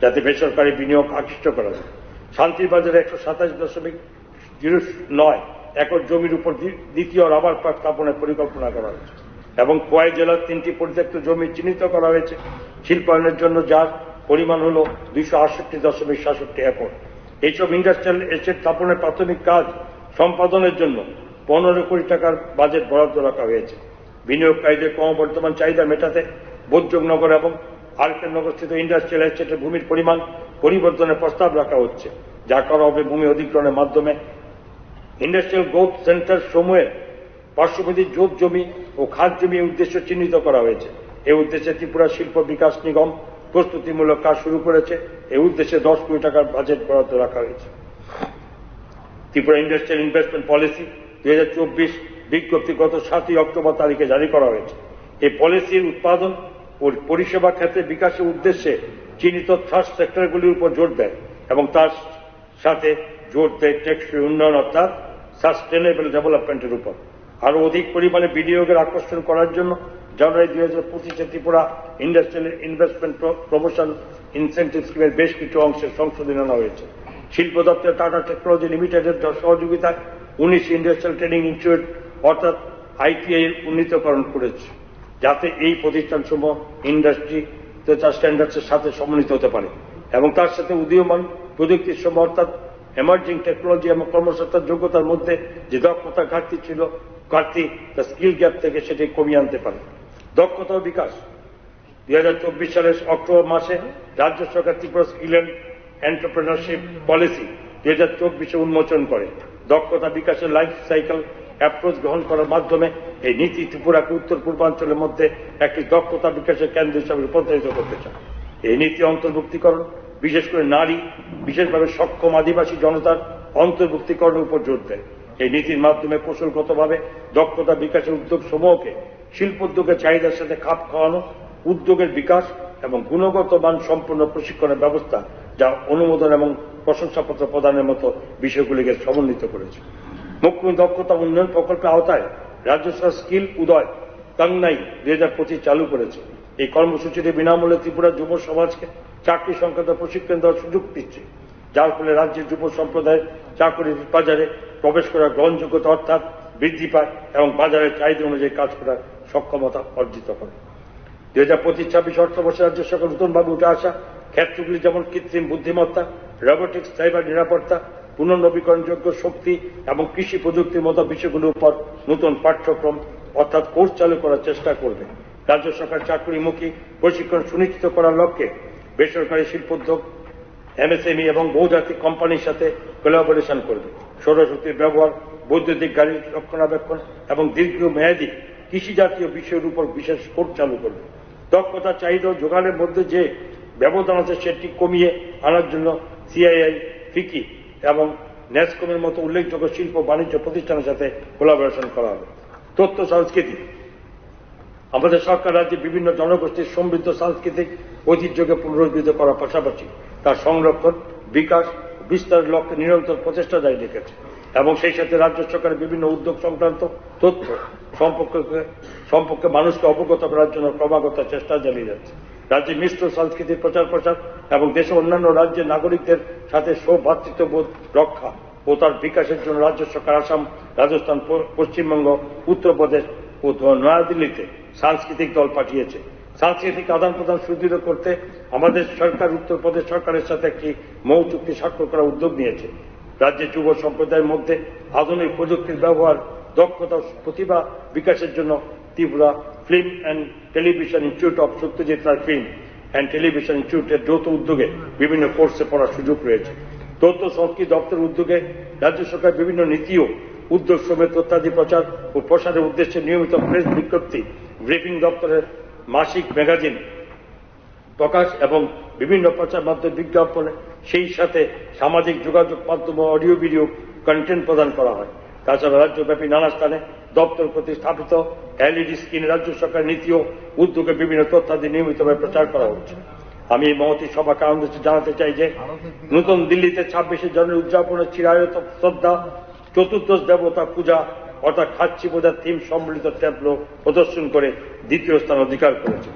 Speaker 1: যাতে বেসরকারি বিনিয়োগ আকৃষ্ট করা যায়। শান্তিবাজারে 127.09 একর জমির উপর দ্বিতীয় রাবার পার্ক স্থাপনের পরিকল্পনা করা হয়েছে এবং খোয়াই জেলার 3টি পরিত্যক্ত জমি চিহ্নিত করা হয়েছে শিল্পায়নের জন্য, যার পরিমাণ হল 268.67 একর। এইসব ইন্ডাস্ট্রিয়াল এস্টেট স্থাপনের প্রাথমিক কাজ সম্পাদনের জন্য 15 কোটি টাকার বাজেট বরাদ্দ রাখা হয়েছে। বিনিয়োগকারীদের ক্রমবর্ধমান চাহিদা মেটাতে ভোজযোগনগর এবং আরকেনগরস্থিত ইন্ডাস্ট্রিয়াল এস্টেটের ভূমির পরিমাণ পরিবর্তনের প্রস্তাব রাখা হচ্ছে, যা করা হবে ভূমি অধিগ্রহণের মাধ্যমে। ইন্ডাস্ট্রিয়াল গ্রোথ সেন্টার সমূহের পার্শ্ববর্তী জোট জমি ও খাত জমি উদ্দেশ্য চিহ্নিত করা হয়েছে। এই উদ্দেশ্যে ত্রিপুরা শিল্প বিকাশ নিগম প্রস্তুতিমূলক কাজ শুরু করেছে। এই উদ্দেশ্যে 10 কোটি টাকার বাজেট বরাদ্দ রাখা হয়েছে। ত্রিপুরা ইন্ডাস্ট্রিয়াল ইনভেস্টমেন্ট পলিসি 2024 বিজ্ঞপ্তি গত 7 অক্টোবর তারিখে জারি করা হয়েছে। এই পলিসির উৎপাদন ও পরিষেবা ক্ষেত্রে বিকাশের উদ্দেশ্যে চিহ্নিত থ্রাস্ট সেক্টরগুলির উপর জোর দেয় এবং তার সাথে জোর দেয় টেকসই উন্নয়ন অর্থাৎ সাস্টেনেবল ডেভেলপমেন্টের উপর। আরও অধিক পরিমাণে বিনিয়োগের আকর্ষণ করার জন্য জানুয়ারি 2025 Tripura industrial investment promotion incentive স্কিমের বেশ কিছু অংশের সংশোধন আনা হয়েছে। শিল্প দপ্তর টাটা টেকনোলজি লিমিটেডের সহযোগিতায় 19 ইন্ডাস্ট্রিয়াল ট্রেনিং ইনস্টিটিউট অর্থাৎ ITI এর উন্নীতকরণ করেছে, যাতে এই প্রতিষ্ঠানসমূহ ইন্ডাস্ট্রি স্ট্যান্ডার্ডসের সাথে সমন্বিত হতে পারে এবং তার সাথে উদীয়মান প্রযুক্তির সমূহ অর্থাৎ এমার্জিং টেকনোলজি এবং কর্মসংস্থান যোগ্যতার মধ্যে যে দক্ষতা ঘাটতি ছিল, তা স্কিল গ্যাপ থেকে সেটি কমিয়ে আনতে পারে। দক্ষতা ও বিকাশ 2024 সালের অক্টোবর মাসে রাজ্য সরকার Tripura skill and entrepreneurship policy 2024 উন্মোচন করে। দক্ষতা বিকাশের লাইফ সাইকেল অ্যাপ্রোচ গ্রহণ করার মাধ্যমে এই নীতি ত্রিপুরাকে উত্তর পূর্বাঞ্চলের মধ্যে একটি দক্ষতা বিকাশের কেন্দ্র হিসাবে রূপান্তরিত করতে চায়। এই নীতি অন্তর্ভুক্তিকরণ, বিশেষ করে নারী, বিশেষভাবে সক্ষম আদিবাসী জনতার অন্তর্ভুক্তিকরণের উপর জোর দেয়। এই নীতির মাধ্যমে কৌশলগতভাবে দক্ষতা বিকাশের উদ্যোগ সমূহকে শিল্পোদ্যোগের চাহিদার সাথে খাপ খাওয়ানো, উদ্যোগের বিকাশ এবং গুণগত মান সম্পন্ন প্রশিক্ষণের ব্যবস্থা, যা অনুমোদন এবং প্রশংসাপত্র প্রদানের মতো বিষয়গুলিকে সমন্বিত করেছে। মুখ্যমন্ত্রী দক্ষতা উন্নয়ন প্রকল্পের আওতায় রাজ্য সরকার স্কিল উদয় টাংনাই 2025 চালু করেছে। এই কর্মসূচিতে বিনামূল্যে ত্রিপুরা যুব সমাজকে চাকরি সংক্রান্ত প্রশিক্ষণ দেওয়ার সুযোগ দিচ্ছে, যার ফলে রাজ্যের যুব সম্প্রদায়ের চাকরির বাজারে প্রবেশ করার গ্রহণযোগ্যতা অর্থাৎ বৃদ্ধি পায় এবং বাজারের চাহিদা অনুযায়ী কাজ করার সক্ষমতা অর্জিত করে। 2025-26 অর্থবর্ষে রাজ্য সরকার নতুনভাবে উঠে আসা ক্ষেত্রগুলি যেমন কৃত্রিম বুদ্ধিমত্তা, রোবোটিক্স, সাইবার নিরাপত্তা, পুনর্নবীকরণযোগ্য শক্তি এবং কৃষি প্রযুক্তির মতো বিষয়গুলির উপর নতুন পাঠ্যক্রম অর্থাৎ কোর্স চালু করার চেষ্টা করবে। রাজ্য সরকার চাকরিমুখী প্রশিক্ষণ সুনিশ্চিত করার লক্ষ্যে বেসরকারি শিল্পোদ্যোগ, MSME এবং বহুজাতিক কোম্পানির সাথে কোলাবোরেশন করবে। সৌরশক্তির ব্যবহার, বৈদ্যুতিক গাড়ির রক্ষণাবেক্ষণ এবং দীর্ঘমেয়াদী কৃষি জাতীয় বিষয়ের উপর বিশেষ কোর্স চালু করবে। দক্ষতা চাহিদা ও যোগানের মধ্যে যে ব্যবধান আছে সেটি কমিয়ে আনার জন্য CII, ফিকি এবং ন্যাসকমের মতো উল্লেখযোগ্য শিল্প বাণিজ্য প্রতিষ্ঠানের সাথে কোলাবোরেশন করা হবে। তথ্য সংস্কৃতি আমাদের সরকার রাজ্যে বিভিন্ন জনগোষ্ঠীর সমৃদ্ধ সাংস্কৃতিক ঐতিহ্যকে পুনরুজ্জীবিত করার পাশাপাশি তার সংরক্ষণ, বিকাশ, বিস্তারের লক্ষ্যে নিরন্তর প্রচেষ্টা জারি রেখেছে এবং সেই সাথে রাজ্য সরকারের বিভিন্ন উদ্যোগ সংক্রান্ত তথ্য সম্পর্কে মানুষকে অবগত করার জন্য ক্রমাগত চেষ্টা চালিয়ে যাচ্ছে। রাজ্যে মিশ্র সংস্কৃতির প্রচার এবং দেশের অন্যান্য রাজ্যের নাগরিকদের সাথে সৌভ্রাতৃত্ববোধ রক্ষা ও তার বিকাশের জন্য রাজ্য সরকার আসাম, রাজস্থান, পশ্চিমবঙ্গ, উত্তরপ্রদেশ ও নয়াদিল্লিতে সাংস্কৃতিক দল পাঠিয়েছে। সাংস্কৃতিক আদান প্রদান সুদৃঢ় করতে আমাদের সরকার উত্তরপ্রদেশ সরকারের সাথে একটি মৌ চুক্তি স্বাক্ষর করার উদ্যোগ নিয়েছে। রাজ্যের যুব সম্প্রদায়ের মধ্যে আধুনিক প্রযুক্তির ব্যবহার, দক্ষতা, প্রতিভা বিকাশের জন্য Tripura film and television institute of Satyajit Ray film and television ইনস্টিটিউটের যৌথ উদ্যোগে বিভিন্ন কোর্সে পড়ার সুযোগ রয়েছে। তথ্য সংস্কৃতি দপ্তরের উদ্যোগে রাজ্য সরকার বিভিন্ন নীতি ও উদ্যোগ সমেত তথ্যাদি প্রচার ও প্রসারের উদ্দেশ্যে নিয়মিত প্রেস বিজ্ঞপ্তি, ব্রিফিং দপ্তরের মাসিক ম্যাগাজিন প্রকাশ এবং বিভিন্ন প্রচার মাধ্যমে বিজ্ঞাপনে, সেই সাথে সামাজিক যোগাযোগ মাধ্যম অডিও ভিডিও কন্টেন্ট প্রদান করা হয়। তাছাড়া রাজ্যব্যাপী নানা স্থানে দপ্তর প্রতিস্থাপিত এলইডি স্ক্রিনে রাজ্য সরকারের নীতি ও উদ্যোগে বিভিন্ন তথ্যাদি নিয়মিতভাবে প্রচার করা হচ্ছে। আমি এই মহতী সভাকে আনন্দ জানাতে চাই যে নতুন দিল্লিতে 26শে জানুয়ারি উদযাপনের চিরায়ত শ্রদ্ধা চতুর্দশ দেবতা পূজা অর্থাৎ খাচ্ছি পূজার থিম সম্মিলিত ট্যাবলো প্রদর্শন করে দ্বিতীয় স্থান অধিকার করেছে।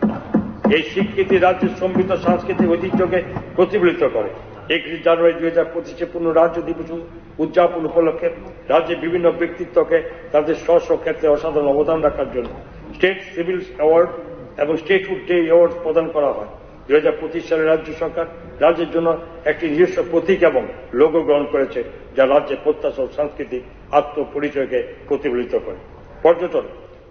Speaker 1: এই স্বীকৃতি রাজ্যের সমৃদ্ধ সাংস্কৃতিক ঐতিহ্যকে প্রতিফলিত করে। 31 জানুয়ারি 2025 পূর্ণ রাজ্য দিবস উদযাপন উপলক্ষে রাজ্যের বিভিন্ন ব্যক্তিত্বকে তাদের স্ব ক্ষেত্রে অসাধারণ অবদান রাখার জন্য স্টেট সিভিল অ্যাওয়ার্ড এবং স্টেটহুড ডে অ্যাওয়ার্ড প্রদান করা হয়। 2025 সালে রাজ্য সরকার রাজ্যের জন্য একটি নিজস্ব প্রতীক এবং লোগো গ্রহণ করেছে, যা রাজ্যের প্রত্যাশা ও সাংস্কৃতিক আত্মপরিচয়কে প্রতিফলিত করে।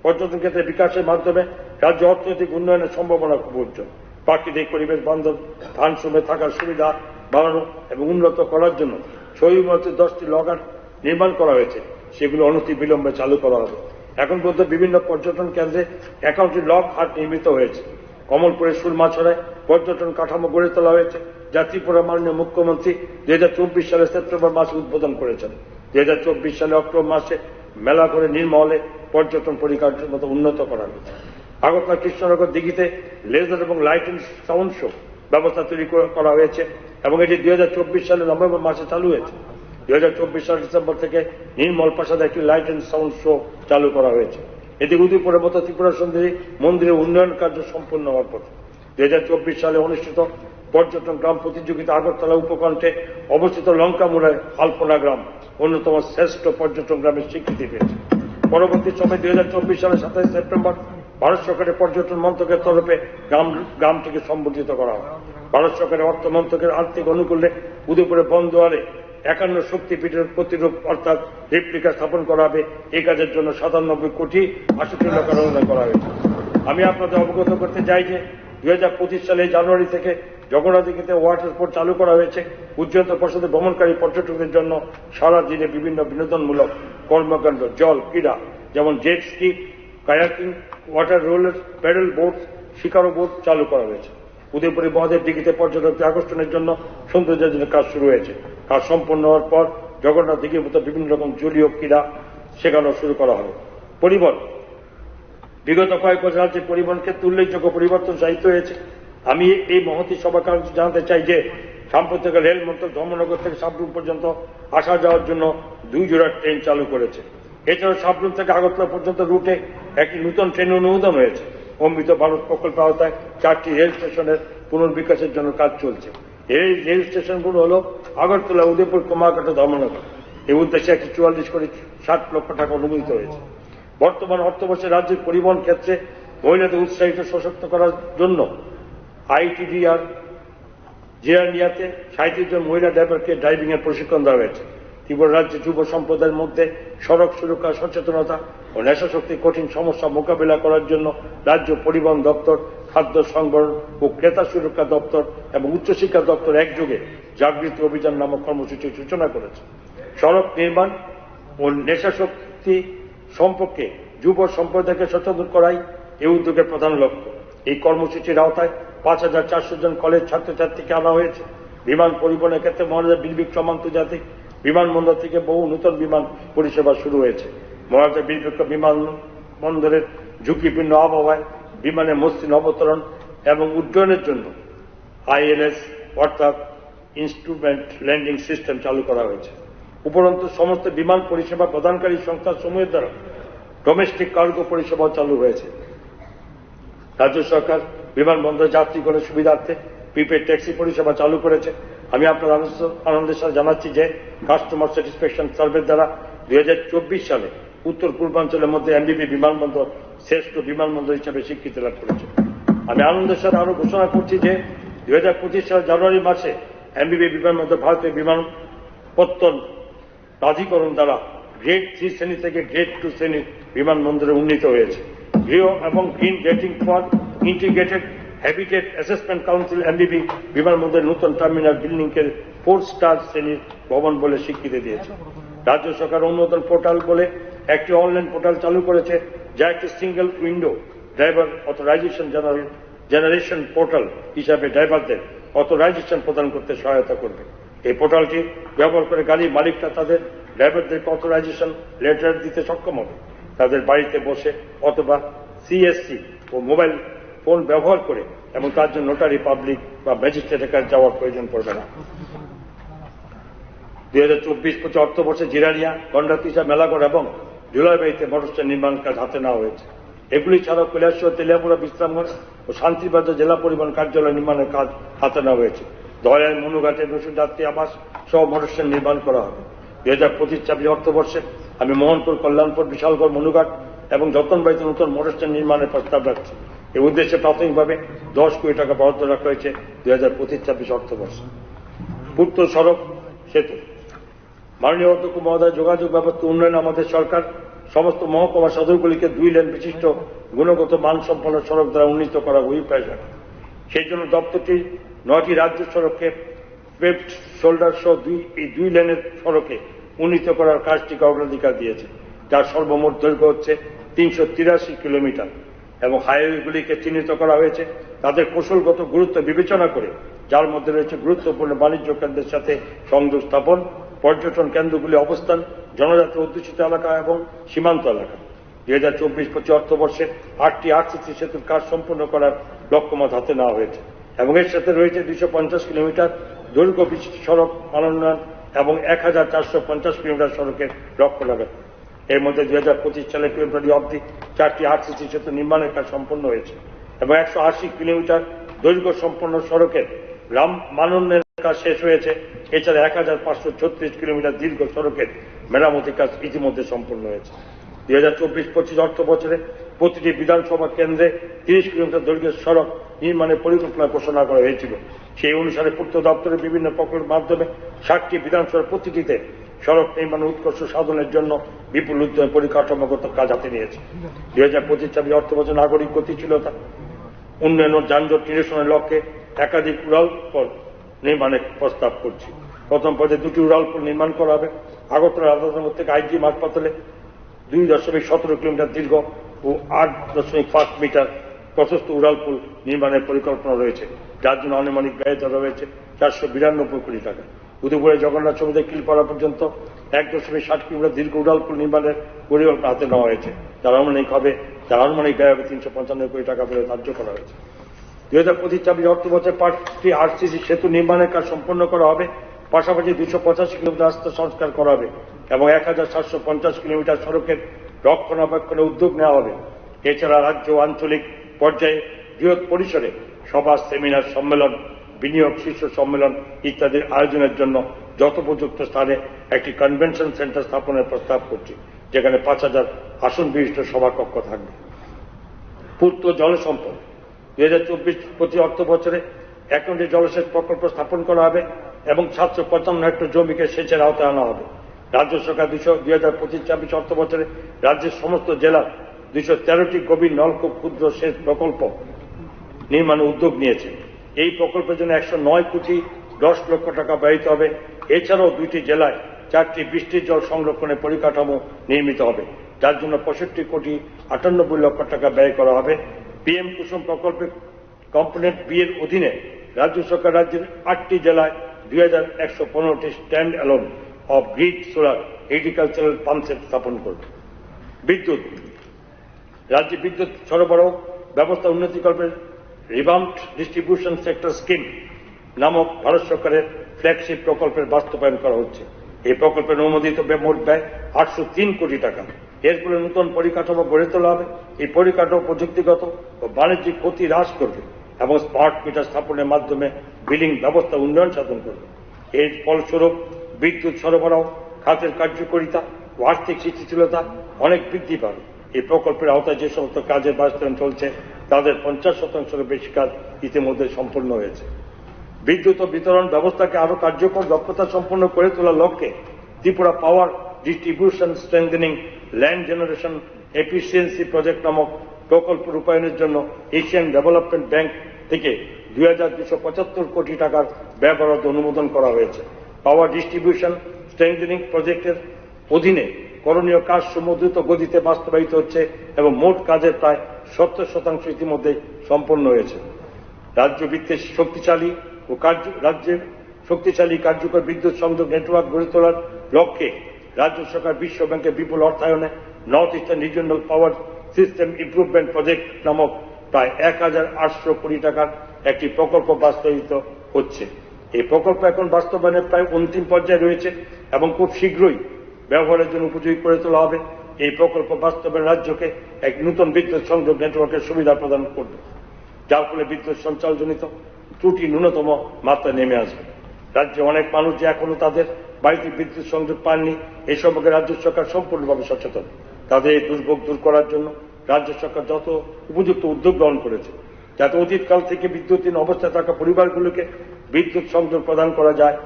Speaker 1: পর্যটন ক্ষেত্রে বিকাশের মাধ্যমে রাজ্য অর্থনৈতিক উন্নয়নের সম্ভাবনা খুব উজ্জ্বল। প্রাকৃতিক পরিবেশ বান্ধব ধান শ্রমে থাকার সুবিধা বাড়ানো এবং উন্নত করার জন্য ছবিমতে 10টি লগার নির্মাণ করা হয়েছে, সেগুলো অনতি বিলম্বে চালু করা হবে। এখন পর্যন্ত বিভিন্ন পর্যটন কেন্দ্রে 51টি লগ হাট নির্মিত হয়েছে। কমলপুরের সুরমাছড়ায় পর্যটন কাঠামো গড়ে তোলা হয়েছে, যা ত্রিপুরা মাননীয় মুখ্যমন্ত্রী 2024 সালের সেপ্টেম্বর মাসে উদ্বোধন করেছেন। 2024 সালে অক্টোবর মাসে মেলা করে নির্মহলে পর্যটন পরিকাঠামো উন্নত করা হয়েছে। আগরতলা কৃষ্ণনগর দিঘিতে লেজার এবং লাইট অ্যান্ড সাউন্ড শো ব্যবস্থা তৈরি করা হয়েছে এবং এটি 2024 সালের নভেম্বর মাসে চালু হয়েছে। 2024 সালের ডিসেম্বর থেকে নির্মল প্রাসাদে একটি লাইট অ্যান্ড সাউন্ড শো চালু করা হয়েছে। এটি উদয়পুরের মতো ত্রিপুরা সুন্দরী মন্দিরের উন্নয়ন কার্য সম্পন্ন হওয়ার পথে। 2024 সালে অনুষ্ঠিত পর্যটন গ্রাম প্রতিযোগিতা আগরতলা উপকণ্ঠে অবস্থিত লঙ্কামুড়ায় আলপনা গ্রাম অন্যতম শ্রেষ্ঠ পর্যটন গ্রামের স্বীকৃতি পেয়েছে। পরবর্তী সময় 2024 সালের 27 সেপ্টেম্বর ভারত সরকারের পর্যটন মন্ত্রকের তরফে গ্রামটিকে সম্বর্ধিত করা হয়। ভারত সরকারের অর্থ মন্ত্রকের আর্থিক অনুকূলে উদয়পুরে বন্দোয়ারে 51 শক্তিপীঠের প্রতিরূপ অর্থাৎ রেপ্লিকা স্থাপন করা হবে। এই কাজের জন্য 97 কোটি 68 লাখ অনুদান করা হয়েছে। আমি আপনাদের অবগত করতে চাই যে 2025 সালে জানুয়ারি থেকে জগন্নাথদিঘিতে ওয়াটার স্পোর্ট চালু করা হয়েছে। উজ্জ্বল পর্ষদের ভ্রমণকারী পর্যটকদের জন্য সারা দিনে বিভিন্ন বিনোদনমূলক কর্মকাণ্ড, জল ক্রীড়া যেমন jet ski, kayaking, water roller, paddle boat, shikara boat চালু করা হয়েছে। উদয়পুরে মহাদেব দিঘিতে পর্যটকদের আকর্ষণের জন্য সৌন্দর্যায়নের কাজ শুরু হয়েছে। কাজ সম্পন্ন হওয়ার পর জগন্নাথ দিঘির মতো বিভিন্ন রকম জলীয় ক্রীড়া শেখানো শুরু করা হবে। পরিবহন বিগত কয়েক বছর রাজ্যের পরিবহন ক্ষেত্রে উল্লেখযোগ্য পরিবর্তন সাহিত্য হয়েছে। আমি এই মহতী সভাকে জানাতে চাই যে সাম্প্রতিক রেল মন্ত্রক ধর্মনগর থেকে সাবরুম পর্যন্ত আসা যাওয়ার জন্য 2 জোড়া ট্রেন চালু করেছে। এছাড়াও সাবরুম থেকে আগরতলা পর্যন্ত রুটে একটি নতুন ট্রেন অনুমোদন হয়েছে। অমৃত ভারত প্রকল্পের আওতায় 4টি রেল স্টেশনের পুনর্বিকাশের জন্য কাজ চলছে। এই রেল স্টেশনগুলো হল আগরতলা, উদয়পুর, কুমারঘাট, ধর্মনগর। এই উদ্দেশ্যে 144 কোটি 60 লক্ষ টাকা অনুমোদিত হয়েছে। বর্তমান অর্থবর্ষে রাজ্যের পরিবহন ক্ষেত্রে মহিলাদের উৎসাহিত সশক্ত করার জন্য আইটিডিআর জিরানিয়াতে 37 জন মহিলা ড্রাইভারকে ড্রাইভিং এর প্রশিক্ষণ দেওয়া হয়েছে। ত্রিপুরা রাজ্যের যুব সম্প্রদায়ের মধ্যে সড়ক সুরক্ষা, সচেতনতা ও নেশাশক্তির কঠিন সমস্যা মোকাবিলা করার জন্য রাজ্য পরিবহন দপ্তর, খাদ্য সংবরণ ও ক্রেতা সুরক্ষা দপ্তর এবং উচ্চশিক্ষা দপ্তর একযোগে জাগৃতি অভিযান নামক কর্মসূচির সূচনা করেছে। সড়ক নির্মাণ ও নেশাশক্তি সম্পর্কে যুব সম্প্রদায়কে সচেতন করাই এই উদ্যোগের প্রধান লক্ষ্য। এই কর্মসূচির আওতায় 5400 জন কলেজ ছাত্রছাত্রীকে আনা হয়েছে। বিমান পরিবহনের ক্ষেত্রে মহারাজা বীর বিক্রম আন্তর্জাতিক বিমানবন্দর থেকে বহু নতুন বিমান পরিষেবা শুরু হয়েছে। মহারাজা বীর বিক্রম বিমানবন্দরের ঝুঁকিপূর্ণ আবহাওয়ায় বিমানের মসৃণ অবতরণ এবং উড্ডয়নের জন্য আইএলএস অর্থাৎ ইনস্ট্রুমেন্ট ল্যান্ডিং সিস্টেম চালু করা হয়েছে। উপরন্তু সমস্ত বিমান পরিষেবা প্রদানকারী সংস্থা সমূহের দ্বারা ডোমেস্টিক কার্গো পরিষেবাও চালু হয়েছে। রাজ্য সরকার বিমানবন্দর যাত্রীগণের সুবিধার্থে প্রিপেড ট্যাক্সি পরিষেবা চালু করেছে। আমি আপনার আনন্দের সাথে জানাচ্ছি যে কাস্টমার স্যাটিসফ্যাকশন সার্ভের দ্বারা 2024 সালে উত্তর পূর্বাঞ্চলের মধ্যে এমবিবি বিমানবন্দর শ্রেষ্ঠ বিমানবন্দর হিসেবে স্বীকৃতি লাভ করেছে। আমি আনন্দের সাথে আরো ঘোষণা করছি যে 2025 সাল জানুয়ারি মাসে এমবিবি বিমানবন্দর ভারতীয় বিমানপত্তন প্রাধিকরণ দ্বারা গ্রেড 3 শ্রেণী থেকে গ্রেড 2 শ্রেণীর বিমানবন্দরে উন্নীত হয়েছে। গৃহ এবং green rating for integrated habitat assessment council MBB বিমানবন্দরের নতুন টার্মিনাল বিল্ডিংকে 4 স্টার শ্রেণীর ভবন বলে স্বীকৃতি দিয়েছে। রাজ্য সরকার অনুমোদন পোর্টাল বলে একটি অনলাইন পোর্টাল চালু করেছে, যা একটি single window driver authorisation generation portal হিসাবে ড্রাইভারদের অথরাইজেশন প্রদান করতে সহায়তা করবে। এই পোর্টালটি ব্যবহার করে গাড়ির মালিকরা তাদের ড্রাইভারদেরকে অথরাইজেশন লেটার দিতে সক্ষম হবে। তাদের বাড়িতে বসে অথবা সিএসসি ও মোবাইল ফোন ব্যবহার করে, এবং তার জন্য নোটারি পাবলিক বা ম্যাজিস্ট্রেটের কাছে যাওয়ার প্রয়োজন পড়বে না। 2024-25 অর্থবর্ষে জিরানিয়া, গন্ডাতিসা, মেলাগড় এবং জুলাইবাড়িতে মোটরস্ট্যান্ড নির্মাণ কাজ হাতে নেওয়া হয়েছে। এগুলি ছাড়াও কৈলাসহর, তেলিয়াপুরা, বিশ্রামগড় ও শান্তিবাজার জেলা পরিবহন কার্যালয় নির্মাণের কাজ হাতে নেওয়া হয়েছে। দয়াল, মনুঘাটে যাত্রী আবাস সহ মোটরস্ট্যান্ড নির্মাণ করা হবে। 2025-26 অর্থবর্ষে আমি মোহনপুর, কল্যাণপুর, বিশালগড়, মনুঘাট এবং যতনবাড়িতে নতুন মোটরস্ট্যান্ড নির্মাণের প্রস্তাব রাখছি। এই উদ্দেশ্যে প্রাথমিকভাবে 10 কোটি টাকা বরাদ্দ রাখা হয়েছে 2025-26 অর্থবর্ষে। পূর্ত সড়ক সেতু। মাননীয় অধ্যক্ষ মহোদয়, যোগাযোগ ব্যবস্থা উন্নয়ন আমাদের সরকার সমস্ত মহকুমা সদরগুলিকে 2 লেন বিশিষ্ট গুণগত মানসম্পন্ন সড়ক দ্বারা উন্নীত করা অভিপ্রায় রাখে। সেই জন্য দপ্তরটি 9টি রাজ্য সড়ককে পেভড শোল্ডার সহ 2 লেনের সড়কে উন্নীত করার কাজটিকে অগ্রাধিকার দিয়েছে, যার সর্বমোট দৈর্ঘ্য হচ্ছে 383 কিলোমিটার, এবং হাইওয়েগুলিকে চিহ্নিত করা হয়েছে তাদের কৌশলগত গুরুত্ব বিবেচনা করে, যার মধ্যে রয়েছে গুরুত্বপূর্ণ বাণিজ্য কেন্দ্রের সাথে সংযোগ স্থাপন, পর্যটন কেন্দ্রগুলি অবস্থান, জনজাতি অধ্যুষিত এলাকা এবং সীমান্ত এলাকা। 2024-25 অর্থবর্ষে 8টি আরসিসি সেতুর কাজ সম্পন্ন করার লক্ষ্যমাত্রা হাতে নেওয়া হয়েছে, এবং এর সাথে রয়েছে 250 কিলোমিটার দৈর্ঘ্য বিশিষ্ট সড়ক মানোন্নয়ন এবং 1450 কিলোমিটার সড়কের রক্ষণাবেক্ষণ। এর মধ্যে 2025 সালে ফেব্রুয়ারি অবধি 4টি আরসিসি সেতু নির্মাণের কাজ সম্পন্ন হয়েছে, এবং 180 কিলোমিটার দৈর্ঘ্য সম্পন্ন সড়কের গ্রাম মানোন্নয়নের কাজ শেষ হয়েছে। এছাড়া 1536 কিলোমিটার দীর্ঘ সড়কের মেরামতি কাজ ইতিমধ্যে সম্পন্ন হয়েছে। 2024-25 অর্থ বছরে প্রতিটি বিধানসভা কেন্দ্রে 30 কিলোমিটার দৈর্ঘ্যের সড়ক নির্মাণের পরিকল্পনা ঘোষণা করা হয়েছিল। সেই অনুসারে পূর্ত দপ্তরের বিভিন্ন প্রকল্পের মাধ্যমে 60টি বিধানসভার প্রতিটিতে সড়ক নির্মাণের উৎকর্ষ সাধনের জন্য বিপুল উদ্যমে পরিকাঠামোগত কাজ হাতে নিয়েছে। 2025-26 অর্থ বছর নাগরিক গতিশীলতা উন্নয়ন ও যানজট নিরসনের লক্ষ্যে একাধিক উড়ালপথ নির্মাণের প্রস্তাব করছি। প্রথম পর্যায়ে 2টি উড়ালপুল নির্মাণ করা হবে। আগরতলা আদালত থেকে আইজিএম হাসপাতালে 2.17 কিলোমিটার দীর্ঘ ও 8.5 মিটার প্রশস্ত উড়ালপুল নির্মাণের পরিকল্পনা রয়েছে, যার জন্য আনুমানিক ব্যয় ধরা হয়েছে 492 কোটি টাকা। উদয়পুরে জগন্নাথ সমিতি কিলপাড়া পর্যন্ত 1.60 কিলোমিটার দীর্ঘ উড়ালপুল নির্মাণের পরিকল্পনা হাতে নেওয়া হয়েছে, যার আনুমানিক ব্যয় হবে 395 কোটি টাকা বলে ধার্য করা হয়েছে। 2025-26 অর্থ বছরে 5টি আরসিসি সেতু নির্মাণের কাজ সম্পন্ন করা হবে। পাশাপাশি 285 কিলোমিটার রাস্তা সংস্কার করা হবে এবং 1750 কিলোমিটার সড়কের রক্ষণাবেক্ষণে উদ্যোগ নেওয়া হবে। এছাড়া রাজ্য ও আঞ্চলিক পর্যায়ে বৃহৎ পরিসরে সভা, সেমিনার, সম্মেলন, বিনিয়োগ শীর্ষ সম্মেলন ইত্যাদির আয়োজনের জন্য যথোপযুক্ত স্থানে একটি কনভেনশন সেন্টার স্থাপনের প্রস্তাব করছি, যেখানে 5000 আসন বিশিষ্ট সভাকক্ষ থাকবে। পূর্ত জলসম্পদ। 2024-25 অর্থ বছরে 1টি জলসেচ প্রকল্প স্থাপন করা হবে এবং 755 হেক্টর জমিকে সেচের আওতায় আনা হবে। রাজ্য সরকার 2025-26 অর্থ বছরে রাজ্যের সমস্ত জেলার 213টি গভীর নলকূপ ক্ষুদ্র সেচ প্রকল্প নির্মাণের উদ্যোগ নিয়েছে। এই প্রকল্পের জন্য 109 কোটি 10 লক্ষ টাকা ব্যয়িত হবে। এছাড়াও 2টি জেলায় 4টি বৃষ্টির জল সংরক্ষণের পরিকাঠামো নির্মিত হবে, যার জন্য 65 কোটি 98 লক্ষ টাকা ব্যয় করা হবে। পিএম কুসুম প্রকল্পের কম্পোনেন্ট বি এর অধীনে রাজ্য সরকার রাজ্যের 8টি জেলায় 2115টি stand alone off grid solar agricultural pumpset স্থাপন করবে। বিদ্যুৎ। রাজ্যে বিদ্যুৎ সরবরাহ ব্যবস্থা উন্নতিকল্পের রিভাম্পড ডিস্ট্রিবিউশন সেক্টর স্কিম নামক ভারত সরকারের ফ্ল্যাগশিপ প্রকল্পের বাস্তবায়ন করা হচ্ছে। এই প্রকল্পের অনুমোদিত মোট ব্যয় 803 কোটি টাকা। এর ফলে নতুন পরিকাঠামো গড়ে তোলা হবে। এই পরিকাঠামো প্রযুক্তিগত ও বাণিজ্যিক ক্ষতি হ্রাস করবে এবং স্মার্ট মিটার স্থাপনের মাধ্যমে বিলিং ব্যবস্থা উন্নয়ন সাধন করবে। এর ফলস্বরূপ বিদ্যুৎ সরবরাহ খাতের কার্যকারিতা ও আর্থিক স্থিতিশীলতা অনেক বৃদ্ধি পাবে। এই প্রকল্পের আওতায় যে সমস্ত কাজের বাস্তবায়ন চলছে তাদের 50%-এর বেশি কাজ ইতিমধ্যে সম্পন্ন হয়েছে। বিদ্যুৎ ও বিতরণ ব্যবস্থাকে আরো কার্যকর দক্ষতা সম্পন্ন করে তোলার লক্ষ্যে Tripura power distribution strengthening and generation efficiency project নামক প্রকল্প রূপায়ণের জন্য এশিয়ান ডেভেলপমেন্ট ব্যাংক থেকে 2275 কোটি টাকার ব্যয় বরাদ্দ অনুমোদন করা হয়েছে। পাওয়ার ডিস্ট্রিবিউশন স্ট্রেংথেনিং প্রজেক্টের অধীনে করণীয় কাজ দ্রুত গতিতে বাস্তবায়িত হচ্ছে এবং মোট কাজের প্রায় 70% ইতিমধ্যে সম্পন্ন হয়েছে। রাজ্যভিত্তিক শক্তিশালী কার্যকর বিদ্যুৎ সংযোগ নেটওয়ার্ক গড়ে তোলার লক্ষ্যে রাজ্য সরকার বিশ্ব ব্যাংকের বিপুল অর্থায়নে north eastern regional power system improvement project নামক প্রায় 1800 কোটি টাকার একটি প্রকল্প বাস্তবায়িত হচ্ছে। এই প্রকল্প এখন বাস্তবায়নের প্রায় অন্তিম পর্যায়ে রয়েছে এবং খুব শীঘ্রই ব্যবহারের জন্য উপযোগী করে তোলা হবে। এই প্রকল্প বাস্তবায়ন রাজ্যকে এক নতুন বিদ্যুৎ সংযোগ নেটওয়ার্কের সুবিধা প্রদান করবে, যার ফলে বিদ্যুৎ সঞ্চালনজনিত ত্রুটি ন্যূনতম মাত্রায় নেমে আসবে। রাজ্যে অনেক মানুষ যে এখনো তাদের বাড়িতে বিদ্যুৎ সংযোগ পাননি, এই সম্পর্কে রাজ্য সরকার সম্পূর্ণভাবে সচেতন। তাদের এই দুর্ভোগ দূর করার জন্য রাজ্য সরকার যত উপযুক্ত উদ্যোগ গ্রহণ করেছে, যাতে অতীতকাল থেকে বিদ্যুৎহীন অবস্থায় থাকা পরিবারগুলোকে বিদ্যুৎ সংযোগ প্রদান করা যায়।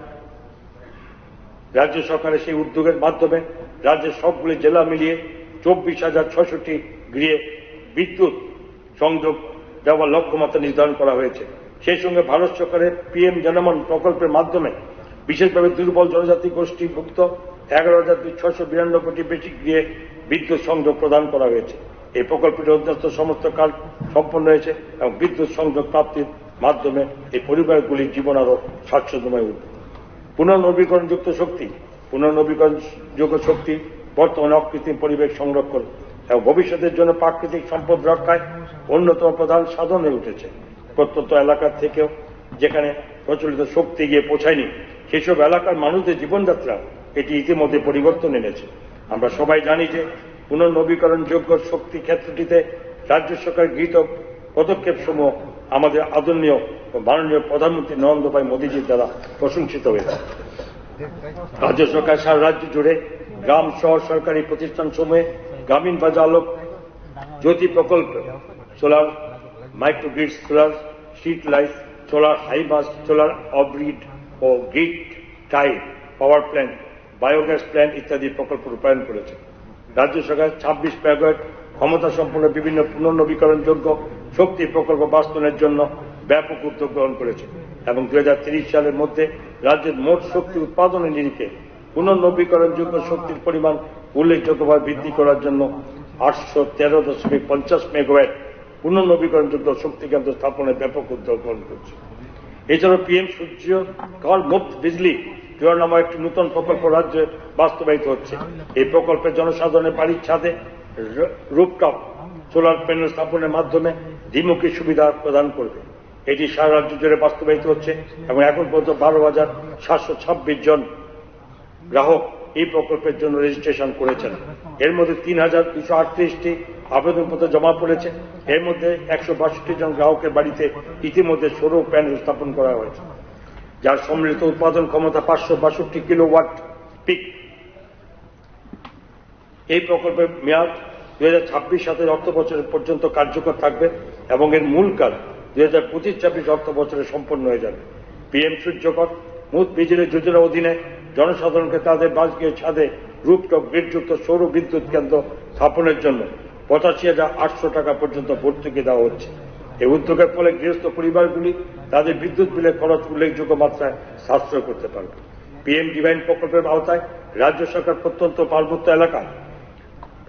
Speaker 1: রাজ্য সরকারের সেই উদ্যোগের মাধ্যমে রাজ্যের সবগুলি জেলা মিলিয়ে 24,066টি গৃহে বিদ্যুৎ সংযোগ দেওয়ার লক্ষ্যমাত্রা নির্ধারণ করা হয়েছে। সেই সঙ্গে ভারত সরকারের PM জনমন প্রকল্পের মাধ্যমে বিশেষভাবে দুর্বল জনজাতি গোষ্ঠীভুক্ত 11,692টি বেশি গৃহে বিদ্যুৎ সংযোগ প্রদান করা হয়েছে। এই প্রকল্পটির অধীনস্থ সমস্ত কাজ সম্পন্ন হয়েছে এবং বিদ্যুৎ সংযোগ প্রাপ্তির মাধ্যমে এই পরিবারগুলির জীবন আরো স্বাচ্ছন্দ্যময় উঠবে। পুনর্নবীকরণযোগ্য শক্তি বর্তমানে অকৃত্রিম পরিবেশ সংরক্ষণ এবং ভবিষ্যতের জন্য প্রাকৃতিক সম্পদ রক্ষায় অন্যতম প্রধান সাধন হয়ে উঠেছে। প্রত্যন্ত এলাকা থেকেও যেখানে প্রচলিত শক্তি গিয়ে পৌঁছায়নি, সেসব এলাকার মানুষদের জীবনযাত্রা এটি ইতিমধ্যে পরিবর্তন এনেছে। আমরা সবাই জানি যে পুনর্নবীকরণযোগ্য শক্তি ক্ষেত্রটিতে রাজ্য সরকার গৃহীত পদক্ষেপ সমূহ আমাদের আদরণীয় ও মাননীয় প্রধানমন্ত্রী নরেন্দ্র ভাই মোদীজির দ্বারা প্রশংসিত হয়েছে। রাজ্য সরকার সারা রাজ্য জুড়ে গ্রাম শহর সরকারি প্রতিষ্ঠান সমূহে গ্রামীণ বাজার আলোক জ্যোতি প্রকল্প, solar microgrid, solar street light, solar high mast, solar off grid ও grid tie power plant, biogas plant ইত্যাদি প্রকল্প রূপায়ণ করেছে। রাজ্য সরকার 26 মেগাওয়াট ক্ষমতা সম্পন্ন বিভিন্ন পুনর্নবীকরণযোগ্য শক্তি প্রকল্প বাস্তবায়নের জন্য ব্যাপক উদ্যোগ গ্রহণ করেছে এবং 2030 সালের মধ্যে রাজ্যের মোট শক্তি উৎপাদনের নিরিখে পুনর্নবীকরণযোগ্য শক্তির পরিমাণ উল্লেখযোগ্যভাবে বৃদ্ধি করার জন্য 813.50 মেগাওয়াট পুনর্নবীকরণযোগ্য শক্তি কেন্দ্র স্থাপনের ব্যাপক উদ্যোগ গ্রহণ করছে। এছাড়াও PM সূর্য ঘর মুফত বিজলি জোয়ার নামক একটি নতুন প্রকল্প রাজ্যে বাস্তবায়িত হচ্ছে। এই প্রকল্পে জনসাধারণের বাড়ির ছাদে রুফটপ সোলার প্যানেল স্থাপনের মাধ্যমে দ্বিমুখী সুবিধা প্রদান করবে। এটি সারা রাজ্য জুড়ে বাস্তবায়িত হচ্ছে এবং এখন পর্যন্ত 12,726 জন গ্রাহক এই প্রকল্পের জন্য রেজিস্ট্রেশন করেছেন। এর মধ্যে 3,238টি আবেদনপত্র জমা পড়েছে। এর মধ্যে 162 জন গ্রাহকের বাড়িতে ইতিমধ্যে সৌর প্যানেল স্থাপন করা হয়েছে, যার সম্মিলিত উৎপাদন ক্ষমতা 562 কিলোওয়াট পিক। এই প্রকল্পের মেয়াদ 2026-27 অর্থ বছরের পর্যন্ত কার্যকর থাকবে এবং এর মূল কাজ 2025-26 অর্থ বছরে সম্পন্ন হয়ে যাবে। PM সূর্যঘর মুফত বিজলি যোজনার অধীনে জনসাধারণকে তাদের বাসগৃহের ছাদে রুফটপ গ্রিডযুক্ত সৌর বিদ্যুৎ কেন্দ্র স্থাপনের জন্য 85,800 টাকা পর্যন্ত ভর্তুকি দেওয়া হচ্ছে। এই উদ্যোগের ফলে গৃহস্থ পরিবারগুলি তাদের বিদ্যুৎ বিলের খরচ উল্লেখযোগ্য মাত্রায় সাশ্রয় করতে পারবে। PM ডিভাইন প্রকল্পের আওতায় রাজ্য সরকার প্রত্যন্ত পার্বত্য এলাকায়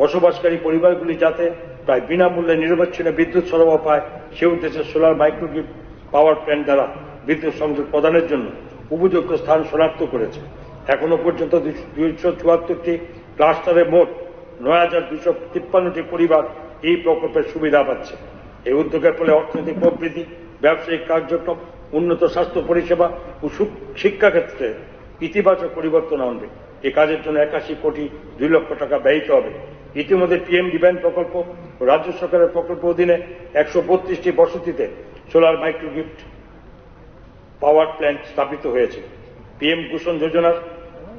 Speaker 1: বসবাসকারী পরিবারগুলি যাতে প্রায় বিনামূল্যে নিরবচ্ছিন্ন বিদ্যুৎ সরবরাহ পায়, সে উদ্দেশ্যে সোলার মাইক্রোগ্রিড পাওয়ার প্ল্যান্ট দ্বারা বিদ্যুৎ সংযোগ প্রদানের জন্য উপযুক্ত স্থান শনাক্ত করেছে। এখনো পর্যন্ত 274টি ক্লাস্টারে মোট 9,253টি পরিবার এই প্রকল্পের সুবিধা পাচ্ছে। এই উদ্যোগের ফলে অর্থনৈতিক প্রবৃদ্ধি, ব্যবসায়িক কার্যক্রম, উন্নত স্বাস্থ্য পরিষেবা ও শিক্ষা ক্ষেত্রে ইতিবাচক পরিবর্তন আনবে। এই কাজের জন্য 81 কোটি 2 লক্ষ টাকা ব্যয়িত হবে। ইতিমধ্যে PM ডিভাইন প্রকল্প ও রাজ্য সরকারের প্রকল্প অধীনে 132টি বসতিতে সোলার মাইক্রোগ্রিড পাওয়ার প্ল্যান্ট স্থাপিত হয়েছে। PM কুসুম যোজনার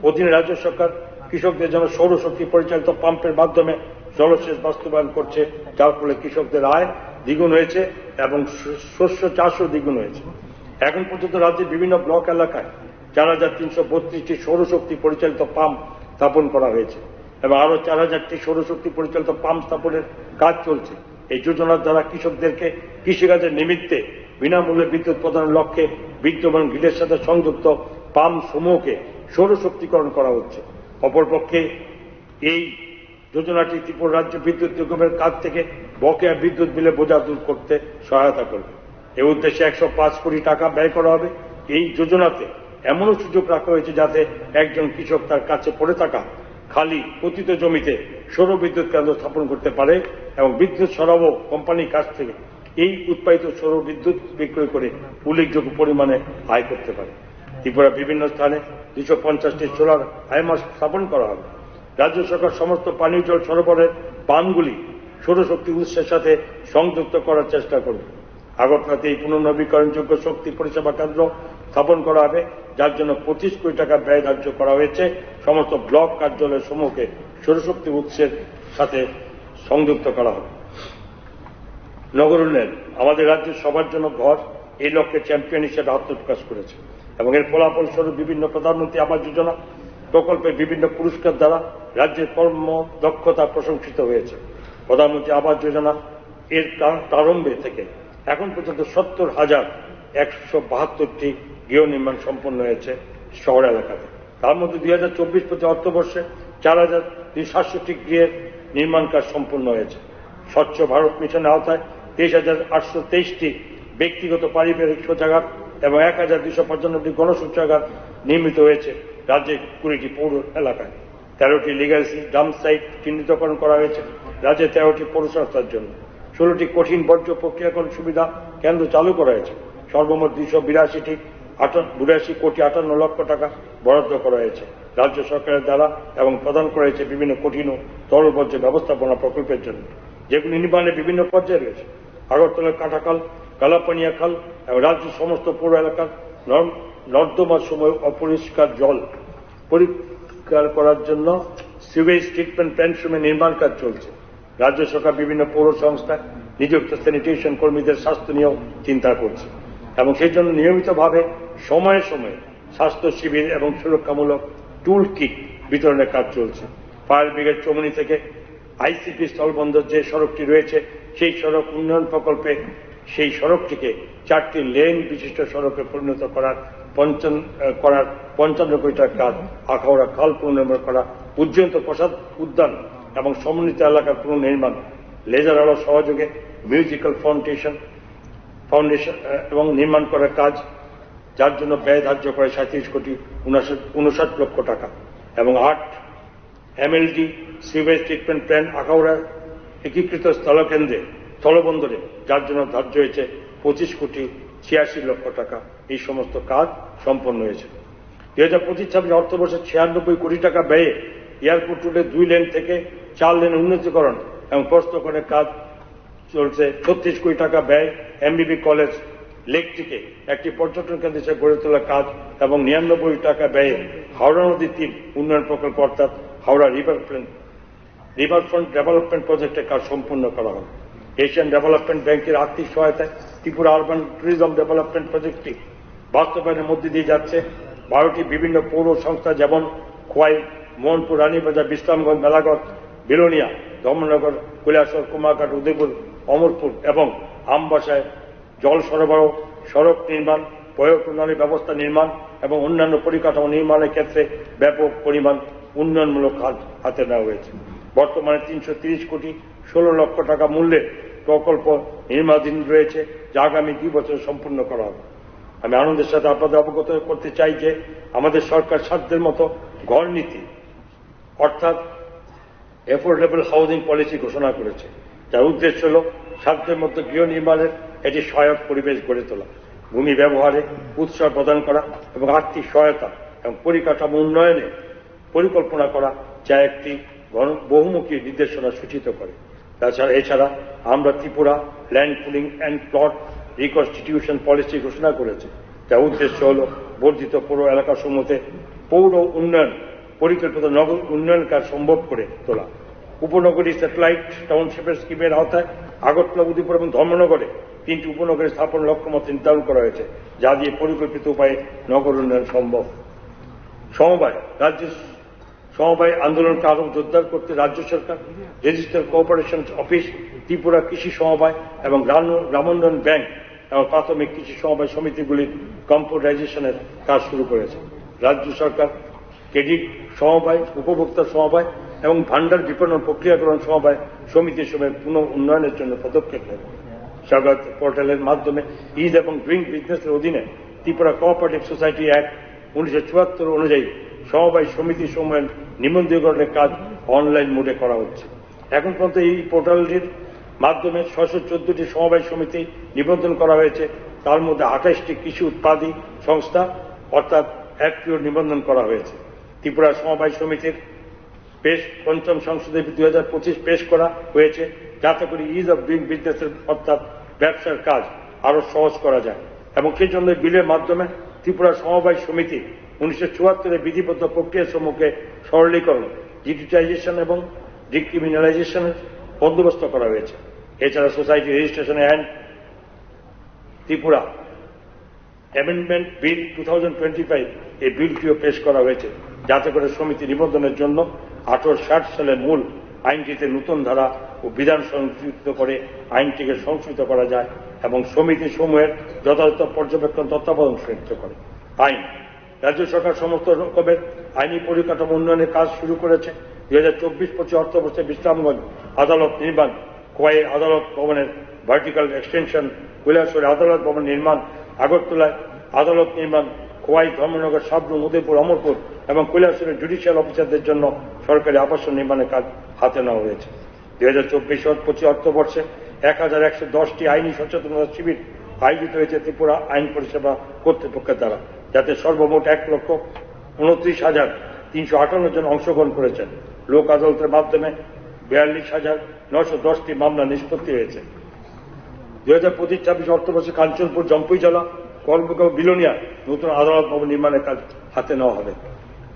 Speaker 1: অধীনে রাজ্য সরকার কৃষকদের জন্য সৌরশক্তি পরিচালিত পাম্পের মাধ্যমে জলসেচ বাস্তবায়ন করছে, যার ফলে কৃষকদের আয় দ্বিগুণ হয়েছে এবং শস্য চাষও দ্বিগুণ হয়েছে। এখন পর্যন্ত রাজ্যের বিভিন্ন ব্লক এলাকায় 4,332টি সৌরশক্তি পরিচালিত পাম্প স্থাপন করা হয়েছে এবং আরো 4,000টি সৌরশক্তি পরিচালিত পাম্প স্থাপনের কাজ চলছে। এই যোজনার দ্বারা কৃষকদেরকে কৃষিকাজের নিমিত্তে বিনামূল্যে বিদ্যুৎ প্রদানের লক্ষ্যে বিদ্যমান গ্রিডের সাথে সংযুক্ত পাম্প সমূহকে সৌরশক্তিকরণ করা হচ্ছে। অপরপক্ষে এই যোজনাটি ত্রিপুরা রাজ্য বিদ্যুৎ নিগমের কাছ থেকে বকেয়া বিদ্যুৎ বিলের বোঝা দূর করতে সহায়তা করবে। এ উদ্দেশ্যে 105 কোটি টাকা ব্যয় করা হবে। এই যোজনাতে এমনও সুযোগ রাখা হয়েছে যাতে একজন কৃষক তার কাছে পড়ে থাকা খালি পতিত জমিতে সৌর বিদ্যুৎ কেন্দ্র স্থাপন করতে পারে এবং বিদ্যুৎ সরবরাহ কোম্পানির কাছ থেকে এই উৎপাদিত সৌর বিদ্যুৎ বিক্রয় করে উল্লেখযোগ্য পরিমাণে আয় করতে পারে। ত্রিপুরা বিভিন্ন স্থানে 250টি সোলার হাইমাস স্থাপন করা হবে। রাজ্য সরকার সমস্ত পানীয় জল সরবরাহের পানগুলি সৌরশক্তি উৎসের সাথে সংযুক্ত করার চেষ্টা করবে। আগরতলাতে এই পুনর্নবীকরণযোগ্য শক্তি পরিষেবা কেন্দ্র স্থাপন করা হবে, যার জন্য 25 কোটি টাকা ব্যয় ধার্য করা হয়েছে। সমস্ত ব্লক কার্যালয় সমূহকে সৌরশক্তি উৎসের সাথে সংযুক্ত করা হবে। নগর উন্নয়ন আমাদের রাজ্যের সবার জন্য ঘর এই লক্ষ্যে চ্যাম্পিয়ন হিসেবে আত্মপ্রকাশ করেছে এবং এর ফলাফল স্বরূপ বিভিন্ন প্রধানমন্ত্রী আবাস যোজনা প্রকল্পের বিভিন্ন পুরস্কার দ্বারা রাজ্যের কর্মদক্ষতা প্রশংসিত হয়েছে। প্রধানমন্ত্রী আবাস যোজনা এর প্রারম্ভে থেকে এখন পর্যন্ত 70,172টি গৃহ নির্মাণ সম্পন্ন হয়েছে শহর এলাকাতে। তার মধ্যে 2024-25 অর্থবর্ষে 4,267টি গৃহের নির্মাণ কাজ সম্পন্ন হয়েছে। স্বচ্ছ ভারত মিশনের আওতায় 23,823টি ব্যক্তিগত পারিবারিক শৌচাগার এবং 1,295টি গণশৌচাগার নির্মিত হয়েছে রাজ্যের 20টি পৌর এলাকায়। 13টি লিগ্যাসি ডাম্প সাইট চিহ্নিতকরণ করা হয়েছে রাজ্যে 13টি পৌরসংস্থার জন্য। 16টি কঠিন বর্জ্য প্রক্রিয়াকরণ সুবিধা কেন্দ্র চালু করা হয়েছে। সর্বমোট 282 কোটি 58 লক্ষ টাকা বরাদ্দ করা হয়েছে রাজ্য সরকারের দ্বারা এবং প্রদান করা হয়েছে বিভিন্ন কঠিন ও তরল বর্জ্য ব্যবস্থাপনা প্রকল্পের জন্য, যেগুলি নির্মাণের বিভিন্ন পর্যায়ে রয়েছে। আগরতলার কাটাখাল, কালাপানিয়া খাল এবং রাজ্যের সমস্ত পৌর এলাকার নর্দমার সময় অপরিষ্কার জল পরিষ্কার করার জন্য সিউয়েজ ট্রিটমেন্ট প্ল্যান্ট সমূহে নির্মাণ কাজ চলছে। রাজ্য সরকার বিভিন্ন পৌর সংস্থায় নিযুক্ত স্যানিটেশন কর্মীদের স্বাস্থ্য নিয়েও চিন্তা করছে এবং সেই জন্য নিয়মিতভাবে সময়ে সময়ে স্বাস্থ্য শিবির এবং সুরক্ষামূলক টুল কিট বিতরণের কাজ চলছে। ফায়ার ব্রিগেড চৌমুনি থেকে আইসিপি স্থলবন্দর যে সড়কটি রয়েছে সেই সড়ক উন্নয়ন প্রকল্পে সেই সড়কটিকে 4টি লেন বিশিষ্ট সড়কে পরিণত করার 55 কোটি টাকার কাজ, আখাউড়া খাল পুনর্নির্মাণ করা, উজ্জয়ন্ত প্রসাদ উদ্যান এবং সমন্বিত এলাকার পুনর্নির্মাণ, লেজার আলো সহযোগে মিউজিক্যাল ফাউন্ডেশন এবং নির্মাণ করার কাজ, যার জন্য ব্যয় ধার্য করে 37 কোটি 59 লক্ষ টাকা এবং 8 MLD sewage treatment plant Akhaura একীকৃত স্থলবন্দরে, যার জন্য ধার্য হয়েছে 25 কোটি 86 লক্ষ টাকা। এই সমস্ত কাজ সম্পন্ন হয়েছে। 2025-26 অর্থবর্ষে 96 কোটি টাকা ব্যয়ে এয়ারপোর্ট রোডের 2 লেন থেকে 4 লেন উন্নতিকরণ এবং প্রস্তকরণের কাজ চলছে। 36 কোটি টাকা ব্যয় MBB কলেজ লেকটিকে একটি পর্যটন কেন্দ্র হিসেবে গড়ে তোলার কাজ এবং 99 কোটি টাকা ব্যয়ে হাওড়া নদীর তীর উন্নয়ন প্রকল্প অর্থাৎ হাওড়া রিভারফ্রন্ট ডেভেলপমেন্ট প্রজেক্টের কাজ সম্পূর্ণ করা হবে। এশিয়ান ডেভেলপমেন্ট ব্যাংকের আর্থিক সহায়তায় ত্রিপুরা আরবান ট্যুরিজম ডেভেলপমেন্ট প্রজেক্টটি বাস্তবায়নের মধ্যে দিয়ে যাচ্ছে। 12টি বিভিন্ন পৌর সংস্থা যেমন খোয়াই, মোহনপুর, রানীবাজার, বিশ্রামগঞ্জ, মেলাগড়, বিলোনিয়া, ধর্মনগর, কৈলাসহর, কুমারঘাট, উদয়পুর, অমরপুর এবং আমবাসায় জল সরবরাহ, সড়ক নির্মাণ, পয়ঃ প্রণালী ব্যবস্থা নির্মাণ এবং অন্যান্য পরিকাঠামো নির্মাণের ক্ষেত্রে ব্যাপক পরিমাণ উন্নয়নমূলক কাজ হাতে নেওয়া হয়েছে। বর্তমানে 330 কোটি 16 লক্ষ টাকা মূল্যের প্রকল্প নির্মাণাধীন রয়েছে, যা আগামী 2 বছরে সম্পূর্ণ করা হবে। আমি আনন্দের সাথে আপনাদের অবগত করতে চাই যে আমাদের সরকার সাধ্যের মতো ঘর নীতি অর্থাৎ অ্যাফোর্ডেবল হাউজিং পলিসি ঘোষণা করেছে, যার উদ্দেশ্য হল সাধ্যের মতো গৃহ নির্মাণের একটি সহায়ক পরিবেশ গড়ে তোলা, ভূমি ব্যবহারে উৎসাহ প্রদান করা এবং আর্থিক সহায়তা এবং পরিকাঠামো উন্নয়নে পরিকল্পনা করা, যা একটি বহুমুখী নির্দেশনা সূচিত করে। এছাড়া আমরা Tripura land pooling and plot reconstitution policy ঘোষণা করেছে, যার উদ্দেশ্য হল বর্ধিত পৌর এলাকাসমূহতে পৌর উন্নয়ন পরিকল্পিত নগর উন্নয়ন কাজ সম্ভব করে তোলা। উপনগরী স্যাটেলাইট টাউনশিপের স্কিমের আওতায় আগরতলা, উদয়পুর এবং ধর্মনগরে 3টি উপনগরী স্থাপন লক্ষ্যমাত্রা নির্ধারণ করা হয়েছে, যা দিয়ে পরিকল্পিত উপায়ে নগর উন্নয়ন সম্ভব। সমবায় আন্দোলনকে আরো জোরদার করতে রাজ্য সরকার রেজিস্টার কোঅপারেশন অফিস, ত্রিপুরা কৃষি সমবায় এবং গ্রামোন্নয়ন ব্যাংক এবং প্রাথমিক কৃষি সমবায় সমিতিগুলির কম্পিউটারাইজেশনের কাজ শুরু করেছে। রাজ্য সরকার ক্রেডিট সমবায়, উপভোক্তা সমবায় এবং ভান্ডার বিপণন প্রক্রিয়াকরণ সমবায় সমিতি সমূহের পুনঃ উন্নয়নের জন্য পদক্ষেপ নেবে। সরকার পোর্টালের মাধ্যমে ইজ এবং ডুইং বিজনেসের অধীনে ত্রিপুরা কোঅপারেটিভ সোসাইটি অ্যাক্ট 1974 অনুযায়ী সমবায় সমিতি সমূহের নিবন্ধীকরণের কাজ অনলাইন মোডে করা হচ্ছে। এখন পর্যন্ত এই পোর্টালটির মাধ্যমে 614টি সমবায় সমিতি নিবন্ধন করা হয়েছে। তার মধ্যে 28টি কৃষি উৎপাদী সংস্থা অর্থাৎ এফপিও নিবন্ধন করা হয়েছে। ত্রিপুরা সমবায় সমিতির পঞ্চম সংশোধনী 2025 পেশ করা হয়েছে, যাতে করে ইজ অফ ডুইং বিজনেসের অর্থাৎ ব্যবসার কাজ আরো সহজ করা যায়। এবং সেই জন্য বিলের মাধ্যমে ত্রিপুরা সমবায় সমিতি 1974 বিধিবদ্ধ প্রক্রিয়া সমূহকে সরলীকরণ, ডিজিটাইজেশন এবং ডিক্রিমিনালাইজেশনের বন্দোবস্ত করা হয়েছে। এছাড়া society registration and Tripura amendment bill 2025 এই বিলটিও পেশ করা হয়েছে, যাতে করে সমিতি নিবন্ধনের জন্য 1860 সালের মূল আইনটিতে নতুন ধারা ও বিধান সংশোধিত করে আইনটিকে সংশোধিত করা যায় এবং সমিতি সমূহের যথাযথ পর্যবেক্ষণ তত্ত্বাবধান সুনিশ্চিত করে। আইন রাজ্য সরকার সমস্ত রকমের আইনি পরিকাঠামো উন্নয়নের কাজ শুরু করেছে। 2024-25 অর্থবর্ষে বিশ্রামগঞ্জ আদালত নির্মাণ, খোয়াই আদালত ভবনের ভার্টিক্যাল এক্সটেনশন, কৈলাসহরে আদালত ভবন নির্মাণ, আগরতলায় আদালত নির্মাণ, খোয়াই, ধর্মনগর, সাবরুম, উদয়পুর, অমরপুর এবং কৈলাসহরের জুডিশিয়াল অফিসারদের জন্য সরকারি আবাসন নির্মাণের কাজ হাতে নেওয়া হয়েছে। 2024-25 অর্থবর্ষে 1110টি আইনি সচেতনতা শিবির আয়োজিত হয়েছে ত্রিপুরা আইন পরিষেবা কর্তৃপক্ষের দ্বারা, যাতে সর্বমোট 1,29,358 জন অংশগ্রহণ করেছেন। লোক আদালতের মাধ্যমে 42,910টি মামলা নিষ্পত্তি হয়েছে। 2025-26 অর্থবর্ষে কাঞ্চনপুর, জম্পুইজলা, কর্মগাঁও, বিলোনিয়া নতুন আদালত ভবন নির্মাণের কাজ হাতে নেওয়া হবে।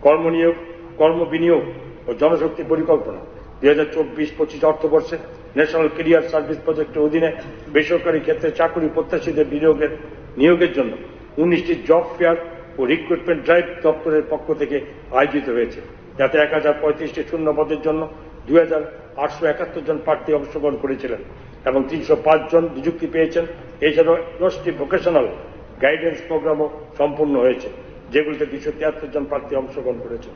Speaker 1: কর্মনিয়োগ, কর্মবিনিয়োগ ও জনশক্তি পরিকল্পনা 2024-25 অর্থবর্ষে ন্যাশনাল ক্যারিয়ার সার্ভিস প্রজেক্টের অধীনে বেসরকারি ক্ষেত্রে চাকরি প্রত্যাশীদের নিয়োগের জন্য 19টি জব ফেয়ার ও রিক্রুটমেন্ট ড্রাইভ দপ্তরের পক্ষ থেকে আয়োজিত হয়েছে, যাতে 1035টি শূন্য পদের জন্য 2,871 জন প্রার্থী অংশগ্রহণ করেছিলেন এবং 305 জন নিযুক্তি পেয়েছেন। এছাড়াও 10টি ভোকেশনাল গাইডেন্স প্রোগ্রামও সম্পূর্ণ হয়েছে, যেগুলিতে 273 জন প্রার্থী অংশগ্রহণ করেছেন।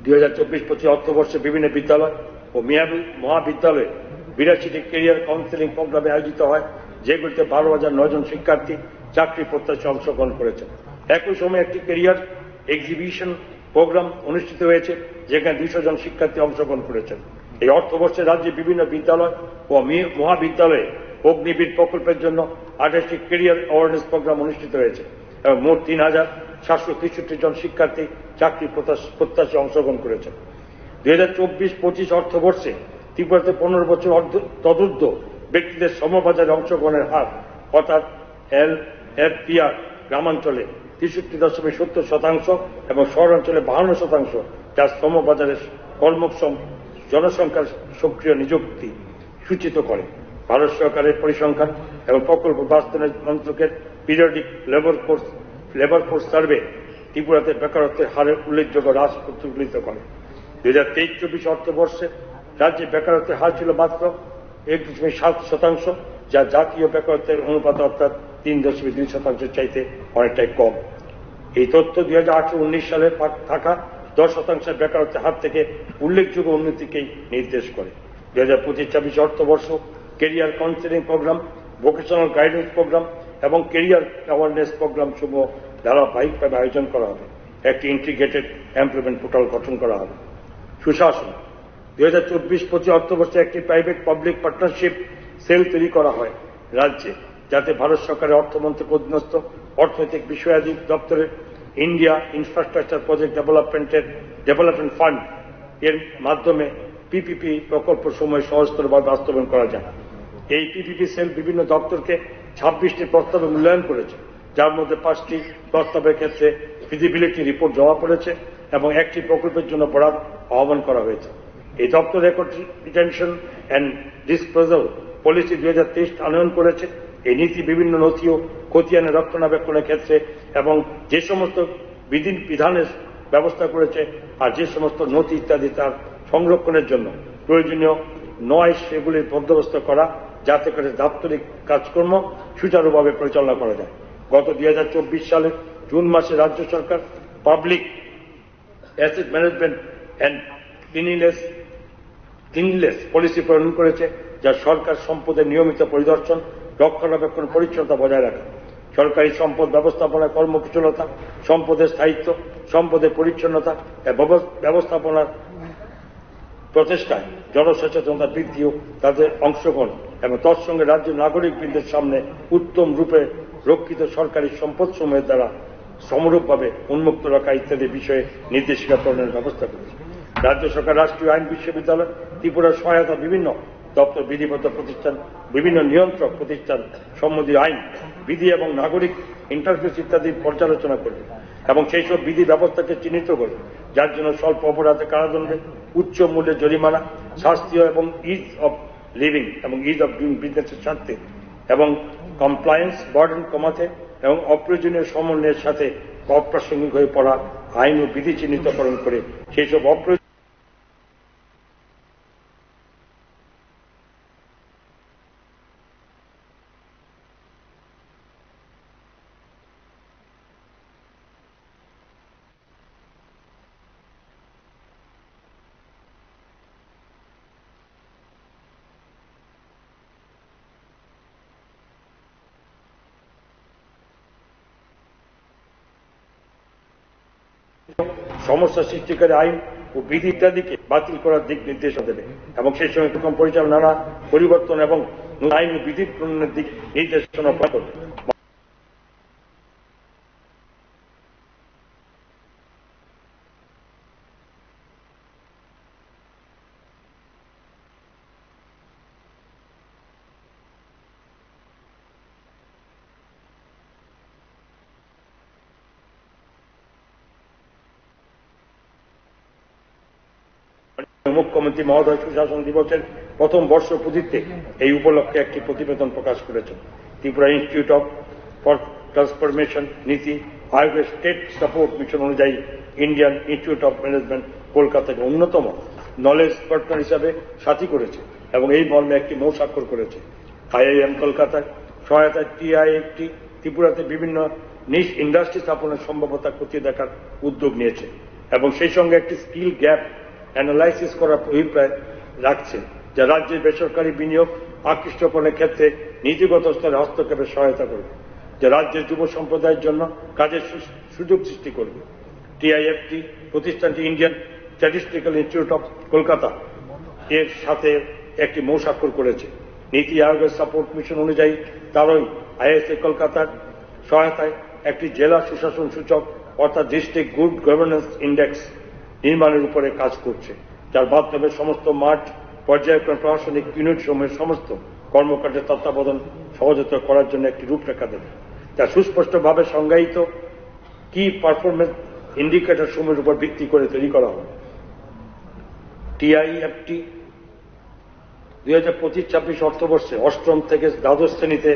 Speaker 1: 2024-25 অর্থবর্ষে বিভিন্ন বিদ্যালয় ও মহাবিদ্যালয়ে 82টি ক্যারিয়ার কাউন্সেলিং প্রোগ্রামে আয়োজিত হয়, যেগুলিতে 12,009 জন শিক্ষার্থী চাকরি প্রত্যাশী অংশগ্রহণ করেছেন। একই সময়ে একটি ক্যারিয়ার এক্সিবিশন প্রোগ্রাম অনুষ্ঠিত হয়েছে, যেখানে 200 জন শিক্ষার্থী অংশগ্রহণ করেছেন। এই অর্থবর্ষে রাজ্যে বিভিন্ন বিদ্যালয় ও মহাবিদ্যালয়ে অগ্নিবীর প্রকল্পের জন্য 28টি ক্যারিয়ার অ্যাওয়ারনেস প্রোগ্রাম অনুষ্ঠিত হয়েছে এবং মোট 3,763 জন শিক্ষার্থী চাকরি প্রত্যাশী অংশগ্রহন করেছেন। 2024-25 অর্থবর্ষে ত্রিপুরাতে 15 বছর তদূর্ধ্ব ব্যক্তিদের শ্রমবাজারে অংশগ্রহণের হার অর্থাৎ LFPR গ্রামাঞ্চলে 63.70% এবং শহরাঞ্চলে 52%, যা শ্রমবাজারের কর্মক্ষম জনসংখ্যার সক্রিয় নিযুক্তি সূচিত করে। ভারত সরকারের পরিসংখ্যান এবং প্রকল্প বাস্তবায়ন মন্ত্রকের পিরিয়ডিক লেবার ফোর্স সার্ভে ত্রিপুরাতে বেকারত্বের হারের উল্লেখযোগ্য হ্রাস প্রতিফলিত করে। 2023-24 অর্থবর্ষে রাজ্যে বেকারত্বের হার ছিল মাত্র 1.7%, যা জাতীয় বেকারত্বের অনুপাত অর্থাৎ 3.2% চাইতে অনেকটাই কম। এই তথ্য 2018-19 সালে থাকা 10% বেকারত্বের হার থেকে উল্লেখযোগ্য উন্নতিকেই নির্দেশ করে। 2025-26 অর্থবর্ষ career counselling programme, vocational guidance programme এবং ক্যারিয়ার অ্যাওয়ারনেস প্রোগ্রাম সমূহ ধারাবাহিকভাবে আয়োজন করা হবে। একটি ইন্টিগ্রেটেড এমপ্লয়মেন্ট পোর্টাল গঠন করা হবে। সুশাসন 2024-25 অর্থবর্ষে একটি প্রাইভেট পাবলিক পার্টনারশিপ সেল তৈরি করা হয় রাজ্যে, যাতে ভারত সরকারের অর্থমন্ত্রক অধীনস্থ অর্থনৈতিক বিষয়াদি দপ্তরের India infrastructure project development fund এর মাধ্যমে পিপিপি প্রকল্প সমূহ সহজতরভাবে বাস্তবায়ন করা যায়। এই পিপিপি সেল বিভিন্ন দপ্তরকে 26টি প্রস্তাবে মূল্যায়ন করেছে, যার মধ্যে 5টি প্রস্তাবের ক্ষেত্রে ফিজিবিলিটি রিপোর্ট জমা পড়েছে এবং একটি প্রকল্পের জন্য বরাদ আহ্বান করা হয়েছে। এই দপ্তর record retention and disposal policy 2023 আনয়ন করেছে। এই নীতি বিভিন্ন নথি ও খতিয়ানের রক্ষণাবেক্ষণের ক্ষেত্রে এবং যে সমস্ত বিধানের ব্যবস্থা করেছে আর যে সমস্ত নথি ইত্যাদি তার সংরক্ষণের জন্য প্রয়োজনীয় নয় সেগুলির বন্দোবস্ত করা যাতে করে দাপ্তরিক কাজকর্ম সুচারুভাবে পরিচালনা করা যায়। গত 2024 সালের জুন মাসে রাজ্য সরকার public asset management and cleanliness policy প্রণয়ন করেছে, যা সরকার সম্পদের নিয়মিত পরিদর্শন, রক্ষণাবেক্ষণ, পরিচ্ছন্নতা বজায় রাখা, সরকারি সম্পদ ব্যবস্থাপনা, কর্মকুশলতা, সম্পদের স্থায়িত্ব, সম্পদের পরিচ্ছন্নতা এবং ব্যবস্থাপনার প্রচেষ্টায় জনসচেতনতা বৃদ্ধি ও তাদের অংশগ্রহণ এবং তৎসঙ্গে রাজ্যের নাগরিকবৃন্দের সামনে উত্তম রূপে রক্ষিত সরকারি সম্পদসমূহের দ্বারা সমরূপভাবে উন্মুক্ত রাখা ইত্যাদি বিষয়ে নির্দেশিকা প্রণয়নের ব্যবস্থা করেছে। রাজ্য সরকার রাষ্ট্রীয় আইন বিশ্ববিদ্যালয়, ত্রিপুরার সহায়তা বিভিন্ন দপ্তর, বিধিবদ্ধ প্রতিষ্ঠান, বিভিন্ন নিয়ন্ত্রক প্রতিষ্ঠান সম্বন্ধীয় আইন, বিধি এবং নাগরিক ইন্টারফেস ইত্যাদি পর্যালোচনা করবে এবং সেই সব বিধি ব্যবস্থাকে চিহ্নিত করবে, যার জন্য স্বল্প অপরাধে কারাদণ্ডে, উচ্চ মূল্যের জরিমানা, শাস্তি এবং ইজ অব লিভিং এবং ইজ অব ডুইং বিজনেসের স্বার্থে এবং কমপ্লায়েন্স বার্ডেন কমাতে এবং অপ্রয়োজনীয় সমন্বয়ের সাথে অপ্রাসঙ্গিক হয়ে পড়া আইন ও বিধি চিহ্নিতকরণ করে সেই সব সমস্যা সৃষ্টিকারী আইন ও বিধি ইত্যাদিকে বাতিল করার দিক নির্দেশ দেবে এবং সেই সঙ্গে পরিচালনা নানা পরিবর্তন এবং আইন ও বিধি প্রণয়নের দিক নির্দেশনা প্রদান করবে। মুখ্যমন্ত্রী মহোদয় সুশাসন দিবসের প্রথম বর্ষপূর্তিতে এই উপলক্ষে একটি প্রতিবেদন প্রকাশ করেছেন। Tripura institute of for transformation নীতি আয়োগের স্টেট সাপোর্ট মিশন অনুযায়ী ইন্ডিয়ান ইনস্টিটিউট অব ম্যানেজমেন্ট কলকাতাকে অন্যতম নলেজ পার্টনার হিসাবে সাথী করেছে এবং এই মর্মে একটি মৌ স্বাক্ষর করেছে। IIM কলকাতায় সহায়তায় TIFT ত্রিপুরাতে বিভিন্ন নিশ ইন্ডাস্ট্রি স্থাপনের সম্ভাব্যতা খতিয়ে দেখার উদ্যোগ নিয়েছে এবং সেই সঙ্গে একটি স্কিল গ্যাপ অ্যানালাইসিস করার অভিপ্রায় রাখছে, যা রাজ্যের বেসরকারি বিনিয়োগ আকৃষ্টকরণের ক্ষেত্রে নীতিগত স্তরে হস্তক্ষেপের সহায়তা করবে, যা রাজ্যের যুব সম্প্রদায়ের জন্য কাজের সুযোগ সৃষ্টি করবে। TIFT প্রতিষ্ঠানটি Indian statistical institute of Kolkata এর সাথে একটি মৌ স্বাক্ষর করেছে। নীতি আয়োগের সাপোর্ট মিশন অনুযায়ী তারই ISA কলকাতার সহায়তায় একটি জেলা সুশাসন সূচক অর্থাৎ ডিস্ট্রিক্ট গুড গভর্নেন্স ইন্ডেক্স নির্মাণের উপরে কাজ করছে, যার মাধ্যমে সমস্ত মাঠ পর্যায়ক্রমে প্রশাসনিক ইউনিট সমূহের সমস্ত কর্মকাণ্ডের তত্ত্বাবধান সহজতর করার জন্য একটি রূপরেখা দেবে, যা সুস্পষ্টভাবে সংজ্ঞায়িত কি পারফরমেন্স ইন্ডিকেটর সমূহের উপর ভিত্তি করে তৈরি করা হবে। TIFT 2025-26 অর্থবর্ষে অষ্টম থেকে দ্বাদশ শ্রেণীতে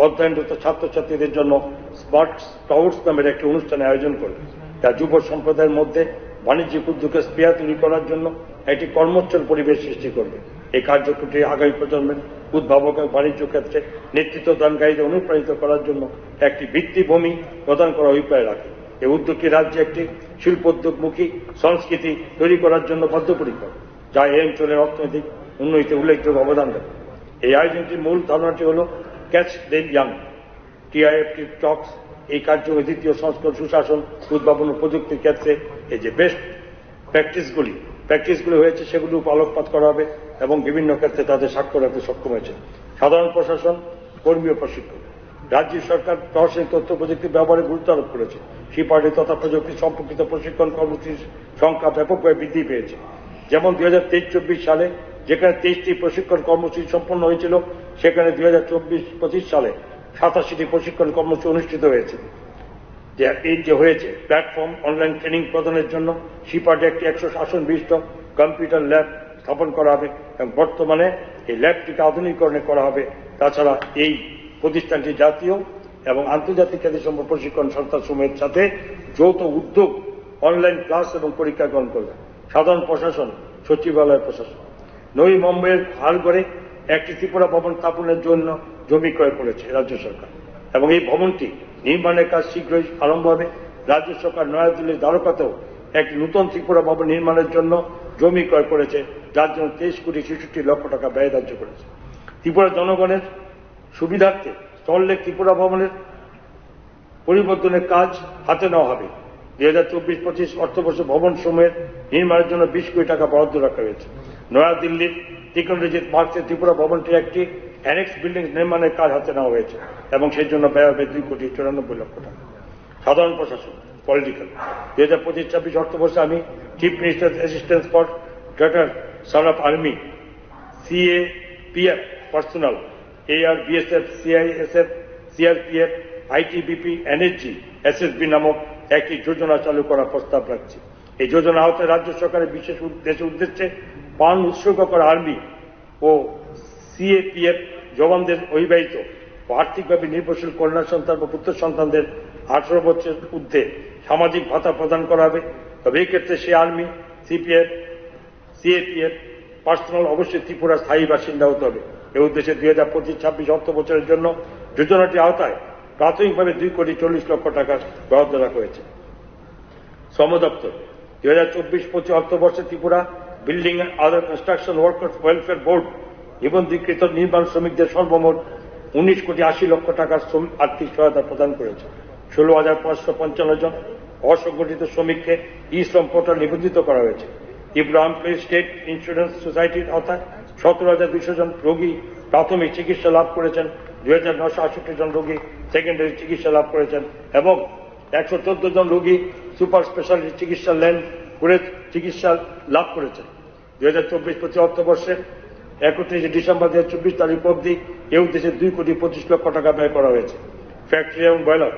Speaker 1: অধ্যয়নরত ছাত্রছাত্রীদের জন্য স্মার্ট স্কাউটস নামের একটি অনুষ্ঠানের আয়োজন করবে, যা যুব সম্প্রদায়ের মধ্যে বাণিজ্যিক উদ্যোগে স্পৃহা তৈরি করার জন্য একটি কর্মোচ্ছল পরিবেশ সৃষ্টি করবে। এই কার্যক্রমটি আগামী প্রজন্মের উদ্ভাবক বাণিজ্য ক্ষেত্রে নেতৃত্বদানকারীদের অনুপ্রাণিত করার জন্য একটি ভিত্তিভূমি প্রদান করার অভিপ্রায় রাখে। এই উদ্যোগটি রাজ্যে একটি শিল্পোদ্যোগমুখী সংস্কৃতি তৈরি করার জন্য বদ্ধপরিকর, যা এই অঞ্চলের অর্থনৈতিক উন্নতিতে উল্লেখযোগ্য অবদান দেবে। এই আয়োজনটির মূল ধারণাটি হল ক্যাচ দ্য ইয়াং। TIFT টক্স এই কার্যক্রমের দ্বিতীয় সংস্করণ সুশাসন, উদ্ভাবন ও প্রযুক্তির ক্ষেত্রে এই যে বেস্ট প্র্যাকটিসগুলি হয়েছে সেগুলির উপর আলোকপাত করা হবে এবং বিভিন্ন ক্ষেত্রে তাদের স্বাক্ষর রাখতে সক্ষম হয়েছে। সাধারণ প্রশাসন, কর্মীয় প্রশিক্ষণ। রাজ্য সরকার প্রশাসনিক তথ্য প্রযুক্তি ব্যবহারে গুরুত্ব আরোপ করেছে। সিপার্টি তথা প্রযুক্তি সম্পর্কিত প্রশিক্ষণ কর্মসূচির সংখ্যা ব্যাপকভাবে বৃদ্ধি পেয়েছে। যেমন 2023-24 সালে যেখানে 23টি প্রশিক্ষণ কর্মসূচি সম্পন্ন হয়েছিল, সেখানে 2024-25 সালে 87টি প্রশিক্ষণ কর্মসূচি অনুষ্ঠিত হয়েছে। এই যে হয়েছে প্ল্যাটফর্ম অনলাইন ট্রেনিং প্রদানের জন্য সিপার্টে একটি 100 আসন বিশিষ্ট কম্পিউটার ল্যাব স্থাপন করা হবে এবং বর্তমানে এই ল্যাবটিকে আধুনিকরণ করা হবে। তাছাড়া এই প্রতিষ্ঠানটি জাতীয় এবং আন্তর্জাতিক খ্যাতিসম্পন্ন প্রশিক্ষণ সংস্থাসমূহের সাথে যৌথ উদ্যোগ অনলাইন ক্লাস এবং পরীক্ষা গ্রহণ করবে। সাধারণ প্রশাসন, সচিবালয় প্রশাসন। নবী মুম্বাইয়ের হালগড়ে একটি ত্রিপুরা ভবন স্থাপনের জন্য জমি ক্রয় করেছে রাজ্য সরকার এবং এই ভবনটি নির্মাণের কাজ শীঘ্রই আরম্ভ হবে। রাজ্য সরকার নয়াদিল্লির দ্বারকাতেও একটি নতুন ত্রিপুরা ভবন নির্মাণের জন্য জমি ক্রয় করেছে, যার জন্য 23,66,00,000 টাকা ব্যয় ধার্য করেছে। ত্রিপুরা জনগণের সুবিধার্থে স্থললেক ত্রিপুরা ভবনের পরিবর্তনের কাজ হাতে নেওয়া হবে। 2024-25 অর্থবর্ষে ভবন সমূহের নির্মাণের জন্য 20 কোটি টাকা বরাদ্দ রাখা হয়েছে। নয়াদিল্লির ত্রিকন্ডজিৎ মার্চে ত্রিপুরা ভবনটির একটি অ্যানেক্স বিল্ডিং নির্মাণের কাজ হাতে নেওয়া হয়েছে এবং সেই জন্য ব্যয় হবে 2,94,00,000 টাকা। সাধারণ প্রশাসন পলিটিক্যাল 2025-26 অর্থবর্ষে আমি chief minister assistance for greater serve army CAPF personal AR BSF CISF CRPF ITBP NHG SSB নামক একটি যোজনা চালু করার প্রস্তাব রাখছি। এই যোজনা আওতায় রাজ্য সরকারের বিশেষ উদ্দেশ্যে প্রাণ উৎসর্গ করা আর্মি ও CAPF জওয়ানদের অবিবাহিত ও আর্থিকভাবে নির্ভরশীল কন্যা সন্তান ও পুত্র সন্তানদের 18 বছর ঊর্ধ্বে সামাজিক ভাতা প্রদান করা হবে। তবে এই ক্ষেত্রে সে আর্মি CAPF পার্সোনাল অবশ্যই ত্রিপুরার স্থায়ী বাসিন্দা হতে হবে। এই উদ্দেশ্যে 2025-26 অর্থ বছরের জন্য যোজনাটি আওতায় প্রাথমিকভাবে 2,40,00,000 টাকা বরাদ্দ রাখা হয়েছে। শ্রম দপ্তর 2024-25 অর্থবর্ষে Tripura building and other construction workers welfare board নিবন্ধীকৃত নির্মাণ শ্রমিকদের সর্বমোট 19,80,00,000 টাকার আর্থিক সহায়তা প্রদান করেছে। 16,555 জন অসংগঠিত শ্রমিককে ই-শ্রম পোর্টাল নিবন্ধিত করা হয়েছে। ত্রিপুরা এমপ্লয়ি স্টেট ইন্স্যুরেন্স সোসাইটির আওতায় 17,200 জন রোগী প্রাথমিক চিকিৎসা লাভ করেছেন, 2,968 জন রোগী সেকেন্ডারি চিকিৎসা লাভ করেছেন এবং 114 জন রোগী সুপার স্পেশালিটি চিকিৎসা ল্যান্ড করে চিকিৎসা লাভ করেছেন। 2024-25 অর্থবর্ষে 31 ডিসেম্বর 2024 তারিখ অবধি এ উদ্দেশ্যে 2,25,00,000 টাকা ব্যয় করা হয়েছে। ফ্যাক্টরি এবং বয়লার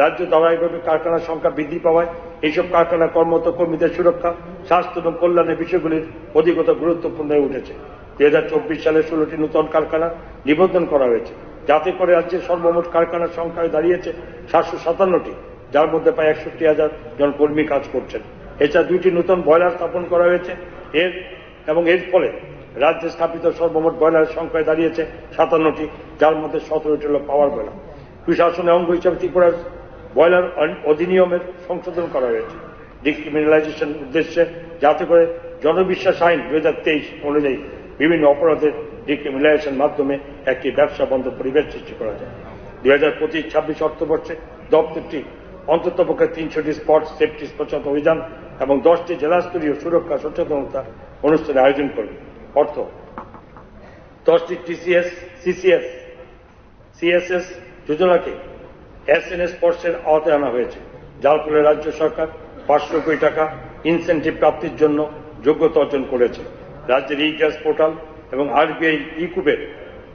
Speaker 1: রাজ্য ধারাবাহিকভাবে কারখানার সংখ্যা বৃদ্ধি পাওয়ায় এইসব কারখানা কর্মরত কর্মীদের সুরক্ষা, স্বাস্থ্য এবং কল্যাণের বিষয়গুলির অধিকতর গুরুত্বপূর্ণ হয়ে উঠেছে। 2024 সালে 16টি নতুন কারখানা নিবন্ধন করা হয়েছে, যাতে করে রাজ্যের সর্বমোট কারখানার সংখ্যায় দাঁড়িয়েছে 757টি, যার মধ্যে প্রায় 61,000 জন কর্মী কাজ করছেন। এছাড়া 2টি নতুন বয়লার স্থাপন করা হয়েছে এর ফলে রাজ্যে স্থাপিত সর্বমোট বয়লারের সংখ্যায় দাঁড়িয়েছে 57টি, যার মধ্যে 17টি হল পাওয়ার বয়লার। সুশাসনের অঙ্গ হিসাবে ত্রিপুরার বয়লার অধিনিয়মের সংশোধন করা হয়েছে ডিক্রিমিনালাইজেশন উদ্দেশ্যে, যাতে করে জনবিশ্বাস আইন 2023 অনুযায়ী বিভিন্ন অপরাধের ডিক্রিমিনালাইজেশন মাধ্যমে একটি ব্যবসা বন্ধ পরিবেশ সৃষ্টি করা যায়। 2025-26 অর্থবর্ষে দপ্তরটি অন্ততপক্ষে 300টি স্পট সেফটি সচেতন অভিযান এবং 10টি জেলাস্তরীয় সুরক্ষা সচেতনতা অনুষ্ঠানের আয়োজন করবে। অর্থ 10টি CSS যোজনাকে SNS স্পর্শের আওতায় আনা হয়েছে, যার ফলে রাজ্য সরকার 500 কোটি টাকা ইনসেন্টিভ প্রাপ্তির জন্য যোগ্যতা অর্জন করেছে। রাজ্যের ই-গ্যাস পোর্টাল এবং RBI ইকুবের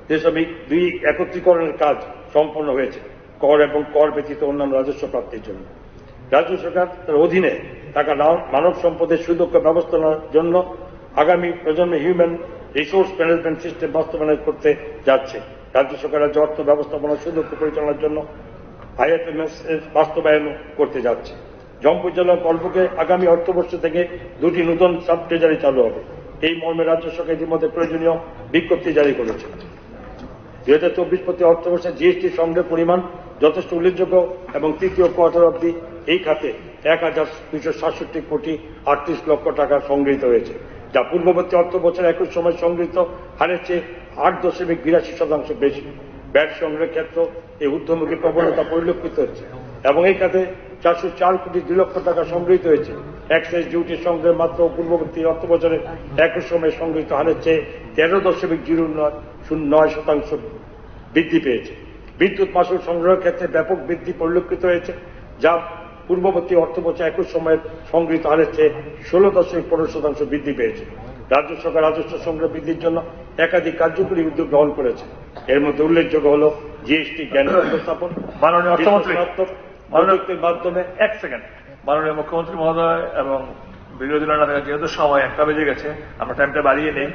Speaker 1: দেশবিক 2 একত্রীকরণের কাজ সম্পন্ন হয়েছে কর এবং কর ব্যতীত অন্যান্য রাজস্ব প্রাপ্তির জন্য। রাজ্য সরকার তার অধীনে থাকা মানব সম্পদের সুদক্ষ ব্যবস্থাপনার জন্য আগামী প্রজন্মে হিউম্যান রিসোর্স ম্যানেজমেন্ট সিস্টেম বাস্তবায়ন করতে যাচ্ছে। রাজ্য সরকার রাজ্য অর্থ ব্যবস্থাপনা সুদক্ষ পরিচালনার জন্য IFMS এর বাস্তবায়ন করতে যাচ্ছে। জম্মু জেলা কল্পকে আগামী অর্থবর্ষ থেকে 2টি নতুন সাব ট্রেজারি চালু হবে। এই মর্মে রাজ্য সরকার ইতিমধ্যে প্রয়োজনীয় বিজ্ঞপ্তি জারি করেছে। 2024 অর্থবর্ষে GST সংগ্রহের পরিমাণ যথেষ্ট উল্লেখযোগ্য এবং তৃতীয় কোয়ার্টার অবধি এই খাতে 1,267,38,00,000 টাকা সংগৃহীত হয়েছে, যা পূর্ববর্তী অর্থ বছর একই সময় সংগৃহীত হারের চেয়ে 8.82% বেশি। ব্যাট সংগ্রহের ক্ষেত্রে এই ঊর্ধ্বমুখী প্রবণতা পরিলক্ষিত হচ্ছে এবং এই খাতে 404,02,00,000 টাকা সংগৃহীত হয়েছে। এক্সাইজ ডিউটি সংগ্রহের মাত্র পূর্ববর্তী অর্থ বছরে একই সময় সংগৃহীত হারের চেয়ে 13.09% বৃদ্ধি পেয়েছে। বিদ্যুৎ মাশুল সংগ্রহের ক্ষেত্রে ব্যাপক বৃদ্ধি পরিলক্ষিত হয়েছে, যা পূর্ববর্তী অর্থ বছর একই সময়ের সংগৃহীত হারের চেয়ে 16.15% বৃদ্ধি পেয়েছে। রাজ্য সরকার রাজস্ব সংগ্রহ বৃদ্ধির জন্য একাধিক কার্যকরী উদ্যোগ গ্রহণ করেছে। এর মধ্যে উল্লেখযোগ্য হল GST জ্ঞান স্থাপন,
Speaker 3: মাননীয় অর্থমন্ত্রী
Speaker 1: প্রযুক্তির মাধ্যমে
Speaker 3: মাননীয় মুখ্যমন্ত্রী মহোদয় এবং বিরোধী দলের যেহেতু সময় 1টা বেজে গেছে, আমরা টাইমটা বাড়িয়ে নেই।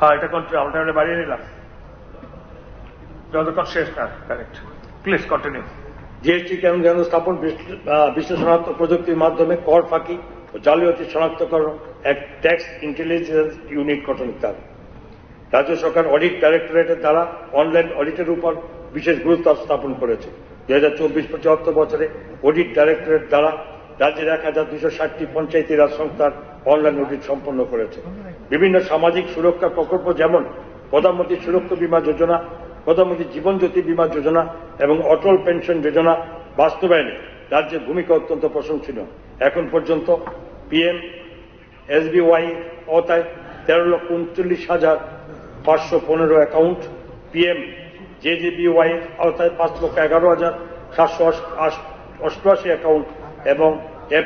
Speaker 3: হ্যাঁ, এটা কন্টিনিউ, আমরা টাইমটা বাড়িয়ে নিলাম যতক্ষণ শেষ না। Correct, please continue.
Speaker 1: GST জ্ঞান স্থাপন, বিশ্লেষণাত্মক প্রযুক্তির মাধ্যমে কর ফাঁকি ও জালিয়াতি শনাক্তকরণ এক ট্যাক্স ইন্টেলিজেন্স ইউনিট গঠন ইত্যাদি। রাজ্য সরকার অডিট ডাইরেক্টরেটের দ্বারা অনলাইন অডিটের উপর বিশেষ গুরুত্ব স্থাপন করেছে। 2024-25 অর্থ বছরে অডিট ডাইরেক্টরেট দ্বারা রাজ্যের 1260টি পঞ্চায়েতি রাজ সংস্থার অনলাইন অডিট সম্পন্ন করেছে। বিভিন্ন সামাজিক সুরক্ষা প্রকল্প যেমন প্রধানমন্ত্রী সুরক্ষা বীমা যোজনা, প্রধানমন্ত্রী জীবন জ্যোতি বীমা যোজনা এবং অটল পেনশন যোজনা বাস্তবায়নে রাজ্যের ভূমিকা অত্যন্ত প্রশংসনীয়। এখন পর্যন্ত PM SBY আওতায় 13,39,515 অ্যাকাউন্ট, PM JJBY আওতায় 5,11,788 অ্যাকাউন্ট এবং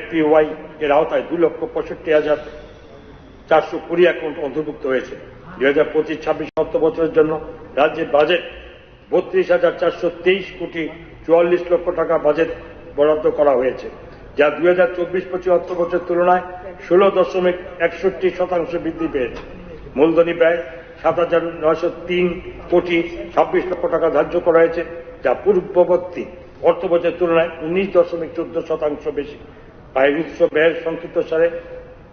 Speaker 1: FPY এর আওতায় 2,65,420 অ্যাকাউন্ট অন্তর্ভুক্ত হয়েছে। 2025-26 অর্থ বছরের জন্য রাজ্যের বাজেট 32,423 কোটি 44 লক্ষ টাকা বাজেট বরাদ্দ করা হয়েছে, যা 2024-25 অর্থ বছরের তুলনায় 16.61% বৃদ্ধি পেয়েছে। মূলধনী ব্যয় 7,903 কোটি 26 লক্ষ টাকা ধার্য করা হয়েছে, যা পূর্ববর্তী অর্থ বছরের তুলনায় 19.14% বেশি। আয়ের উৎস ব্যয়ের সংক্ষিপ্ত সারে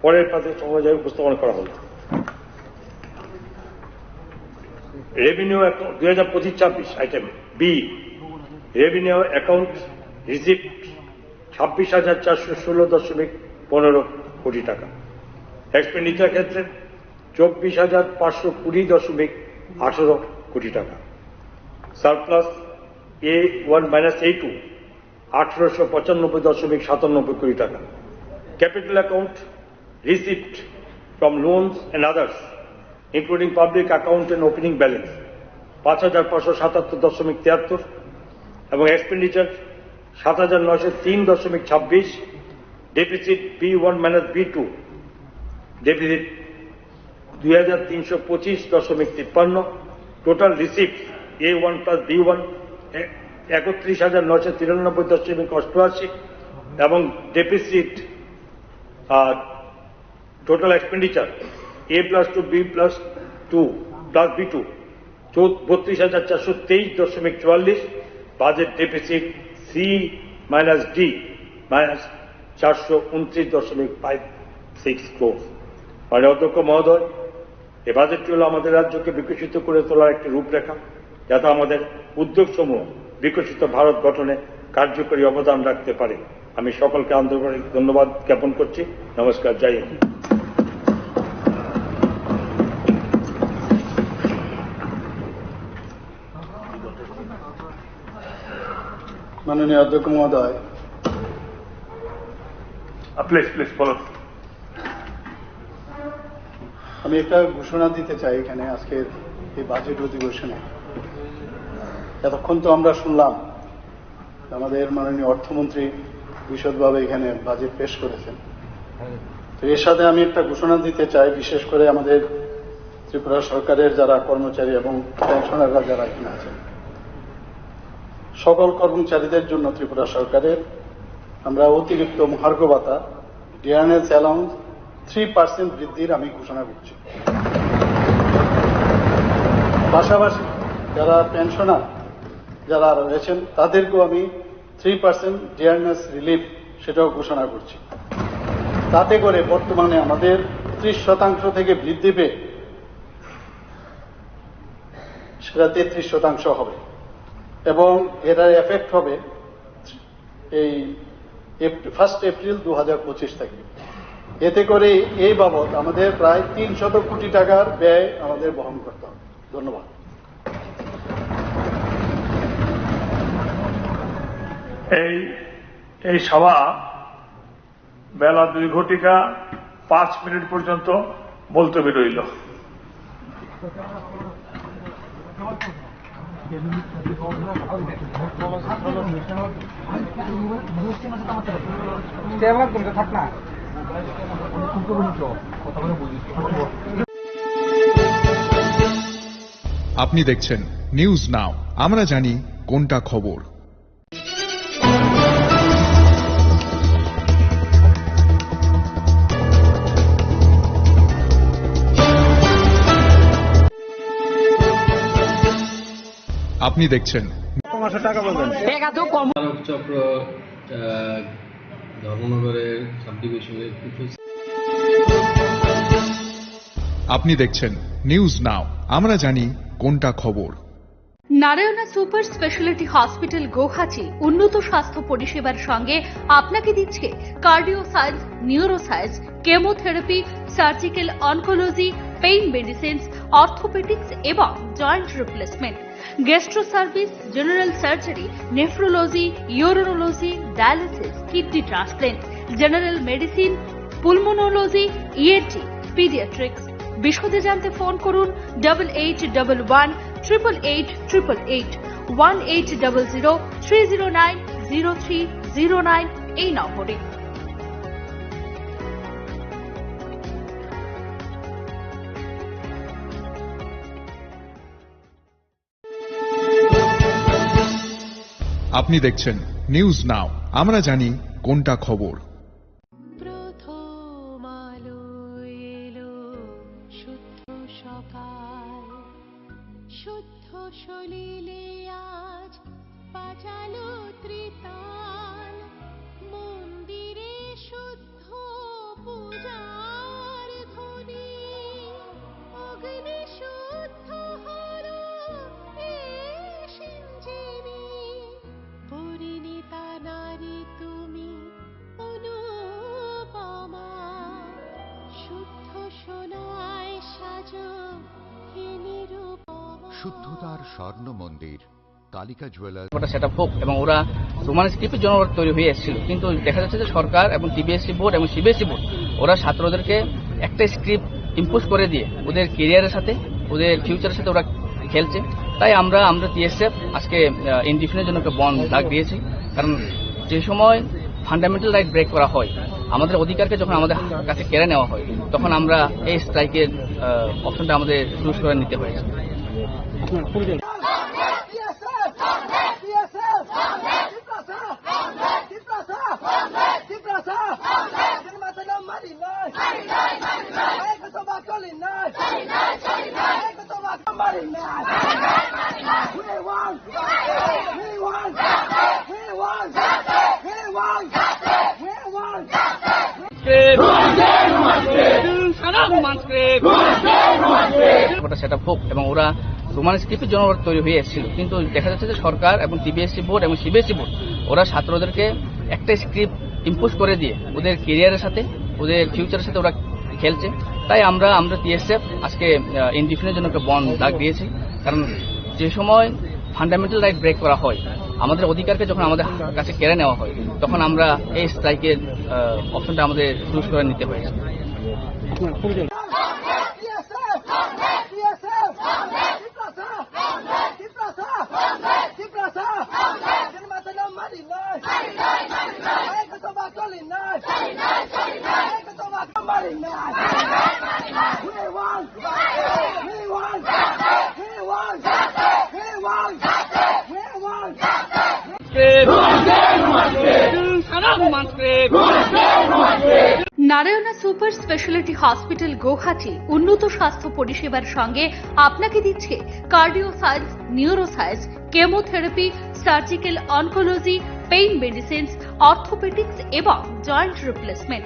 Speaker 1: পরের পাতে সমাজে উপস্থাপন করা হল। Revenue 2025-26 item B, revenue account receipt 26,416.15 কোটি টাকা। এক্সপেন্ডিচার ক্ষেত্রে 24,520.18 কোটি টাকা। সারপ্লাস A1-A2 1895.97 কোটি টাকা। Capital account receipt from loans and others including public account and opening balance 5,577.73 এবং expenditure 7,903.26। Deficit B1-B2 deficit 2,325.53। Total receipt A1+B1 31,993.88 এবং deficit total expenditure A+B2 32,423.44। Budget deficit C-D -429.56 crore. মাননীয় অধ্যক্ষ মহোদয়, এই বাজেটটি হল আমাদের রাজ্যকে বিকশিত করে তোলার একটি রূপরেখা, যাতে আমাদের উদ্যোগসমূহ বিকশিত ভারত গঠনে কার্যকরী অবদান রাখতে পারে। আমি সকলকে আন্তরিক ধন্যবাদ জ্ঞাপন করছি। নমস্কার, জয় হিন্দ।
Speaker 4: মাননীয় অধ্যক্ষ মহোদয়,
Speaker 3: প্লিজ বলুন।
Speaker 4: আমি একটা ঘোষণা দিতে চাই এখানে আজকের এই বাজেট অধিবেশনে। এতক্ষণ তো আমরা শুনলাম আমাদের মাননীয় অর্থমন্ত্রী বিশদভাবে এখানে বাজেট পেশ করেছেন। তো এর সাথে আমি একটা ঘোষণা দিতে চাই, বিশেষ করে আমাদের ত্রিপুরা সরকারের যারা কর্মচারী এবং পেনশনাররা যারা এখানে আছেন, সকল কর্মচারীদের জন্য ত্রিপুরা সরকারের আমরা অতিরিক্ত মহার্ঘ ভাতা ডিয়ারনেস অ্যালাউন্স 3% বৃদ্ধির আমি ঘোষণা করছি। পাশাপাশি যারা পেনশনার যারা রয়েছেন তাদেরকেও আমি 3% ডিয়ারনেস রিলিফ সেটাও ঘোষণা করছি। তাতে করে বর্তমানে আমাদের 30% থেকে বৃদ্ধি পেয়ে সেটা 33% হবে এবং এটার এফেক্ট হবে এই 1 এপ্রিল 2025 থেকে। এতে করে এই বাবদ আমাদের প্রায় 300 কোটি টাকার ব্যয় আমাদের বহন করতে হবে। ধন্যবাদ।
Speaker 3: এই সভা বেলা 2:05 পর্যন্ত মুলতবি রইল।
Speaker 5: আপনি দেখছেন নিউজ নাও, আমরা জানি কোনটা খবর। আপনি দেখছেন
Speaker 6: চক্র ধর্মনগরের সাব ডিভিশনের
Speaker 5: আপনি দেখছেন নিউজ নাও, আমরা জানি কোনটা খবর।
Speaker 6: Narayana super speciality hospital Guwahati উন্নত স্বাস্থ্য পরিষেবার সঙ্গে আপনাকে দিচ্ছে cardio science, neuro science, chemotherapy, surgical oncology, pain medicines, orthopaedics এবং joint replacement, gastro service, general surgery, nephrology, urology, dialysis, kidney transplant, general medicine, pulmonology, ENT, paediatrics. বিশদে জানতে ফোন করুন 8811 888 1800 এই নম্বরে।
Speaker 5: আপনি দেখছেন নিউজ নাও, আমরা জানি কোনটা খবর।
Speaker 7: প্রথম আলো এলো শুদ্ধ সকাল, শুদ্ধ সলিলে আজ বাজালো ত্রিতাল, মন্দিরে শুদ্ধ পূজার ধ্বনি, অগ্নি শুদ্ধ হর এ সিঞ্জিবি, পরিণীতা নারী তুমি অনুপমা, শুদ্ধ সোনায় সাজো হে নিরুপমা।
Speaker 8: শুদ্ধতার স্বর্ণ মন্দির কালিকা জুয়েলার্স।
Speaker 9: ওটা সেট আপ হোক এবং ওরা রোমান স্ক্রিপ্টের জন্য ওরা তৈরি হয়ে এসেছিল, কিন্তু দেখা যাচ্ছে যে সরকার এবং সিবিএসই বোর্ড এবং সিবিএসই বোর্ড ওরা ছাত্রদেরকে একটা স্ক্রিপ্ট ইম্পোজ করে দিয়ে ওদের কেরিয়ারের সাথে, ওদের ফিউচারের সাথে ওরা খেলছে। তাই আমরা টিএসএফ আজকে ইনডিফিনের জন্য একটা বন্ধ ডাক দিয়েছি। কারণ যে সময় ফান্ডামেন্টাল রাইট ব্রেক করা হয়, আমাদের অধিকারকে যখন আমাদের কাছে কেড়ে নেওয়া হয়, তখন আমরা এই স্ট্রাইকের অপশনটা আমাদের চুজ করে নিতে হয়েছে। ওটা সেট আপ হোক এবং ওরা রোমান স্ক্রিপ্টের জন্য ওরা তৈরি হয়ে এসেছিল, কিন্তু দেখা যাচ্ছে যে সরকার এবং সিবিএসই বোর্ড এবং সিবিএসই বোর্ড ওরা ছাত্রদেরকে একটা স্ক্রিপ্ট ইম্পোজ করে দিয়ে ওদের কেরিয়ারের সাথে, ওদের ফিউচারের সাথে ওরা খেলছে। তাই আমরা টিএসএফ আজকে ইনডিফিনের জন্য একটা বন্ধ ডাক দিয়েছি। কারণ যে সময় ফান্ডামেন্টাল রাইট ব্রেক করা হয়, আমাদের অধিকারকে যখন আমাদের কাছে কেড়ে নেওয়া হয়, তখন আমরা এই স্ট্রাইকের অপশনটা আমাদের চুজ করে নিতে হয়েছে।
Speaker 6: Narayana super speciality hospital Guwahati উন্নত স্বাস্থ্য পরিষেবার সঙ্গে আপনাকে দিচ্ছে cardio science, neuro science, chemotherapy, surgical oncology, pain medicines, orthopaedics এবং joint replacement,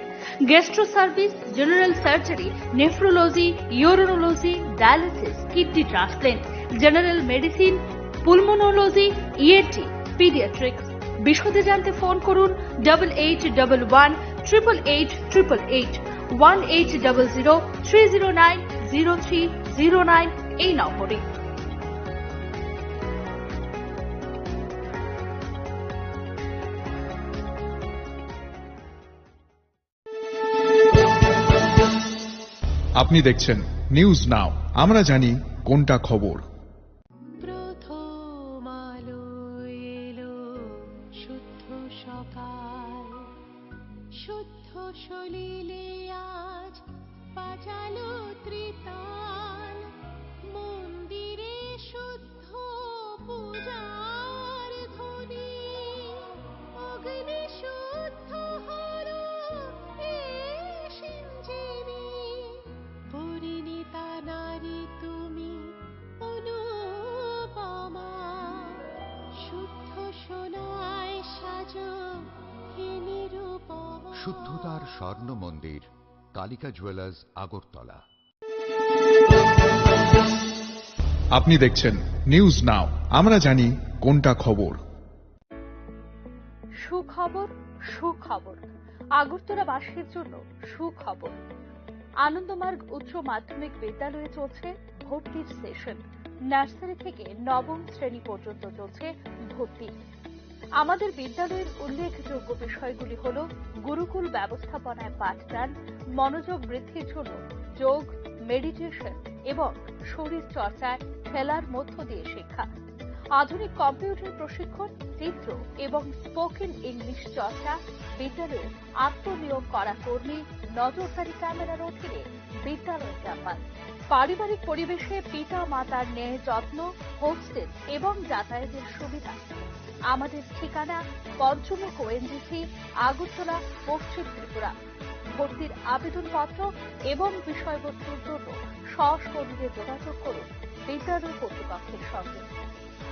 Speaker 6: gastro service, general surgery, nephrology, urology, dialysis, kidney transplant, general medicine, pulmonology, ENT, paediatrics. বিশদে জানতে ফোন করুন 8811 1800 1800 এই নম্বরে।
Speaker 5: আপনি দেখছেন নিউজ নাও, আমরা জানি কোনটা খবর।
Speaker 7: প্রথম আলো এলো শুদ্ধ সকাল, শুদ্ধ সলিলে আজ বাজালো ত্রিতাল, মন্দিরে শুদ্ধ পূজার ধ্বনি, অগ্নি শুদ্ধ হর এ সিঞ্জিবি, পরিণীতা নারী তুমি অনুপমা, শুদ্ধ সোনায় সাজো হে নিরুপমা।
Speaker 8: শুদ্ধতার স্বর্ণ মন্দির কালিকা জুয়েলার্স আগরতলা।
Speaker 5: আপনি দেখছেন নিউজ নাও, আমরা জানি কোনটা খবর।
Speaker 6: সুখবর, সুখবর, আগরতলাবাসীর জন্য সুখবর। আনন্দমার্গ উচ্চ মাধ্যমিক বিদ্যালয়ে চলছে ভর্তির সেশন। নার্সারি থেকে নবম শ্রেণী পর্যন্ত চলছে ভর্তি। আমাদের বিদ্যালয়ের উল্লেখযোগ্য বিষয়গুলি হল গুরুকুল ব্যবস্থাপনায় পাঠদান, মনোযোগ বৃদ্ধির জন্য যোগ, মেডিটেশন এবং শরীর চর্চায় খেলার মধ্য দিয়ে শিক্ষা, আধুনিক কম্পিউটার প্রশিক্ষণ, চিত্র এবং স্পোকেন ইংলিশ চর্চা, বিদ্যালয়ে আত্মনিয়োগ করা কর্মী, নজরদারি ক্যামেরার অধীনে বিদ্যালয় ক্যাম্পাস, পারিবারিক পরিবেশে পিতা মাতার ন্যায় যত্ন, হোস্টেল এবং যাতায়াতের সুবিধা। আমাদের ঠিকানা পঞ্চমুখ ওএনজিসি, আগরতলা, পশ্চিম ত্রিপুরা। ভর্তির আবেদনপত্র এবং বিষয়বস্তুর জন্য সশরীরে যোগাযোগ করুন বিদ্যালয় কর্তৃপক্ষের সঙ্গে।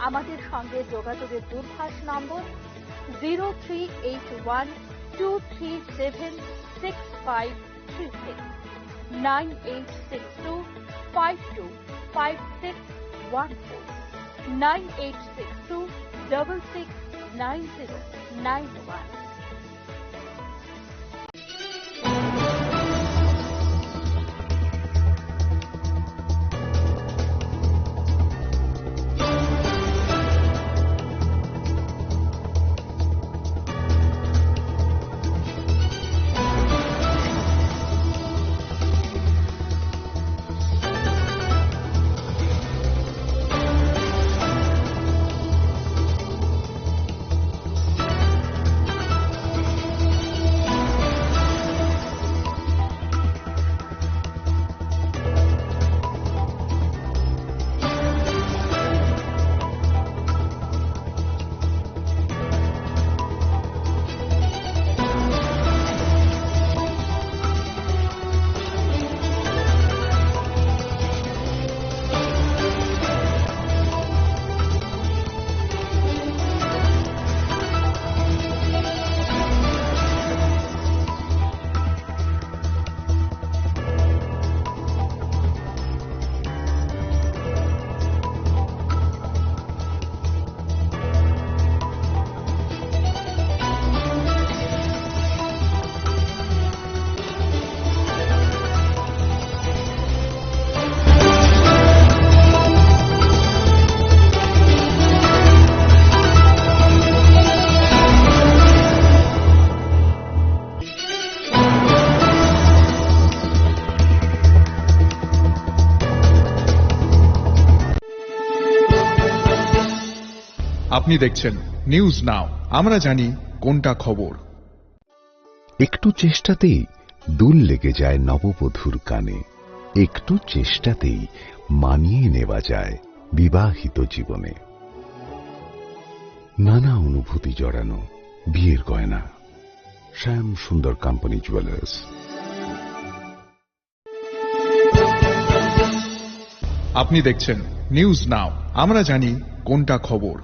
Speaker 6: আমাদের সঙ্গে যোগাযোগের দূরভাষ নম্বর 0381237656, 9862525614, 9862669091।
Speaker 5: আপনি দেখছেন নিউজ নাও, আমরা জানি কোনটা খবর।
Speaker 10: একটু চেষ্টাতেই দুল লেগে যায় নববধূর কানে, একটু চেষ্টাতেই মানিয়ে নেওয়া যায় বিবাহিত জীবনে। নানা অনুভূতি জড়ানো বিয়ের গয়না, শ্যাম সুন্দর কোম্পানি জুয়েলার্স।
Speaker 5: আপনি দেখছেন নিউজ নাও, আমরা জানি কোনটা খবর।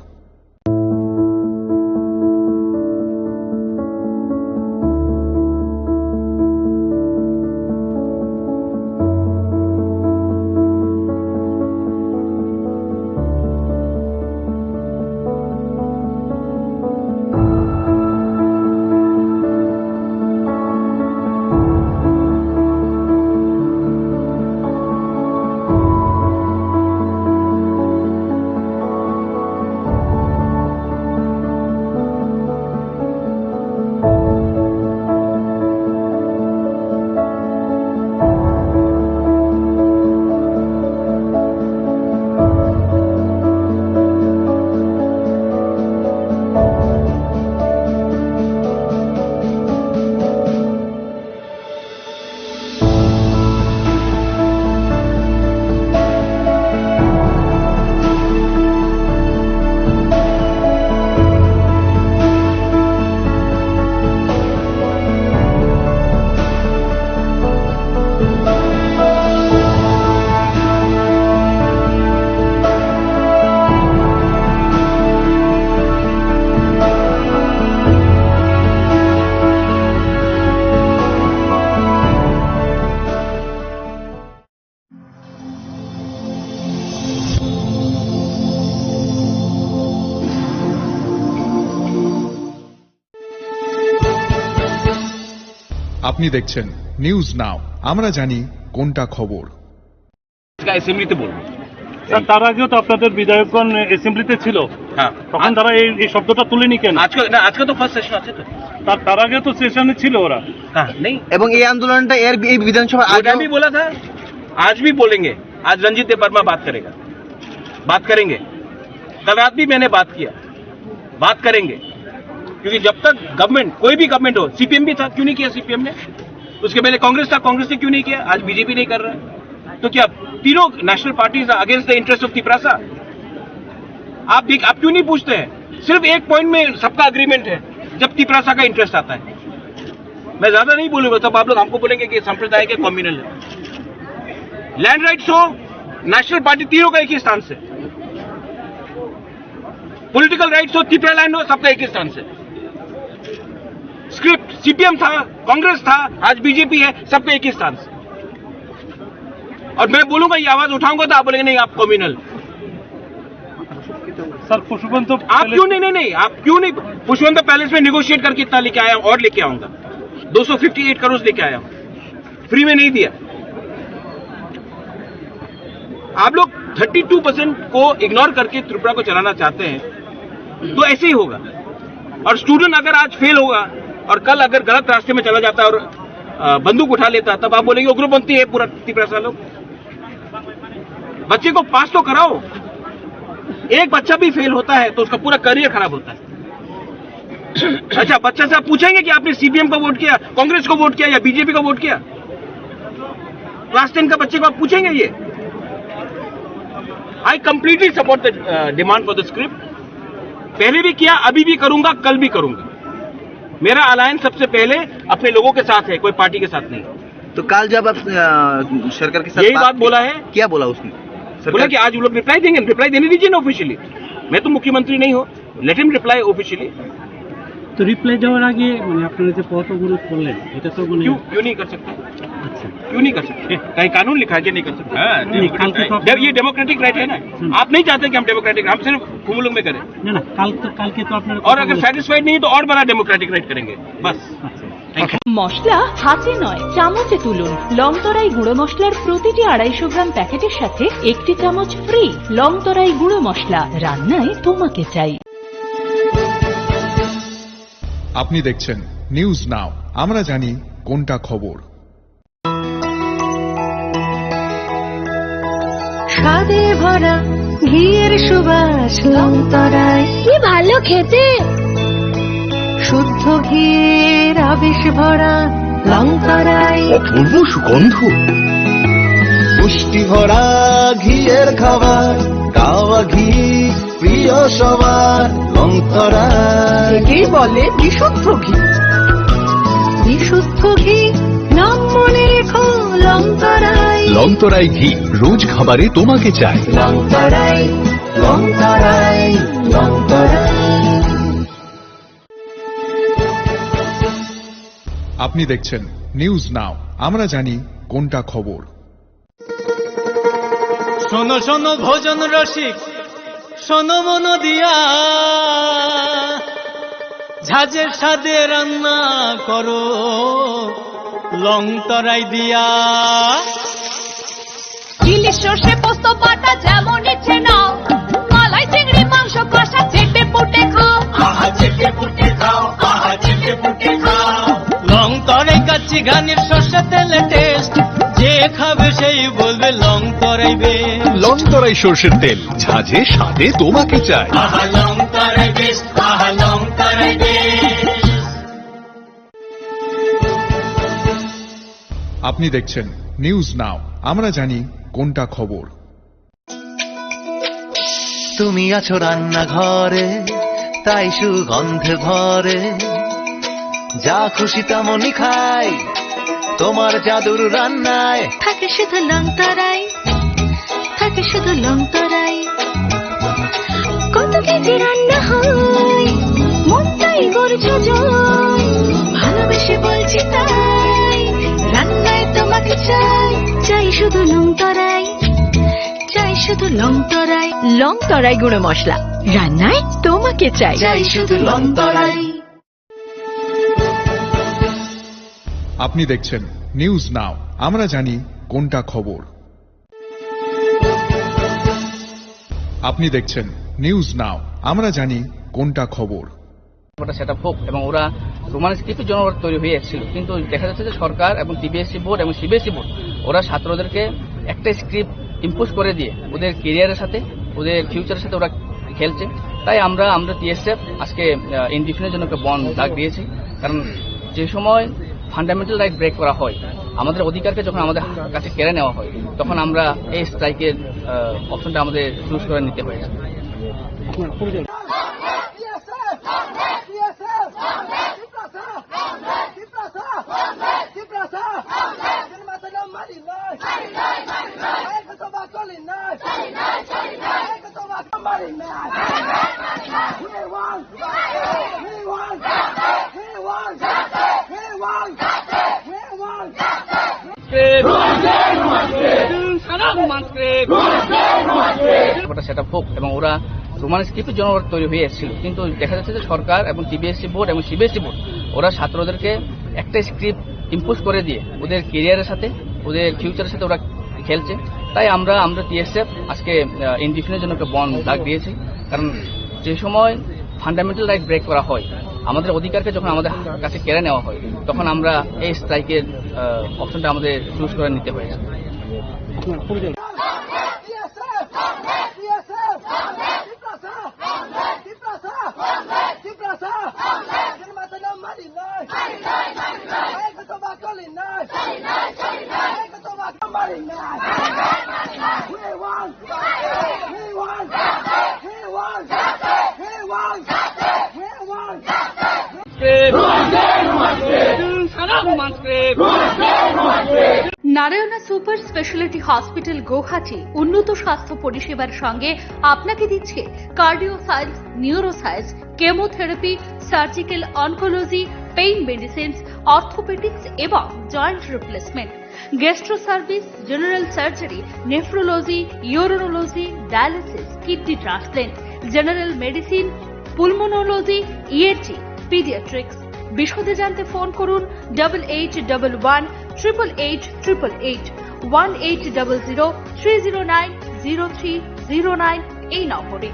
Speaker 5: আপনি দেখছেন নিউজ নাও, আমরা জানি কোনটা খবর।
Speaker 3: অ্যাসেম্বলিতে বলবো
Speaker 11: স্যার, তার আগেও তো আপনাদের বিধায়কগণ অ্যাসেম্বলিতে ছিল,
Speaker 3: হ্যাঁ,
Speaker 11: তখন তারা এই শব্দটা তুলেনি কেন?
Speaker 3: আজকে তো ফার্স্ট সেশন আছে তো,
Speaker 11: তার আগে তো সেশনে ছিল ওরা।
Speaker 3: হ্যাঁ নেই,
Speaker 12: এবং এই আন্দোলনটা এই বিধানসভা
Speaker 3: आगे भी बोला था, आज भी बोलेंगे। आज रंजीत देव वर्मा बात करेंगे। कल रात भी मैंने बात करेंगे, क्योंकि जब तक गवर्नमेंट, कोई भी गवर्नमेंट हो, सीपीएम भी था, क्यों नहीं किया सीपीएम ने? उसके पहले कांग्रेस था, कांग्रेस ने क्यों नहीं किया? आज बीजेपी नहीं कर रहा है, तो क्या तीनों national parties against the interest of Tiprasa? आप क्यों नहीं पूछते हैं? सिर्फ एक पॉइंट में सबका अग्रीमेंट है, जब तिपरासा का इंटरेस्ट आता है। मैं ज्यादा नहीं बोलूंगा, तब आप लोग हमको बोलेंगे कि सांप्रदायिक कम्युनल है। लैंड राइट्स हो, नेशनल पार्टी, तीनों का एक ही स्थान से। पॉलिटिकल राइट्स हो, तिपरा लैंड हो, सबका एक ही स्थान से। स्क्रिप्ट सीपीएम था, कांग्रेस था, आज बीजेपी है, सबका एक ही स्थान से। और मैं बोलूंगा, ये आवाज उठाऊंगा तो आप बोलेंगे नहीं आप कम्युनल।
Speaker 11: सर, पुष्पवंत
Speaker 3: आप क्यों नहीं आप क्यों नहीं पुष्पवंत पैलेस में निगोशिएट करके इतना लेके आया और लेके आऊंगा। 258 करोड़ लेके आया हूं, फ्री में नहीं दिया। आप लोग 32% को इग्नोर करके त्रिपुरा को चलाना चाहते हैं, तो ऐसे ही होगा। और स्टूडेंट अगर आज फेल होगा और कल अगर गलत रास्ते में चला जाता है और बंदूक उठा लेता, तब आप बोलेंगे उग्रपंथी है पूरा त्रिपुरा लोग। बच्चे को पास तो कराओ। एक बच्चा भी फेल होता है तो उसका पूरा करियर खराब होता है। अच्छा, बच्चा से आप पूछेंगे कि आपने सीपीएम को वोट किया, कांग्रेस को वोट किया या बीजेपी को वोट किया? क्लास 10 का बच्चे को आप पूछेंगे ये? I completely support the demand for the script. पहले भी किया, अभी भी करूंगा, कल भी करूंगा। मेरा अलायंस सबसे पहले अपने लोगों के साथ है, कोई पार्टी के साथ नहीं।
Speaker 12: तो कल जब आप सरकार के साथ
Speaker 3: यही बात बोला है।
Speaker 12: क्या बोला उसने?
Speaker 3: बोला कि आज वो लोग रिप्लाई देंगे, रिप्लाई देने दीजिए ना ऑफिशियली। मैं तो मुख्यमंत्री नहीं हूं, लेट हिम रिप्लाई ऑफिशियली।
Speaker 11: তো রিপ্লাই দেওয়ার আগে মানে আপনারা যে পথ অবরোধ করলেন, এটা তো মানে
Speaker 3: क्यों नहीं कर सकते? क्यों नहीं कर सकते? कहीं कानून लिखा है कि नहीं कर सकते? जब ये डेमोक्रेटिक राइट है ना, आप नहीं चाहते कि हम डेमोक्रेटिक, हम सिर्फ घुमुलुंग में करें।
Speaker 11: না না, কালকে তো আপনারা
Speaker 3: और अगर सेटिस्फाइड नहीं तो और बड़ा डेमोक्रेटिक राइट करेंगे, बस।
Speaker 13: মশলা হাতে নয় চামচে তুলুন। লংতরাই গুঁড়ো মশলার প্রতিটি 250 গ্রাম প্যাকেটের সাথে 1টি চামচ ফ্রি। লংতরাই গুঁড়ো মশলা, রান্নায় তোমাকে চাই।
Speaker 5: আপনি দেখছেন নিউজ নাও, আমরা জানি কোনটা খবর।
Speaker 7: স্বাদে ভরা ঘিয়ের সুবাস লংতরায়, কি ভালো খেতে। শুদ্ধ ঘিয়ের আবেশ ভরা লংতরায়,
Speaker 12: অপূর্ব সুগন্ধ, পুষ্টি ভরা ঘিয়ের খাবার, গাওয়া ঘি প্রিয় সবার লংতরায়।
Speaker 13: কি বলে বিশুদ্ধ ঘি?
Speaker 7: বিশুদ্ধ ঘি নাম মনে রেখো লংতরায়।
Speaker 10: লংতরাই ঘি রোজ খাবারে তোমাকে চাই।
Speaker 7: লংতরায়, লংতরায়, লংতরায়।
Speaker 5: আপনি দেখছেন নিউজ নাও, আমরা জানি কোনটা খবর।
Speaker 11: শোনো শোনো ভোজন রসিক, শোনো মন দিয়া, ঝাঁঝের স্বাদে রান্না করো লংতরাই দিয়া।
Speaker 6: ইলিশ সর্ষে পোস্ত বাটা যেমন ইচ্ছে নাও, মালাই চিংড়ি মাংস কষা চেটে পুটে খাও।
Speaker 11: লংতরাই কাচ্চি ঘানির সর্ষে তেলে টেস্ট, যে খাবে সেই বলবে লংতরাই বেশ।
Speaker 10: লংতরাই সর্ষের তেল, ঝাঁঝে স্বাদে তোমাকে চাই।
Speaker 11: লংতরাই বেশ, লংতরাই বেশ।
Speaker 5: আপনি দেখছেন নিউজ নাও, আমরা জানি কোনটা খবর।
Speaker 12: তুমি আছো রান্নাঘরে, তাই সুগন্ধে ভরে, যা খুশি তেমনই খাই তোমার জাদুর রান্নায়।
Speaker 7: থাকে শুধু লংতরাই, থাকে শুধু লংতরাই। কত কেজি রান্না হয়, মনটাই গড়ছে জয়। ভালোবেসে বলছি তাই, রান্নায় তোমাকে চাই। চাই শুধু লংতরাই, চাই শুধু লংতরাই।
Speaker 13: লংতরাই গুঁড়ো মশলা, রান্নায় তোমাকে চাই।
Speaker 7: চাই শুধু লংতরাই।
Speaker 5: আপনি দেখছেন নিউজ নাও, আমরা জানি কোনটা খবর। আপনি দেখছেন নিউজ নাও, আমরা জানি কোনটা খবর।
Speaker 9: ওটা সেট আপ হোক এবং ওরা রোমান স্ক্রিপ্টের জন্য ওরা তৈরি হয়ে এসেছিল, কিন্তু দেখা যাচ্ছে যে সরকার এবং টিবিএসসি বোর্ড এবং সিবিএসসি বোর্ড ওরা ছাত্রদেরকে একটা স্ক্রিপ্ট ইম্পোজ করে দিয়ে ওদের কেরিয়ারের সাথে ওদের ফিউচারের সাথে ওরা খেলছে। তাই আমরা টিএসএফ আজকে ইনডিফিনের জন্য একটা বন্ড ডাক দিয়েছি। কারণ যে সময় ফান্ডামেন্টাল রাইট ব্রেক করা হয়, আমাদের অধিকারকে যখন আমাদের কাছে কেড়ে নেওয়া হয়, তখন আমরা এই স্ট্রাইকের অপশনটা আমাদের চুজ করে নিতে হয়েছে। ওটা সেট আপ হোক এবং ওরা রোমান স্ক্রিপ্টের জন্য ওরা তৈরি হয়ে এসেছিল, কিন্তু দেখা যাচ্ছে যে সরকার এবং টিবিএসসি বোর্ড এবং সিবিএসসি বোর্ড ওরা ছাত্রদেরকে একটা স্ক্রিপ্ট ইম্পোজ করে দিয়ে ওদের কেরিয়ারের সাথে ওদের ফিউচারের সাথে ওরা খেলছে। তাই আমরা টিএসএফ আজকে ইনডিফিনের জন্য একটা বন্ড ডাক দিয়েছি। কারণ যে সময় ফান্ডামেন্টাল রাইট ব্রেক করা হয়, আমাদের অধিকারকে যখন আমাদের কাছে কেড়ে নেওয়া হয়, তখন আমরা এই স্ট্রাইকের অপশনটা আমাদের চুজ করে নিতে হয়েছে।
Speaker 6: Narayana super speciality hospital Guwahati উন্নত স্বাস্থ্য পরিষেবার সঙ্গে আপনাকে দিচ্ছে cardio science, neuro science, chemotherapy, surgical oncology, pain medicine, orthopaedics এবং joint replacement, gastro service, general surgery, nephrology, urology, dialysis, kidney transplant, general medicine, pulmonology, ENT, paediatrics. বিশদে জানতে ফোন করুন 8811 1800 এই নম্বরে।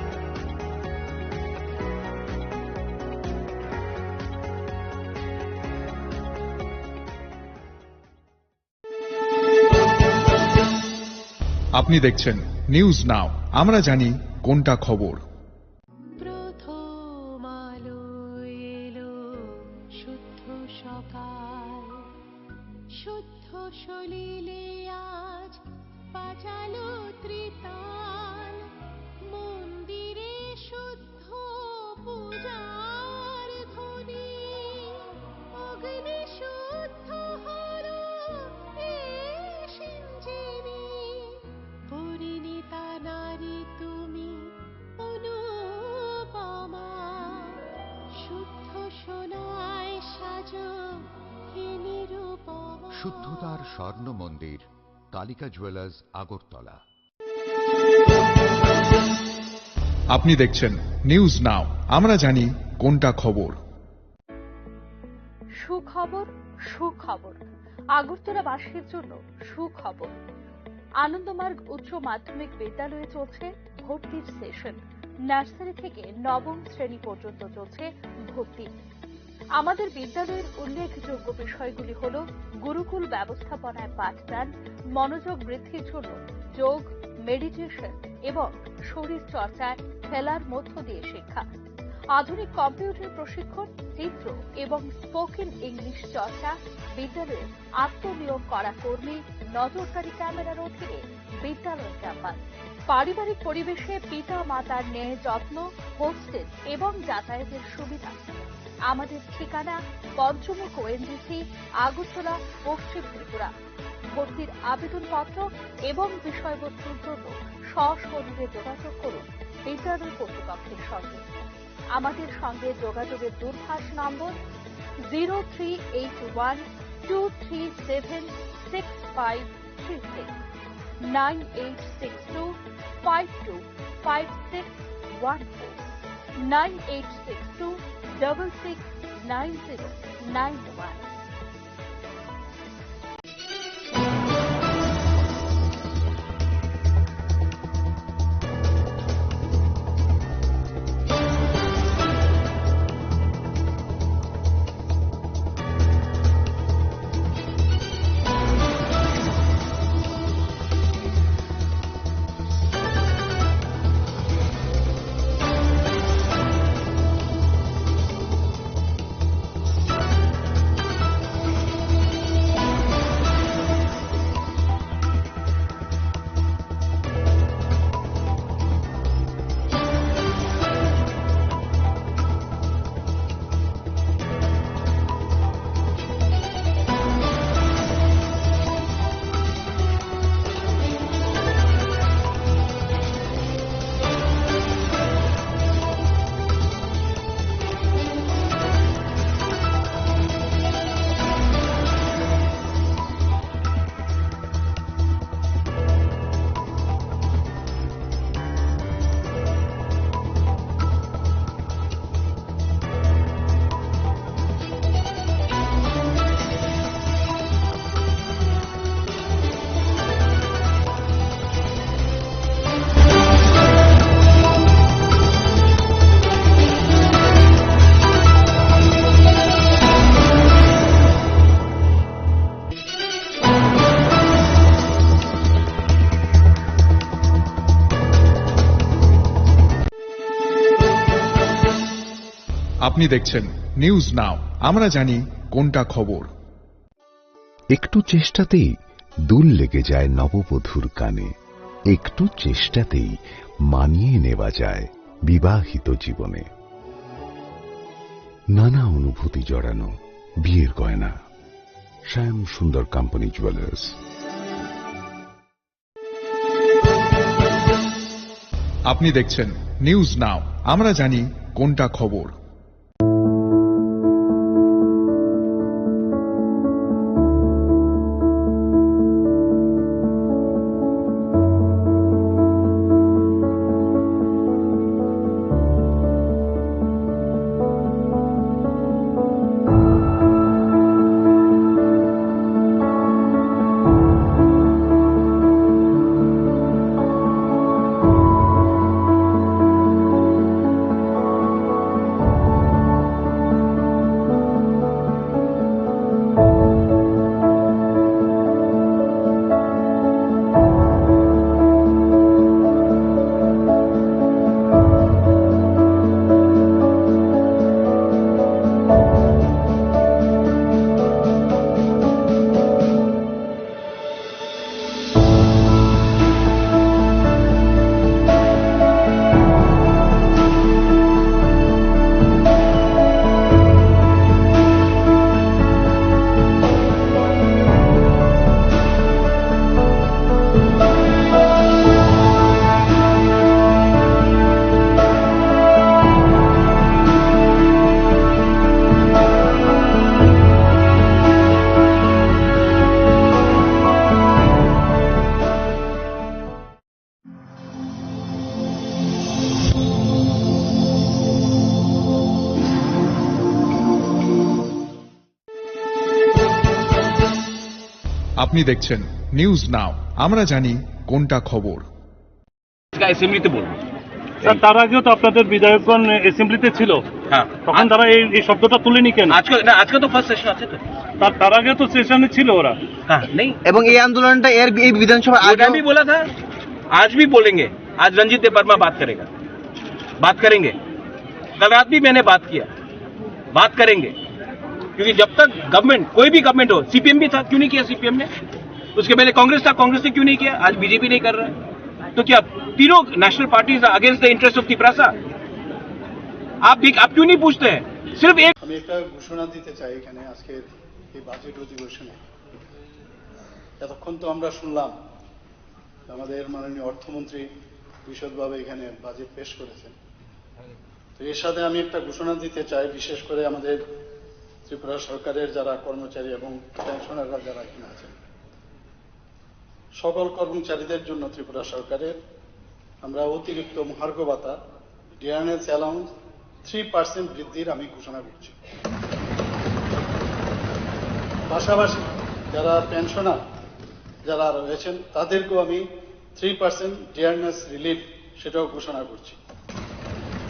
Speaker 5: আপনি দেখছেন নিউজ নাও, আমরা জানি কোনটা খবর।
Speaker 7: শুদ্ধ সলিলে আজ বাজালো ত্রিতাল, মন্দিরে শুদ্ধ পূজার ধ্বনি, অগ্নি শুদ্ধ হলো সিঞ্জীবী, পরিণীতা নারী তুমি অনুপমা, শুদ্ধ সোনায় সাজো
Speaker 8: শুদ্ধতার স্বর্ণ মন্দির, কালিকা জুয়েলার্স, আগরতলা।
Speaker 5: আপনি দেখছেন নিউজ নাও, আমরা জানি কোনটা খবর।
Speaker 6: সুখবর, সুখবর আগরতলাবাসীর জন্য সুখবর। আনন্দমার্গ উচ্চ মাধ্যমিক বিদ্যালয়ে চলছে ভর্তির সেশন। নার্সারি থেকে নবম শ্রেণী পর্যন্ত চলছে ভর্তি। আমাদের বিদ্যালয়ের উল্লেখযোগ্য বিষয়গুলি হল গুরুকুল ব্যবস্থাপনায় পাঠদান, মনোযোগ বৃদ্ধির জন্য যোগ, মেডিটেশন এবং শরীর চর্চায় খেলার মধ্য দিয়ে শিক্ষা, আধুনিক কম্পিউটার প্রশিক্ষণ, চিত্র এবং স্পোকেন ইংলিশ চর্চা, বিদ্যালয়ে আত্মনিয়োগ করা কর্মী, নজরদারি ক্যামেরার অধীনে বিদ্যালয় ক্যাম্পাস, পারিবারিক পরিবেশে পিতা মাতার ন্যায় যত্ন, হোস্টেল এবং যাতায়াতের সুবিধা। আমাদের ঠিকানা পঞ্চমুখ ওএনজিসি, আগরতলা, পশ্চিম ত্রিপুরা। ভর্তির আবেদনপত্র এবং বিষয়বস্তুর জন্য সশরীরে যোগাযোগ করুন বিদ্যালয় কর্তৃপক্ষের সঙ্গে। আমাদের সঙ্গে যোগাযোগের দূরভাষ নম্বর 0381237656, 9862525614, 9862669091।
Speaker 5: আপনি দেখছেন নিউজ নাও, আমরা জানি কোনটা খবর।
Speaker 10: একটু চেষ্টাতেই দুল লেগে যায় নববধূর কানে, একটু চেষ্টাতেই মানিয়ে নেওয়া যায় বিবাহিত জীবনে। নানা অনুভূতি জড়ানো বিয়ের গয়না, শ্যাম সুন্দর কোম্পানি জুয়েলার্স।
Speaker 5: আপনি দেখছেন নিউজ নাও, আমরা জানি কোনটা খবর। আপনি দেখছেন নিউজ নাও, আমরা জানি কোনটা খবর।
Speaker 3: অ্যাসেম্বলিতে বলবো
Speaker 1: স্যার, তার আগেও তো আপনাদের বিধায়কগণ অ্যাসেম্বলিতে ছিল,
Speaker 3: হ্যাঁ,
Speaker 1: তখন তারা এই শব্দটা তুলেনি কেন?
Speaker 3: আজকে তো ফার্স্ট সেশন আছে, তো
Speaker 1: তার আগে তো সেশনে ছিল ওরা।
Speaker 3: হ্যাঁ नहीं,
Speaker 14: এবং এই আন্দোলনটা এর এই বিধানসভা
Speaker 3: आगे भी बोला था, आज भी बोलेंगे। आज रंजीत वर्मा बात करेंगे। कल रात भी मैंने बात करेंगे, क्योंकि जब तक गवर्नमेंट, कोई भी गवर्नमेंट हो, सीपीएम भी था, क्यों नहीं किया सीपीएम ने? उसके पहले कांग्रेस था, कांग्रेस ने क्यों नहीं किया? आज बीजेपी नहीं कर रहा है, तो क्या तीनों national parties against the interest of Tiprasa? आप क्यों नहीं पूछते हैं? सिर्फ एक
Speaker 4: আমি একটা ঘোষণা দিতে চাই এখানে আজকের এই বাজেট অধিবেশনে। এতক্ষণ তো আমরা শুনলাম আমাদের মাননীয় অর্থমন্ত্রী বিশদভাবে এখানে বাজেট পেশ করেছেন। তো এর সাথে আমি একটা ঘোষণা দিতে চাই, বিশেষ করে আমাদের ত্রিপুরা সরকারের যারা কর্মচারী এবং পেনশনাররা যারা এখানে আছেন, সকল কর্মচারীদের জন্য ত্রিপুরা সরকারের আমরা অতিরিক্ত মহার্ঘ ভাতা ডিয়ারনেস অ্যালাউন্স 3% বৃদ্ধির আমি ঘোষণা করছি। পাশাপাশি যারা পেনশনার যারা রয়েছেন তাদেরকেও আমি 3% ডিয়ারনেস রিলিফ সেটাও ঘোষণা করছি।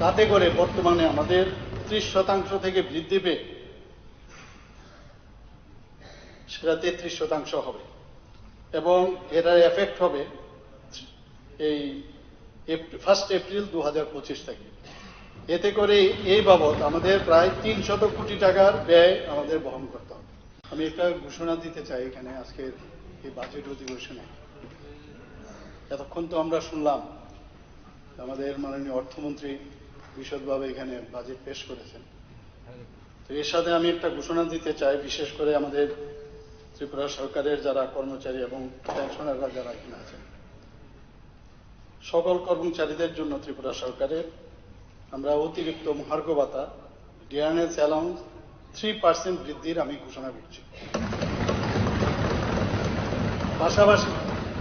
Speaker 4: তাতে করে বর্তমানে আমাদের 30% থেকে বৃদ্ধি পেয়ে সেটা 33% হবে এবং এটার এফেক্ট হবে এই 1 এপ্রিল 2025 থেকে। এতে করে এই বাবদ আমাদের প্রায় 300 কোটি টাকার ব্যয় আমাদের বহন করতে হবে। আমি একটা ঘোষণা দিতে চাই এখানে আজকের এই বাজেট অধিবেশনে। এতক্ষণ তো আমরা শুনলাম আমাদের মাননীয় অর্থমন্ত্রী বিশদভাবে এখানে বাজেট পেশ করেছেন। তো এর সাথে আমি একটা ঘোষণা দিতে চাই, বিশেষ করে আমাদের ত্রিপুরা সরকারের যারা কর্মচারী এবং পেনশনাররা যারা এখানে আছেন, সকল কর্মচারীদের জন্য ত্রিপুরা সরকারের আমরা অতিরিক্ত মহার্ঘ ভাতা ডিয়ারনেস অ্যালাউন্স 3% বৃদ্ধির আমি ঘোষণা করছি। পাশাপাশি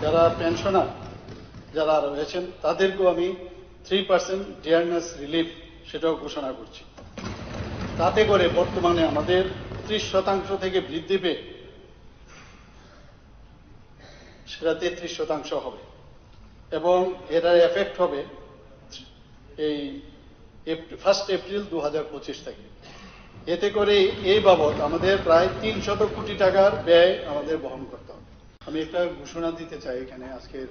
Speaker 4: যারা পেনশনার যারা রয়েছেন তাদেরকেও আমি 3% ডিয়ারনেস রিলিফ সেটাও ঘোষণা করছি। তাতে করে বর্তমানে আমাদের 30% থেকে বৃদ্ধি পেয়ে সেটা 33% হবে এবং এটার এফেক্ট হবে এই 1 এপ্রিল 2025 থেকে। এতে করে এই বাবদ আমাদের প্রায় 300 কোটি টাকার ব্যয় আমাদের বহন করতে হবে। আমি একটা ঘোষণা দিতে চাই এখানে আজকের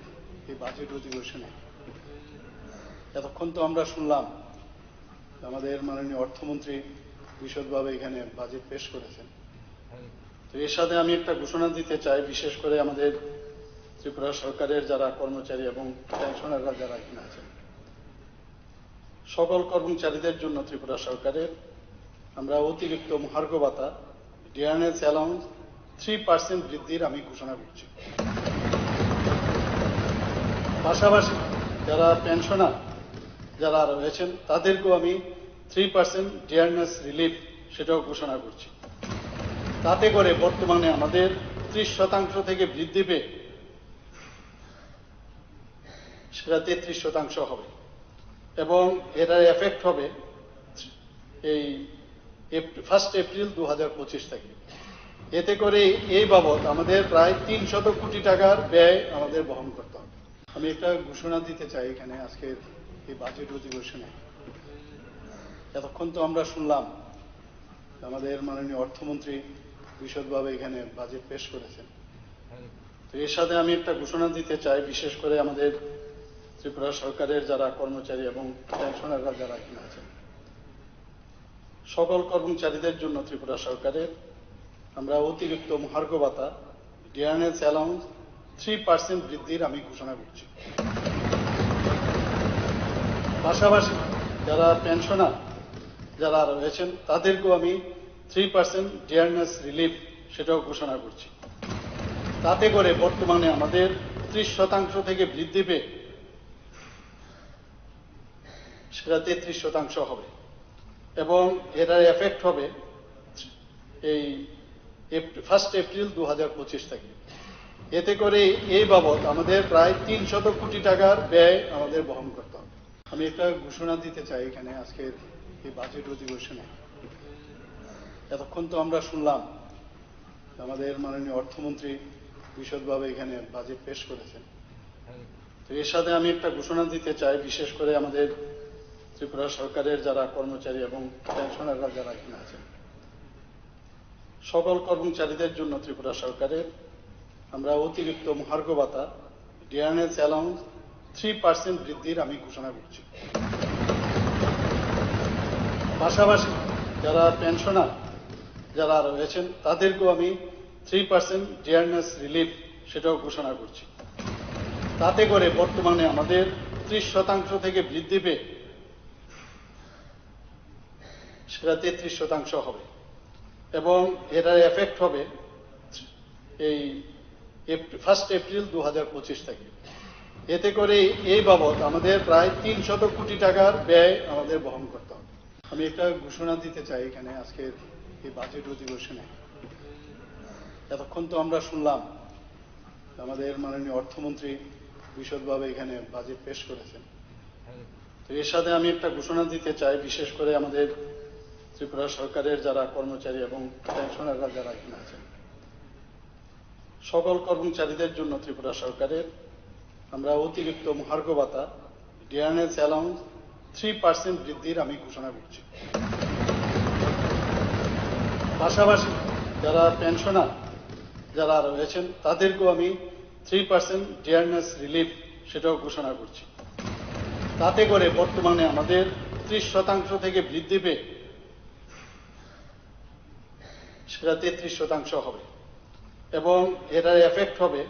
Speaker 4: এই বাজেট অধিবেশনে। এতক্ষণ তো আমরা শুনলাম আমাদের মাননীয় অর্থমন্ত্রী বিশদভাবে এখানে বাজেট পেশ করেছেন। তো এর সাথে আমি একটা ঘোষণা দিতে চাই, বিশেষ করে আমাদের ত্রিপুরা সরকারের যারা কর্মচারী এবং পেনশনাররা যারা এখানে আছেন, সকল কর্মচারীদের জন্য ত্রিপুরা সরকারের আমরা অতিরিক্ত মহার্ঘ ভাতা ডিয়ারনেস অ্যালাউন্স 3% বৃদ্ধির আমি ঘোষণা করছি। পাশাপাশি যারা পেনশনার যারা রয়েছেন তাদেরকেও আমি 3% ডিয়ারনেস রিলিফ সেটাও ঘোষণা করছি। তাতে করে বর্তমানে আমাদের 30% থেকে বৃদ্ধি পেয়ে সেটা 33% হবে এবং এটার এফেক্ট হবে এই 1 এপ্রিল 2025 থেকে। এতে করে এই বাবদ আমাদের প্রায় 300 কোটি টাকার ব্যয় আমাদের বহন করতে হবে। আমি একটা ঘোষণা দিতে চাই এখানে আজকের এই বাজেট অধিবেশনে। এতক্ষণ তো আমরা শুনলাম আমাদের মাননীয় অর্থমন্ত্রী বিশদভাবে এখানে বাজেট পেশ করেছেন। তো এর সাথে আমি একটা ঘোষণা দিতে চাই, বিশেষ করে আমাদের ত্রিপুরা সরকারের যারা কর্মচারী এবং পেনশনাররা যারা এখানে আছেন, সকল কর্মচারীদের জন্য ত্রিপুরা সরকারের আমরা অতিরিক্ত মহার্ঘ ভাতা ডিয়ারনেস অ্যালাউন্স 3% বৃদ্ধির আমি ঘোষণা করছি। পাশাপাশি যারা পেনশনার যারা রয়েছেন তাদেরকেও আমি 3% ডিয়ারনেস রিলিফ সেটাও ঘোষণা করছি। তাতে করে বর্তমানে আমাদের 30% থেকে বৃদ্ধি পেয়ে সেটা 33% হবে এবং এটার এফেক্ট হবে এই 1 এপ্রিল 2025 থেকে। এতে করে এই বাবদ আমাদের প্রায় 300 কোটি টাকার ব্যয় আমাদের বহন করতে হবে। আমি একটা ঘোষণা দিতে চাই এখানে আজকের এই বাজেট অধিবেশনে। এতক্ষণ তো আমরা শুনলাম আমাদের মাননীয় অর্থমন্ত্রী বিশদভাবে এখানে বাজেট পেশ করেছেন। তো এর সাথে আমি একটা ঘোষণা দিতে চাই, বিশেষ করে আমাদের ত্রিপুরা সরকারের যারা কর্মচারী এবং পেনশনাররা যারা এখানে আছেন, সকল কর্মচারীদের জন্য ত্রিপুরা সরকারের আমরা অতিরিক্ত মহার্ঘ ভাতা ডিয়ারনেস অ্যালাউন্স 3% বৃদ্ধির আমি ঘোষণা করছি। পাশাপাশি যারা পেনশনার যারা রয়েছেন তাদেরকেও আমি 3% ডিয়ারনেস রিলিফ সেটাও ঘোষণা করছি। তাতে করে বর্তমানে আমাদের 30% থেকে বৃদ্ধি পেয়ে সেটা 33% হবে এবং এটার এফেক্ট হবে এই 1 এপ্রিল 2025 থেকে। এতে করে এই বাবদ আমাদের প্রায় 300 কোটি টাকার ব্যয় আমাদের বহন করতে হবে। আমি একটা ঘোষণা দিতে চাই এখানে আজকের এই বাজেট অধিবেশনে। এতক্ষণ তো আমরা শুনলাম আমাদের মাননীয় অর্থমন্ত্রী বিশদভাবে এখানে বাজেট পেশ করেছেন। তো এর সাথে আমি একটা ঘোষণা দিতে চাই, বিশেষ করে আমাদের ত্রিপুরা সরকারের যারা কর্মচারী এবং পেনশনাররা যারা এখানে আছেন, সকল কর্মচারীদের জন্য ত্রিপুরা সরকারের আমরা অতিরিক্ত মহার্ঘ ভাতা ডিয়ারনেস অ্যালাউন্স 3% বৃদ্ধির আমি ঘোষণা করছি। পাশাপাশি যারা পেনশনার যারা রয়েছেন তাদেরকেও আমি 3% ডিয়ারনেস রিলিফ সেটাও ঘোষণা করছি। তাতে করে বর্তমানে আমাদের 30% থেকে বৃদ্ধি পেয়ে সেটা 33% হবে এবং এটার এফেক্ট হবে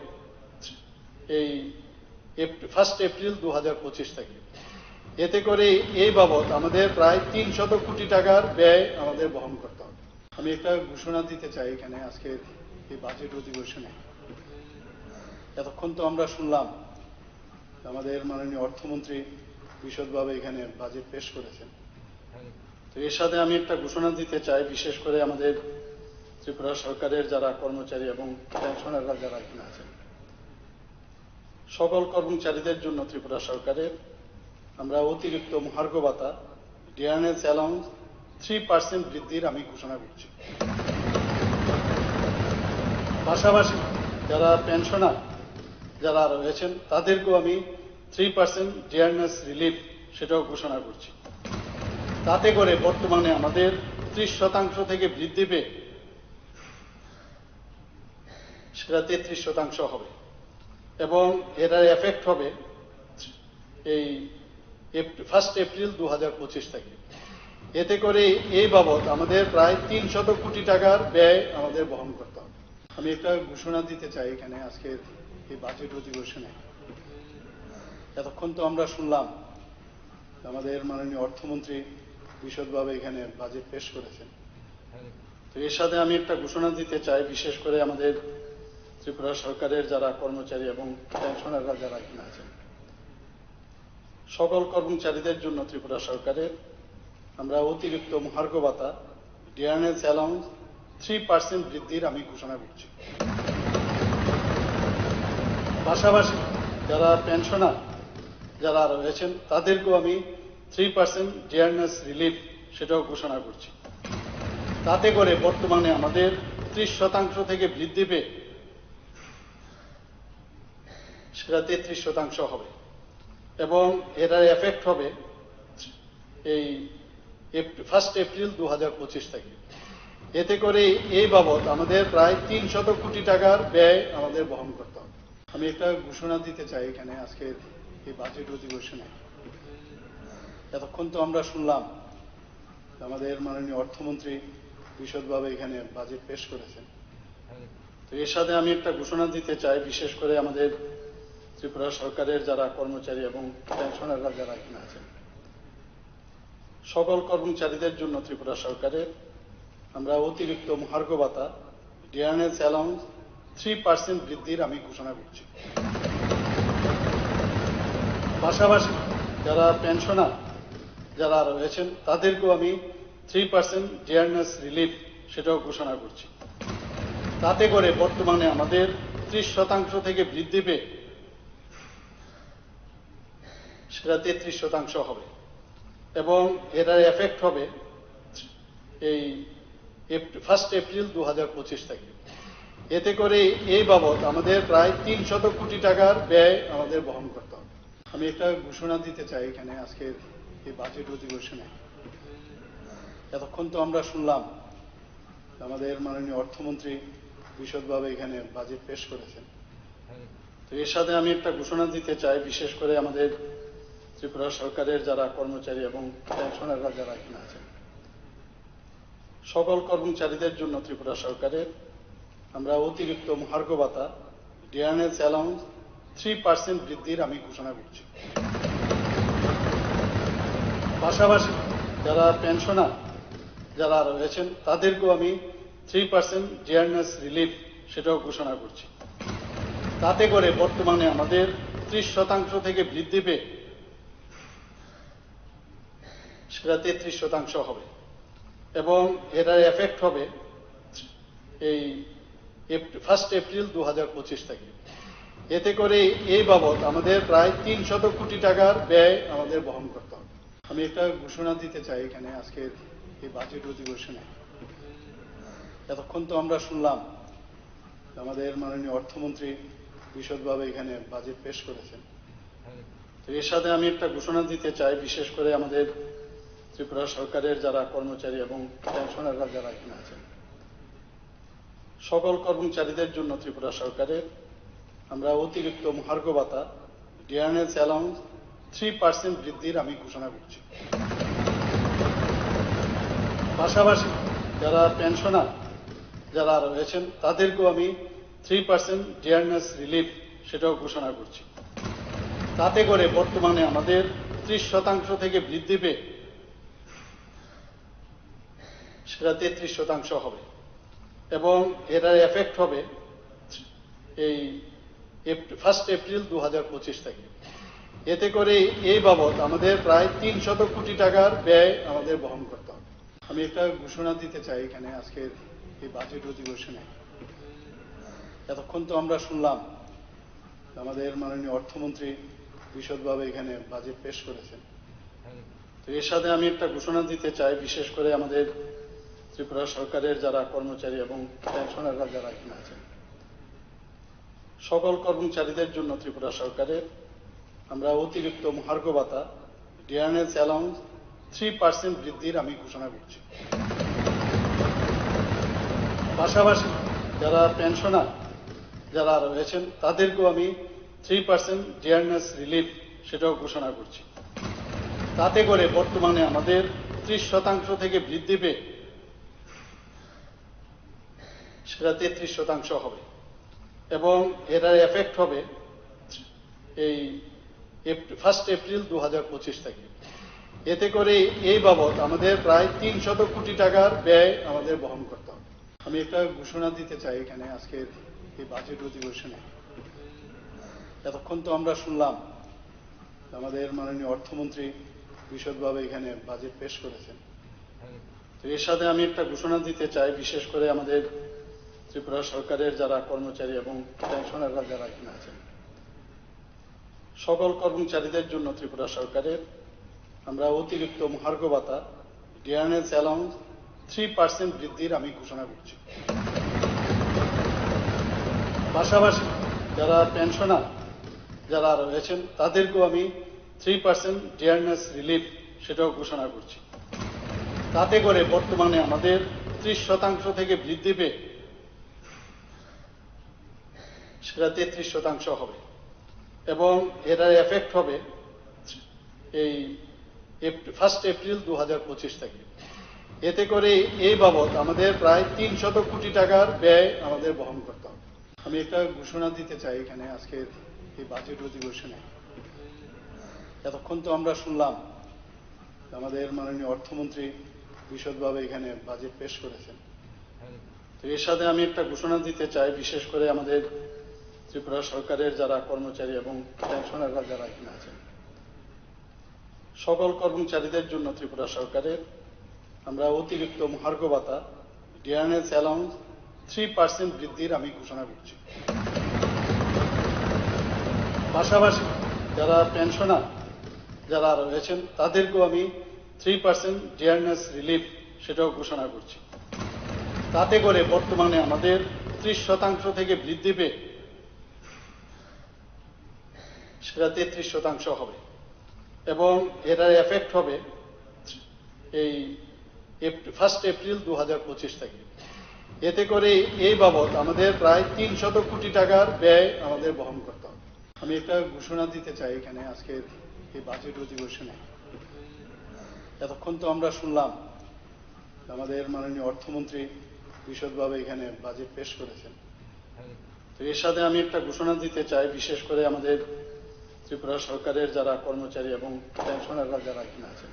Speaker 4: এই 1 এপ্রিল 2025 থেকে। এতে করে এই বাবদ আমাদের প্রায় 300 কোটি টাকার ব্যয় আমাদের বহন করতে হবে। আমি একটা ঘোষণা দিতে চাই এখানে আজকের এই বাজেট অধিবেশনে। এতক্ষণ তো আমরা শুনলাম আমাদের মাননীয় অর্থমন্ত্রী বিশদভাবে এখানে বাজেট পেশ করেছেন। তো এর সাথে আমি একটা ঘোষণা দিতে চাই, বিশেষ করে আমাদের ত্রিপুরা সরকারের যারা কর্মচারী এবং পেনশনাররা যারা এখানে আছেন, সকল কর্মচারীদের জন্য ত্রিপুরা সরকারের আমরা অতিরিক্ত মহার্ঘ ভাতা ডিয়ারনেস অ্যালাউন্স 3% বৃদ্ধির আমি ঘোষণা করছি। পাশাপাশি যারা পেনশনার যারা রয়েছেন তাদেরকেও আমি 3% ডিয়ারনেস রিলিফ সেটাও ঘোষণা করছি। তাতে করে বর্তমানে আমাদের 30% থেকে বৃদ্ধি পেয়ে সেটা 33% হবে এবং এটার এফেক্ট হবে এই 1 এপ্রিল 2025 থেকে। এতে করে এই বাবদ আমাদের প্রায় 300 কোটি টাকার ব্যয় আমাদের বহন করতে হবে। আমি একটা ঘোষণা দিতে চাই এখানে আজকের এই বাজেট অধিবেশনে। এতক্ষণ তো আমরা শুনলাম আমাদের মাননীয় অর্থমন্ত্রী বিশদভাবে এখানে বাজেট পেশ করেছেন। তো এর সাথে আমি একটা ঘোষণা দিতে চাই, বিশেষ করে আমাদের ত্রিপুরা সরকারের যারা কর্মচারী এবং পেনশনাররা যারা এখানে আছেন, সকল কর্মচারীদের জন্য ত্রিপুরা সরকারের আমরা অতিরিক্ত মহার্ঘ ভাতা ডিয়ারনেস অ্যালাউন্স 3% বৃদ্ধির আমি ঘোষণা করছি। পাশাপাশি যারা পেনশনার যারা রয়েছেন তাদেরকেও আমি 3% ডিয়ারনেস রিলিফ সেটাও ঘোষণা করছি। তাতে করে বর্তমানে আমাদের 30% থেকে বৃদ্ধি পেয়ে সেটা 33% হবে এবং এটার এফেক্ট হবে এই 1 এপ্রিল 2025 থেকে। এতে করে এই বাবদ আমাদের প্রায় 300 কোটি টাকার ব্যয় আমাদের বহন করতে হবে। আমি একটা ঘোষণা দিতে চাই এখানে আজকের এই বাজেট অধিবেশনে। এতক্ষণ তো আমরা শুনলাম আমাদের মাননীয় অর্থমন্ত্রী বিশদভাবে এখানে বাজেট পেশ করেছেন। তো এর সাথে আমি একটা ঘোষণা দিতে চাই, বিশেষ করে আমাদের ত্রিপুরা সরকারের যারা কর্মচারী এবং পেনশনাররা যারা এখানে আছেন, সকল কর্মচারীদের জন্য ত্রিপুরা সরকারের আমরা অতিরিক্ত মহার্ঘ ভাতা ডিয়ারনেস অ্যালাউন্স 3% বৃদ্ধির আমি ঘোষণা করছি। পাশাপাশি যারা পেনশনার যারা রয়েছেন তাদেরকেও আমি 3% ডিয়ারনেস রিলিফ সেটাও ঘোষণা করছি। তাতে করে বর্তমানে আমাদের 30% থেকে বৃদ্ধি পেয়ে সেটা 33% হবে এবং এটার এফেক্ট হবে এই 1 এপ্রিল 2025 থেকে। এতে করে এই বাবদ আমাদের প্রায় 300 কোটি টাকার ব্যয় আমাদের বহন করতে হবে। আমি একটা ঘোষণা দিতে চাই এখানে আজকের এই বাজেট অধিবেশনে। এতক্ষণ তো আমরা শুনলাম আমাদের মাননীয় অর্থমন্ত্রী বিশদভাবে এখানে বাজেট পেশ করেছেন। তো এর সাথে আমি একটা ঘোষণা দিতে চাই, বিশেষ করে আমাদের ত্রিপুরা সরকারের যারা কর্মচারী এবং পেনশনাররা যারা এখানে আছেন, সকল কর্মচারীদের জন্য ত্রিপুরা সরকারের আমরা অতিরিক্ত মহার্ঘ ভাতা ডিয়ারনেস অ্যালাউন্স 3% বৃদ্ধির আমি ঘোষণা করছি। পাশাপাশি যারা পেনশনার যারা রয়েছেন তাদেরকেও আমি 3% ডিয়ারনেস রিলিফ সেটাও ঘোষণা করছি। তাতে করে বর্তমানে আমাদের 30% থেকে বৃদ্ধি পেয়ে সেটা 33% হবে এবং এটার এফেক্ট হবে এই 1 এপ্রিল 2025 থেকে। এতে করে এই বাবদ আমাদের প্রায় 300 কোটি টাকার ব্যয় আমাদের বহন করতে হবে। আমি একটা ঘোষণা দিতে চাই এখানে আজকের এই বাজেট অধিবেশনে। এতক্ষণ তো আমরা শুনলাম আমাদের মাননীয় অর্থমন্ত্রী বিশদভাবে এখানে বাজেট পেশ করেছেন। তো এর সাথে আমি একটা ঘোষণা দিতে চাই, বিশেষ করে আমাদের ত্রিপুরা সরকারের যারা কর্মচারী এবং পেনশনাররা যারা এখানে আছেন, সকল কর্মচারীদের জন্য ত্রিপুরা সরকারের আমরা অতিরিক্ত মহার্ঘ ভাতা ডিয়ারনেস অ্যালাউন্স 3% বৃদ্ধির আমি ঘোষণা করছি। পাশাপাশি যারা পেনশনার যারা রয়েছেন তাদেরকেও আমি 3% ডিয়ারনেস রিলিফ সেটাও ঘোষণা করছি। তাতে করে বর্তমানে আমাদের 30% থেকে বৃদ্ধি পেয়ে সেটা 33% হবে এবং এটার এফেক্ট হবে এই 1 এপ্রিল 2025 থেকে। এতে করে এই বাবদ আমাদের প্রায় 300 কোটি টাকার ব্যয় আমাদের বহন করতে হবে। আমি একটা ঘোষণা দিতে চাই এখানে আজকের এই বাজেট অধিবেশনে। এতক্ষণ তো আমরা শুনলাম আমাদের মাননীয় অর্থমন্ত্রী বিশদভাবে এখানে বাজেট পেশ করেছেন। তো এর সাথে আমি একটা ঘোষণা দিতে চাই, বিশেষ করে আমাদের ত্রিপুরা সরকারের যারা কর্মচারী এবং পেনশনাররা যারা এখানে আছেন, সকল কর্মচারীদের জন্য ত্রিপুরা সরকারের আমরা অতিরিক্ত মহার্ঘ ভাতা ডিয়ারনেস অ্যালাউন্স 3% বৃদ্ধির আমি ঘোষণা করছি। পাশাপাশি যারা পেনশনার যারা রয়েছেন তাদেরকেও আমি 3% ডিয়ারনেস রিলিফ সেটাও ঘোষণা করছি। তাতে করে বর্তমানে আমাদের 30% থেকে বৃদ্ধি পেয়ে সেটা 33% হবে এবং এটার এফেক্ট হবে এই 1 এপ্রিল 2025 থেকে। এতে করে এই বাবদ আমাদের প্রায় 300 কোটি টাকার ব্যয় আমাদের বহন করতে হবে। আমি একটা ঘোষণা দিতে চাই এখানে আজকের এই বাজেট অধিবেশনে। এতক্ষণ তো আমরা শুনলাম আমাদের মাননীয় অর্থমন্ত্রী বিশদভাবে এখানে বাজেট পেশ করেছেন। তো এর সাথে আমি একটা ঘোষণা দিতে চাই, বিশেষ করে আমাদের ত্রিপুরা সরকারের যারা কর্মচারী এবং পেনশনাররা যারা এখানে আছেন, সকল কর্মচারীদের জন্য ত্রিপুরা সরকারের আমরা অতিরিক্ত মহার্ঘ ভাতা ডিয়ারনেস অ্যালাউন্স 3% বৃদ্ধির আমি ঘোষণা করছি। পাশাপাশি যারা পেনশনার যারা রয়েছেন তাদেরকেও আমি 3% ডিয়ারনেস রিলিফ সেটাও ঘোষণা করছি। তাতে করে বর্তমানে আমাদের 30% থেকে বৃদ্ধি পেয়ে সেটা 33% হবে এবং এটার এফেক্ট হবে এই 1 এপ্রিল 2025 থেকে। এতে করে এই বাবদ আমাদের প্রায় 300 কোটি টাকার ব্যয় আমাদের বহন করতে হবে। আমি একটা ঘোষণা দিতে চাই এখানে আজকের এই বাজেট অধিবেশনে। এতক্ষণ তো আমরা শুনলাম আমাদের মাননীয় অর্থমন্ত্রী বিশদভাবে এখানে বাজেট পেশ করেছেন। তো এর সাথে আমি একটা ঘোষণা দিতে চাই, বিশেষ করে আমাদের ত্রিপুরা সরকারের যারা কর্মচারী এবং পেনশনাররা যারা এখানে আছেন, সকল কর্মচারীদের জন্য ত্রিপুরা সরকারের আমরা অতিরিক্ত মহার্ঘ ভাতা ডিয়ারনেস অ্যালাউন্স 3% বৃদ্ধির আমি ঘোষণা করছি। পাশাপাশি যারা পেনশনার যারা রয়েছেন তাদেরকেও আমি 3% ডিয়ারনেস রিলিফ সেটাও ঘোষণা করছি। তাতে করে বর্তমানে আমাদের 30% থেকে বৃদ্ধি পেয়ে সেটা 33% হবে এবং এটার এফেক্ট হবে এই 1 এপ্রিল 2025 থেকে। এতে করে এই বাবদ আমাদের প্রায় 300 কোটি টাকার ব্যয় আমাদের বহন করতে হবে। আমি একটা ঘোষণা দিতে চাই এখানে আজকের এই বাজেট অধিবেশনে। এতক্ষণ তো আমরা শুনলাম আমাদের মাননীয় অর্থমন্ত্রী বিশদভাবে এখানে বাজেট পেশ করেছেন। তো এর সাথে আমি একটা ঘোষণা দিতে চাই, বিশেষ করে আমাদের ত্রিপুরা সরকারের যারা কর্মচারী এবং পেনশনাররা যারা এখানে আছেন,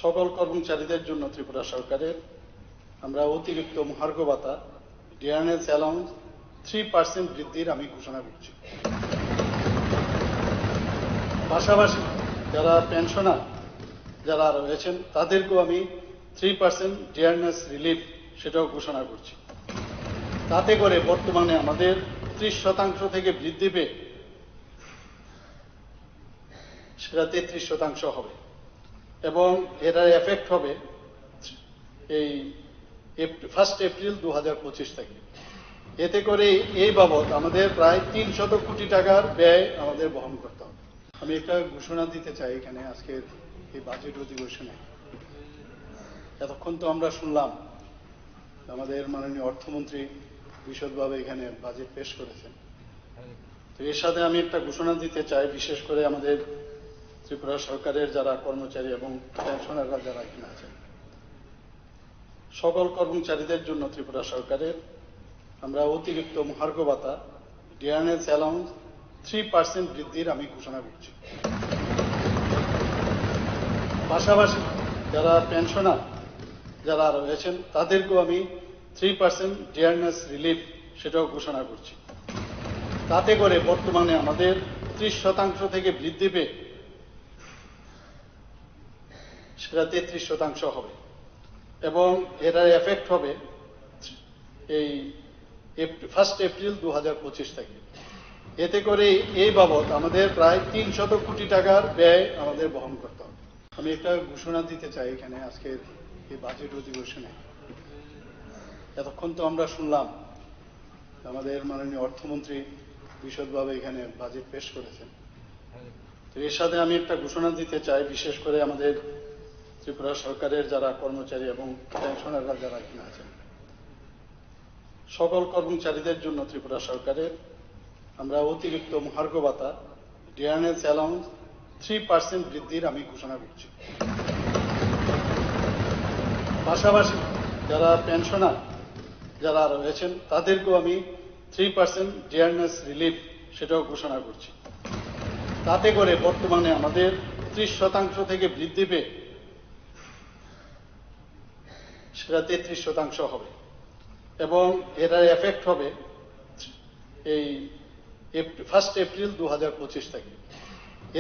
Speaker 4: সকল কর্মচারীদের জন্য ত্রিপুরা সরকারের আমরা অতিরিক্ত মহার্ঘ ভাতা ডিয়ারনেস অ্যালাউন্স 3% বৃদ্ধির আমি ঘোষণা করছি। পাশাপাশি যারা পেনশনার যারা রয়েছেন তাদেরকেও আমি 3% ডিয়ারনেস রিলিফ সেটাও ঘোষণা করছি। তাতে করে বর্তমানে আমাদের 30% থেকে বৃদ্ধি পেয়ে সেটা 33% হবে এবং এটার এফেক্ট হবে এই 1 এপ্রিল 2025 থেকে। এতে করে এই বাবদ আমাদের প্রায় 300 কোটি টাকার ব্যয় আমাদের বহন করতে হবে। আমি একটা ঘোষণা দিতে চাই এখানে আজকের এই বাজেট অধিবেশনে। এতক্ষণ তো আমরা শুনলাম আমাদের মাননীয় অর্থমন্ত্রী বিশদভাবে এখানে বাজেট পেশ করেছেন। তো এর সাথে আমি একটা ঘোষণা দিতে চাই, বিশেষ করে আমাদের ত্রিপুরা সরকারের যারা কর্মচারী এবং পেনশনাররা যারা এখানে আছেন, সকল কর্মচারীদের জন্য ত্রিপুরা সরকারের আমরা অতিরিক্ত মহার্ঘ ভাতা ডিয়ারনেস অ্যালাউন্স 3% বৃদ্ধির আমি ঘোষণা করছি। পাশাপাশি যারা পেনশনার যারা রয়েছেন তাদেরকেও আমি 3% ডিয়ারনেস রিলিফ সেটাও ঘোষণা করছি। তাতে করে বর্তমানে আমাদের 30% থেকে বৃদ্ধি পেয়ে সেটা 33% হবে এবং এটার এফেক্ট হবে এই 1 এপ্রিল 2025 থেকে। এতে করে এই বাবদ আমাদের প্রায় 300 কোটি টাকার ব্যয় আমাদের বহন করতে হবে। আমি একটা ঘোষণা দিতে চাই এখানে আজকের এই বাজেট অধিবেশনে। এতক্ষণ তো আমরা শুনলাম আমাদের মাননীয় অর্থমন্ত্রী বিশদভাবে এখানে বাজেট পেশ করেছেন। তো এর সাথে আমি একটা ঘোষণা দিতে চাই, বিশেষ করে আমাদের ত্রিপুরা সরকারের যারা কর্মচারী এবং পেনশনাররা যারা এখানে আছেন, সকল কর্মচারীদের জন্য ত্রিপুরা সরকারের আমরা অতিরিক্ত মহার্ঘ ভাতা ডিয়ারনেস অ্যালাউন্স 3% বৃদ্ধির আমি ঘোষণা করছি। পাশাপাশি যারা পেনশনার যারা রয়েছেন তাদেরকেও আমি 3% ডিয়ারনেস রিলিফ সেটাও ঘোষণা করছি। তাতে করে বর্তমানে আমাদের 30% থেকে বৃদ্ধি পেয়ে সেটা 33% হবে এবং এটার এফেক্ট হবে এই 1 এপ্রিল 2025 থেকে।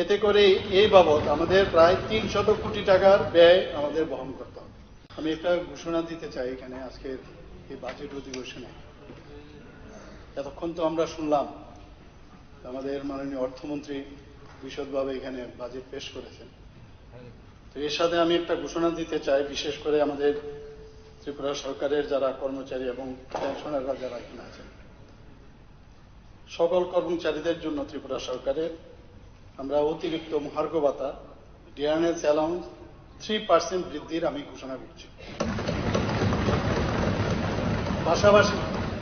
Speaker 4: এতে করে এই বাবদ আমাদের প্রায় 300 কোটি টাকার ব্যয় আমাদের বহন করতে হবে। আমি একটা ঘোষণা দিতে চাই এখানে আজকের এই বাজেট অধিবেশনে। এতক্ষণ তো আমরা শুনলাম আমাদের মাননীয় অর্থমন্ত্রী বিশদভাবে এখানে বাজেট পেশ করেছেন। তো এর সাথে আমি একটা ঘোষণা দিতে চাই, বিশেষ করে আমাদের ত্রিপুরা সরকারের যারা কর্মচারী এবং পেনশনাররা যারা এখানে আছেন, সকল কর্মচারীদের জন্য ত্রিপুরা সরকারের আমরা অতিরিক্ত মহার্ঘ ভাতা ডিয়ারনেস অ্যালাউন্স 3% বৃদ্ধির আমি ঘোষণা করছি। পাশাপাশি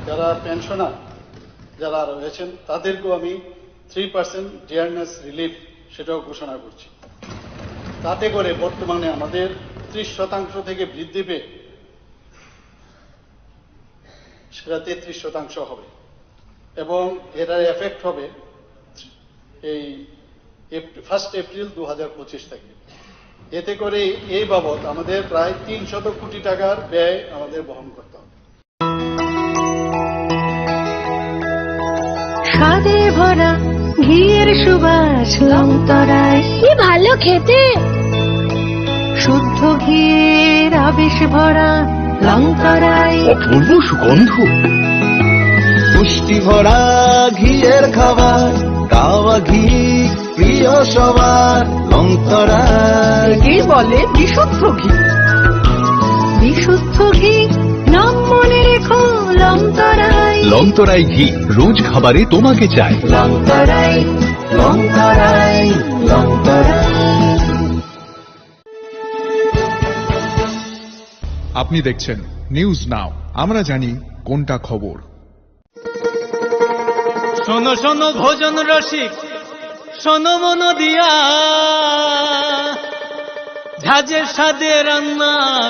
Speaker 4: যারা পেনশনার যারা রয়েছেন তাদেরকেও আমি 3% ডিয়ারনেস রিলিফ সেটাও ঘোষণা করছি। তাতে করে বর্তমানে আমাদের 30% থেকে বৃদ্ধি পেয়ে সেটা 33% হবে এবং এটার এফেক্ট হবে এই 1 এপ্রিল 2025 থেকে। এতে করে এই বাবদ আমাদের প্রায় 300 কোটি টাকার ব্যয় আমাদের বহন করতে হবে।
Speaker 7: স্বাদে ভরা ঘিয়ের সুবাস লংতরায়, কি ভালো খেতে। শুদ্ধ ঘিয়ের আবেশ ভরা লংতরায়,
Speaker 12: অপূর্ব সুগন্ধ। পুষ্টি ভরা ঘিয়ের খাবার, গাওয়া ঘি প্রিয় সবার লংতরায়।
Speaker 7: কি বলে বিশুদ্ধ ঘি। বিশুদ্ধ ঘি নাম মনে রেখো লংতরায়।
Speaker 10: লংতরাই ঘি রোজ খাবারে তোমাকে চাই।
Speaker 12: লংতরায় লংতরায় লংতরায়।
Speaker 5: আপনি দেখছেন নিউজ নাও, আমরা জানি কোনটা খবর।
Speaker 11: শোনো শোনো ভোজন রসিক, শোনো মন দিয়া, ঝাঁঝের স্বাদে রান্না